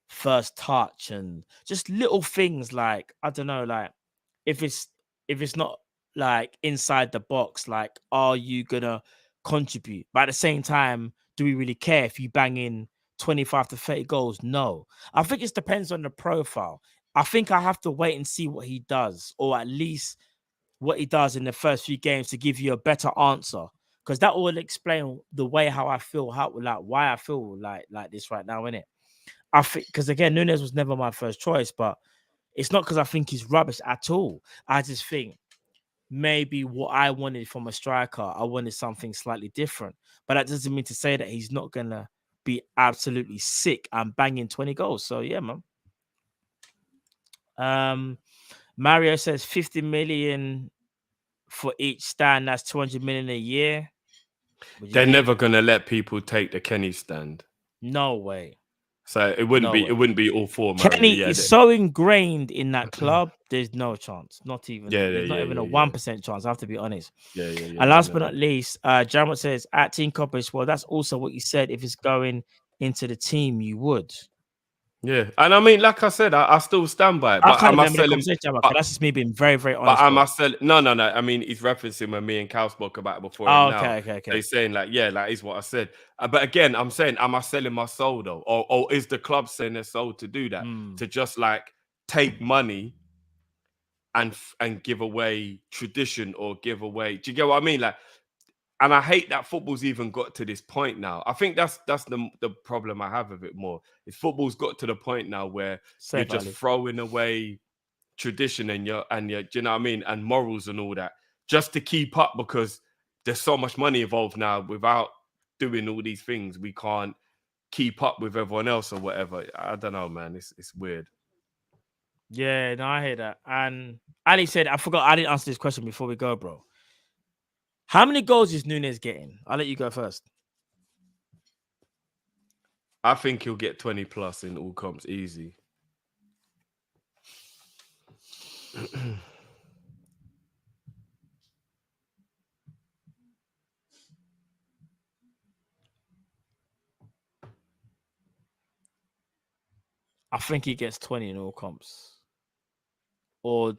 first touch and just little things like, I don't know, like if it's not like inside the box, like are you gonna contribute? But at the same time, do we really care if you bang in 25 to 30 goals? No. I think it depends on the profile. I think I have to wait and see what he does, or at least what he does in the first few games to give you a better answer, because that will explain the way how I feel, why I feel like this right now, innit? I think because again, Núñez was never my first choice, but it's not because I think he's rubbish at all. I just think maybe what I wanted from a striker, I wanted something slightly different. But that doesn't mean to say that he's not gonna be absolutely sick and banging 20 goals. So yeah, man. Mario says 50 million for each stand. That's 200 million a year. They're never gonna let people take the Kenny stand. No way. So it wouldn't be all 4. Kenny is so ingrained in that club. There's no chance. Not even. There's not even a 1% chance. I have to be honest. And last but not least, Jarrett says at Team Kopish. Well, that's also what you said. If it's going into the team, you would. Yeah, and I mean, like I said, I still stand by it. But I can't remember the conversation, but that's just me being very, very honest. But I must sell. No. I mean, he's referencing when me and Cal spoke about it before. Oh, okay. They're saying like, yeah, like is what I said. But again, I'm saying, am I selling my soul though, or is the club selling their soul to do that? To just like take money and give away tradition or give away? Do you get what I mean? Like. And I hate that football's even got to this point now. I think that's the problem I have with it more. Is football's got to the point now where you're just throwing away tradition and do you know what I mean? And morals and all that just to keep up, because there's so much money involved now. Without doing all these things, we can't keep up with everyone else or whatever. I don't know, man. It's weird. Yeah, no, I hear that. And Ali said, I forgot, I didn't answer this question before we go, bro. How many goals is Núñez getting? I'll let you go first. I think he'll get 20 plus in all comps, easy. I think he gets 20 in all comps. Or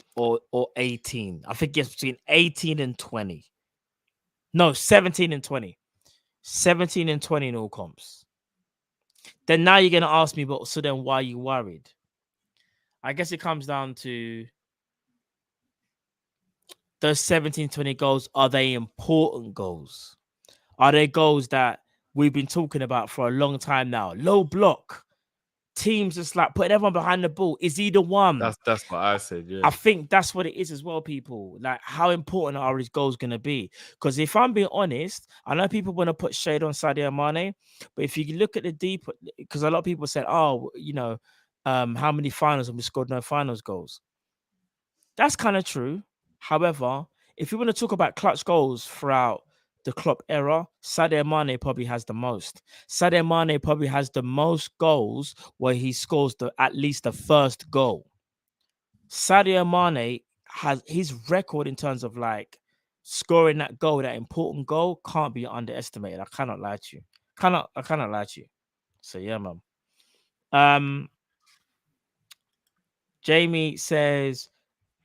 18. I think he gets between 18 and 20. No, 17 and 20. 17 and 20 in all comps. Then now you're gonna ask me, but so then why are you worried? I guess it comes down to those 17, 20 goals. Are they important goals? Are they goals that we've been talking about for a long time now? Low block. Teams just like putting everyone behind the ball. Is he the one? That's what I said. Yeah, I think that's what it is as well, people. Like, how important are his goals going to be? Because if I'm being honest, I know people want to put shade on Sadio Mane, but if you look at the deep, because a lot of people said, oh, how many finals and we scored no finals goals. That's kind of true. However, if you want to talk about clutch goals throughout the Klopp era, Sadio Mane probably has the most. Sadio Mane probably has the most goals where he scores at least the first goal. Sadio Mane has his record in terms of like scoring that goal, that important goal, can't be underestimated. I cannot lie to you. I cannot lie to you. So yeah, man. Jamie says,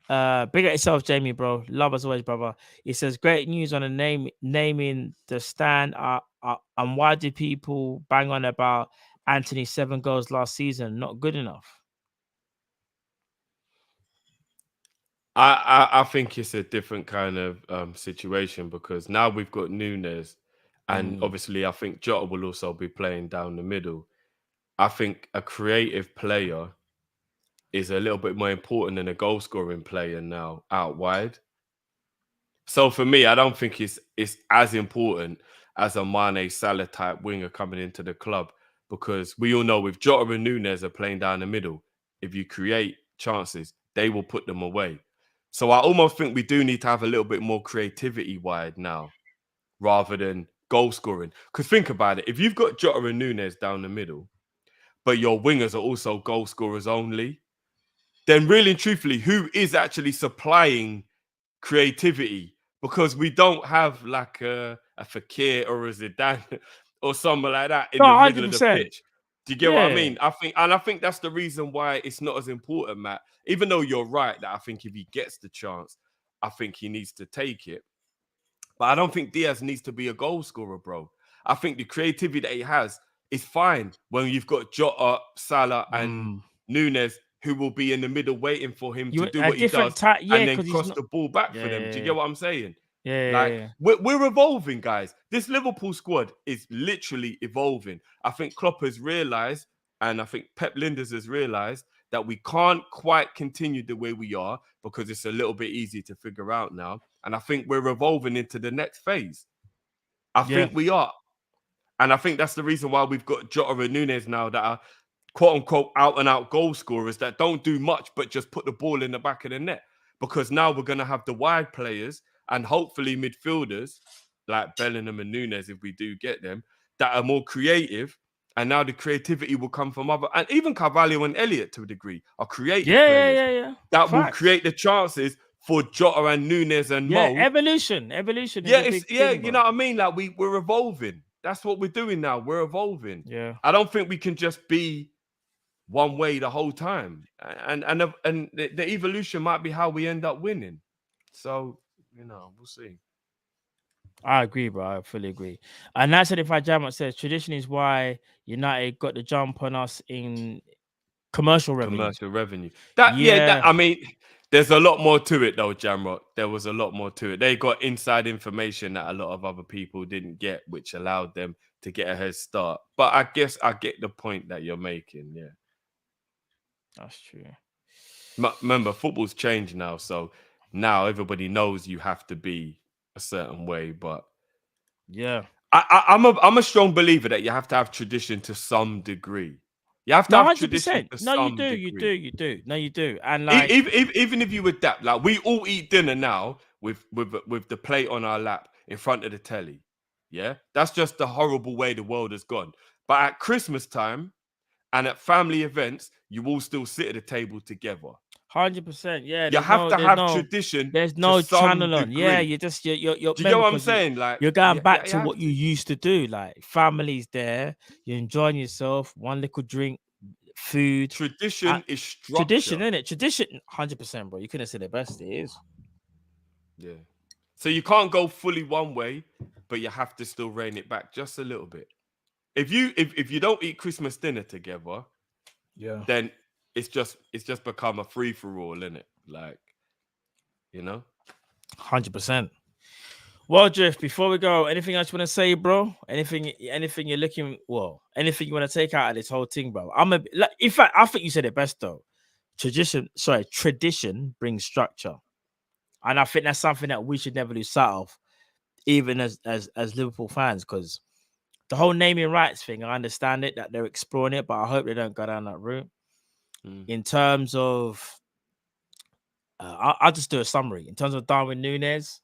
big at yourself, Jamie, bro. Love as always, brother. He says, great news on the naming the stand. And why did people bang on about Anthony's 7 goals last season? Not good enough. I think it's a different kind of situation because now we've got Nunes, and obviously I think Jota will also be playing down the middle. I think a creative player is a little bit more important than a goal scoring player now out wide. So for me, I don't think it's as important as a Mane Salah type winger coming into the club, because we all know if Jota and Nunes are playing down the middle, if you create chances, they will put them away. So I almost think we do need to have a little bit more creativity wide now rather than goal scoring. Because think about it, if you've got Jota and Nunes down the middle, but your wingers are also goal scorers only, then really and truthfully, who is actually supplying creativity? Because we don't have like a Fekir or a Zidane or someone like that in the middle of the pitch. Do you get what I mean? I think that's the reason why it's not as important, Matt. Even though you're right that I think if he gets the chance, I think he needs to take it. But I don't think Diaz needs to be a goal scorer, bro. I think the creativity that he has is fine when you've got Jota, Salah, and Nunes, who will be in the middle waiting for him to do what he does and then cross the ball back for them. Do you get what I'm saying? We're evolving, guys. This Liverpool squad is literally evolving. I think Klopp has realised, and I think Pep Linders has realised that we can't quite continue the way we are because it's a little bit easy to figure out now. And I think we're evolving into the next phase. I think we are. And I think that's the reason why we've got Jota and Nunes now that are quote-unquote out-and-out goal scorers that don't do much but just put the ball in the back of the net. Because now we're going to have the wide players and hopefully midfielders like Bellingham and Nunes, if we do get them, that are more creative. And now the creativity will come from other... And even Carvalho and Elliott, to a degree, are creative players. That will create the chances for Jota and Nunes and Mo. Evolution. You know what I mean? Like, we're evolving. That's what we're doing now. We're evolving. Yeah. I don't think we can just be one way the whole time, and the evolution might be how we end up winning. So we'll see. I agree, bro. I fully agree. And that's it. If I jam says tradition is why United got the jump on us in commercial revenue. I mean, there's a lot more to it though, Jamrock. There was a lot more to it. They got inside information that a lot of other people didn't get, which allowed them to get a head start. But I guess I get the point that you're making. Yeah. That's true. Remember, football's changed now, so now everybody knows you have to be a certain way. But yeah, I'm a strong believer that you have to have tradition to some degree. You have to have 100%. tradition to some degree. You do. No, you do. And like, even if you adapt, like we all eat dinner now with the plate on our lap in front of the telly. Yeah, that's just the horrible way the world has gone. But at Christmas time and at family events, you all still sit at a table together. 100%. Yeah, You there's have no, to there's have no, tradition. there's to no some channel on. Yeah, degree. you're just you're Do you get remember, what I'm 'cause you- saying? Like You're going back you to have what you used to do. Like family's there, you're enjoying yourself, one little drink, food. tradition is structure. Tradition, isn't it? Tradition, 100%, bro. You couldn't say the best. It is. Yeah. So you can't go fully one way, but you have to still rein it back just a little bit. If you don't eat Christmas dinner together, Yeah. then it's just become a free for all, isn't it? Like, 100%. Well, Drift, before we go, anything else you want to say, bro? Anything you're looking, anything you want to take out of this whole thing, bro? In fact, I think you said it best though. Tradition brings structure. And I think that's something that we should never lose sight of, even as Liverpool fans, because the whole naming rights thing, I understand it, that they're exploring it, but I hope they don't go down that route. In terms of, I'll just do a summary. In terms of Darwin Núñez,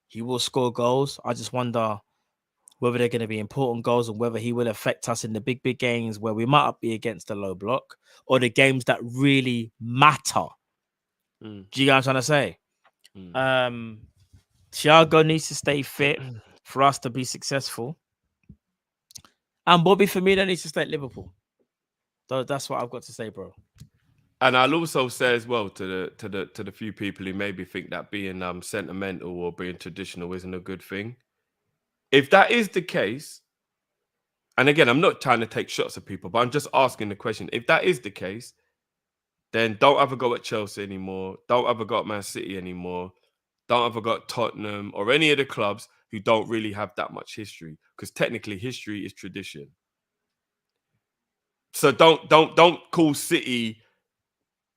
he will score goals. I just wonder whether they're going to be important goals and whether he will affect us in the big games where we might be against the low block or the games that really matter. Do you guys want to say? Thiago needs to stay fit for us to be successful. And Bobby Firmino needs to stay at Liverpool. So that's what I've got to say, bro. And I'll also say as well to the few people who maybe think that being sentimental or being traditional isn't a good thing. If that is the case, and again, I'm not trying to take shots at people, but I'm just asking the question. If that is the case, then don't ever go at Chelsea anymore. Don't ever go at Man City anymore. Don't ever go at Tottenham or any of the clubs who don't really have that much history, because technically history is tradition. So don't call City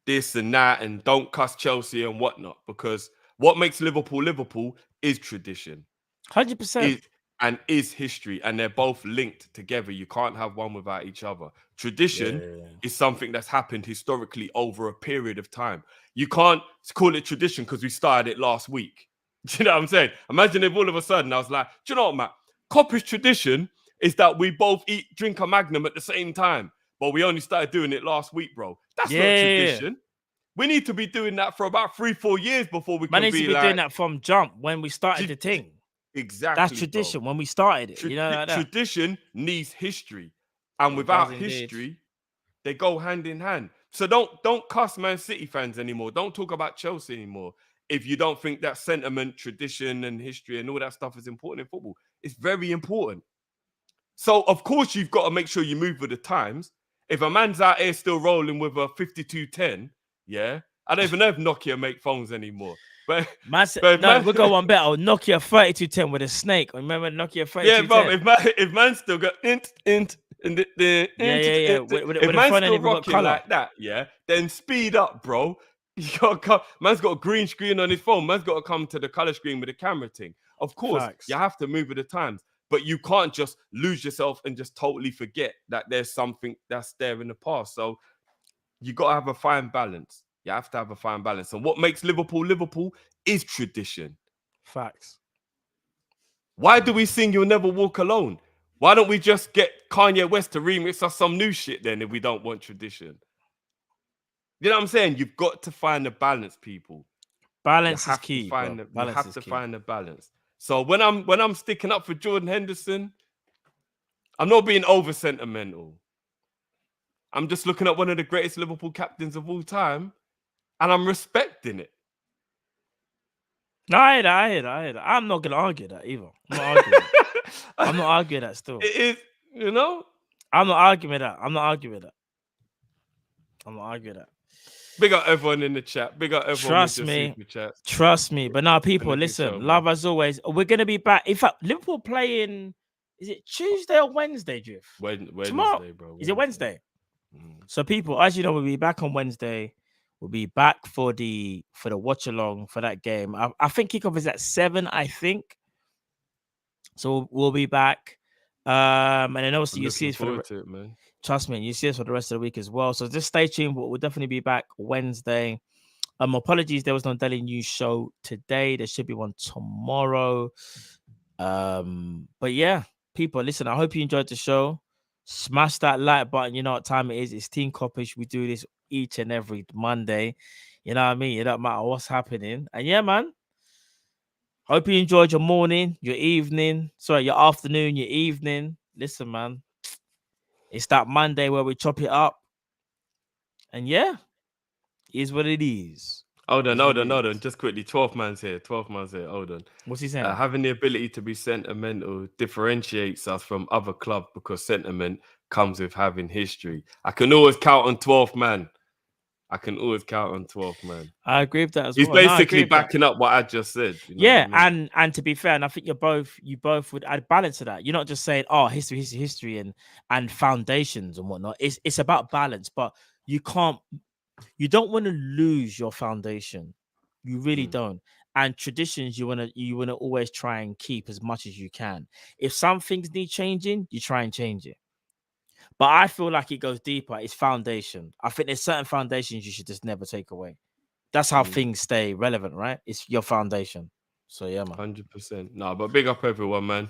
this and that, and don't cuss Chelsea and whatnot, because what makes Liverpool is tradition. 100%. And is history, and they're both linked together. You can't have one without each other. Tradition is something that's happened historically over a period of time. You can't call it tradition because we started it last week. Do you know what I'm saying? Imagine if all of a sudden I was like, do you know what, Matt? Kopish tradition is that we both drink a Magnum at the same time, but we only started doing it last week, bro. That's not tradition. We need to be doing that for about 3-4 years before we can be doing that from jump when we started the thing. Exactly. That's tradition, bro. When we started it. Like that. Tradition needs history. And without history, they go hand in hand. So don't cuss Man City fans anymore. Don't talk about Chelsea anymore. If you don't think that sentiment, tradition, and history and all that stuff is important in football, it's very important. So, of course, you've got to make sure you move with the times. If a man's out here still rolling with a 5210, I don't even know if Nokia make phones anymore. But we'll go one better. Nokia 3210 with a snake. Remember Nokia 3210? Yeah, bro. If man still got if man's still rocking like that, then speed up, bro. You gotta come. Man's got a green screen on his phone. Man's got to come to the color screen with a camera thing. Of course, you have to move with the times, but you can't just lose yourself and just totally forget that there's something that's there in the past. So you got to have a fine balance. You have to have a fine balance. And what makes Liverpool is tradition. Facts. Why do we sing You'll Never Walk Alone? Why don't we just get Kanye West to remix us some new shit then if we don't want tradition? You know what I'm saying? You've got to find the balance, people. Balance is key. You have to find the balance. So when I'm sticking up for Jordan Henderson, I'm not being over sentimental. I'm just looking at one of the greatest Liverpool captains of all time, and I'm respecting it. I hear that. I'm not going to argue that either. I'm not arguing that still. It is, I'm not arguing that. Big up everyone in the chat. Big up everyone Trust me. But now, people, listen, love as always. We're going to be back. In fact, Liverpool playing, is it Tuesday or Wednesday, Drift? Wednesday, tomorrow, bro. Is it Wednesday? So, people, as you know, we'll be back on Wednesday. We'll be back for the watch along for that game. I think kickoff is at 7, I think. So we'll be back. And then obviously you see us man. Trust me, you see us for the rest of the week as well. So just stay tuned. We'll definitely be back Wednesday. Apologies, there was no Daily News show today. There should be one tomorrow. But yeah, people, listen, I hope you enjoyed the show. Smash that like button. You know what time it is. It's Team Kop-Ish. We do this each and every Monday. You know what I mean? It don't matter what's happening. And yeah, man. Hope you enjoyed your morning, your evening, your afternoon, your evening. Listen, man. It's that Monday where we chop it up. And yeah, is what it is. Hold on. Just quickly, 12 man's here. Hold on. What's he saying? Having the ability to be sentimental differentiates us from other clubs because sentiment comes with having history. I can always count on 12 man. I I agree with that as He's well. basically backing up what I just said. You know yeah, what I mean? and to be fair, and I think you both would add balance to that. You're not just saying, oh, history, and foundations and whatnot. It's about balance, but you don't want to lose your foundation. You really don't. And traditions you want to always try and keep as much as you can. If some things need changing, you try and change it. But I feel like it goes deeper. It's foundation. I think there's certain foundations you should just never take away. That's how things stay relevant, right? It's your foundation. So yeah, man. 100%. No, but big up everyone, man.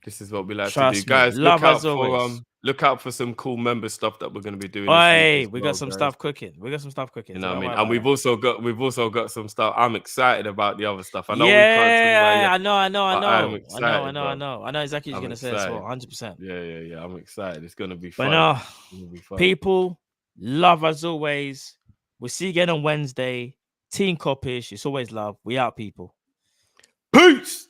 This is what we like Trust to do, guys. me. Love as always. Look out for some cool member stuff that we're going to be doing. Hey, we got some stuff cooking. You know what I mean? And we've also got some stuff. I'm excited about the other stuff. I know we can't I know. I'm excited, I know exactly what you're gonna say as well. 100%. Yeah. I'm excited. It's gonna be But fun. no, people, love as always. We'll see you again on Wednesday. Team Kop-Ish. It's always love. We out, people. Peace.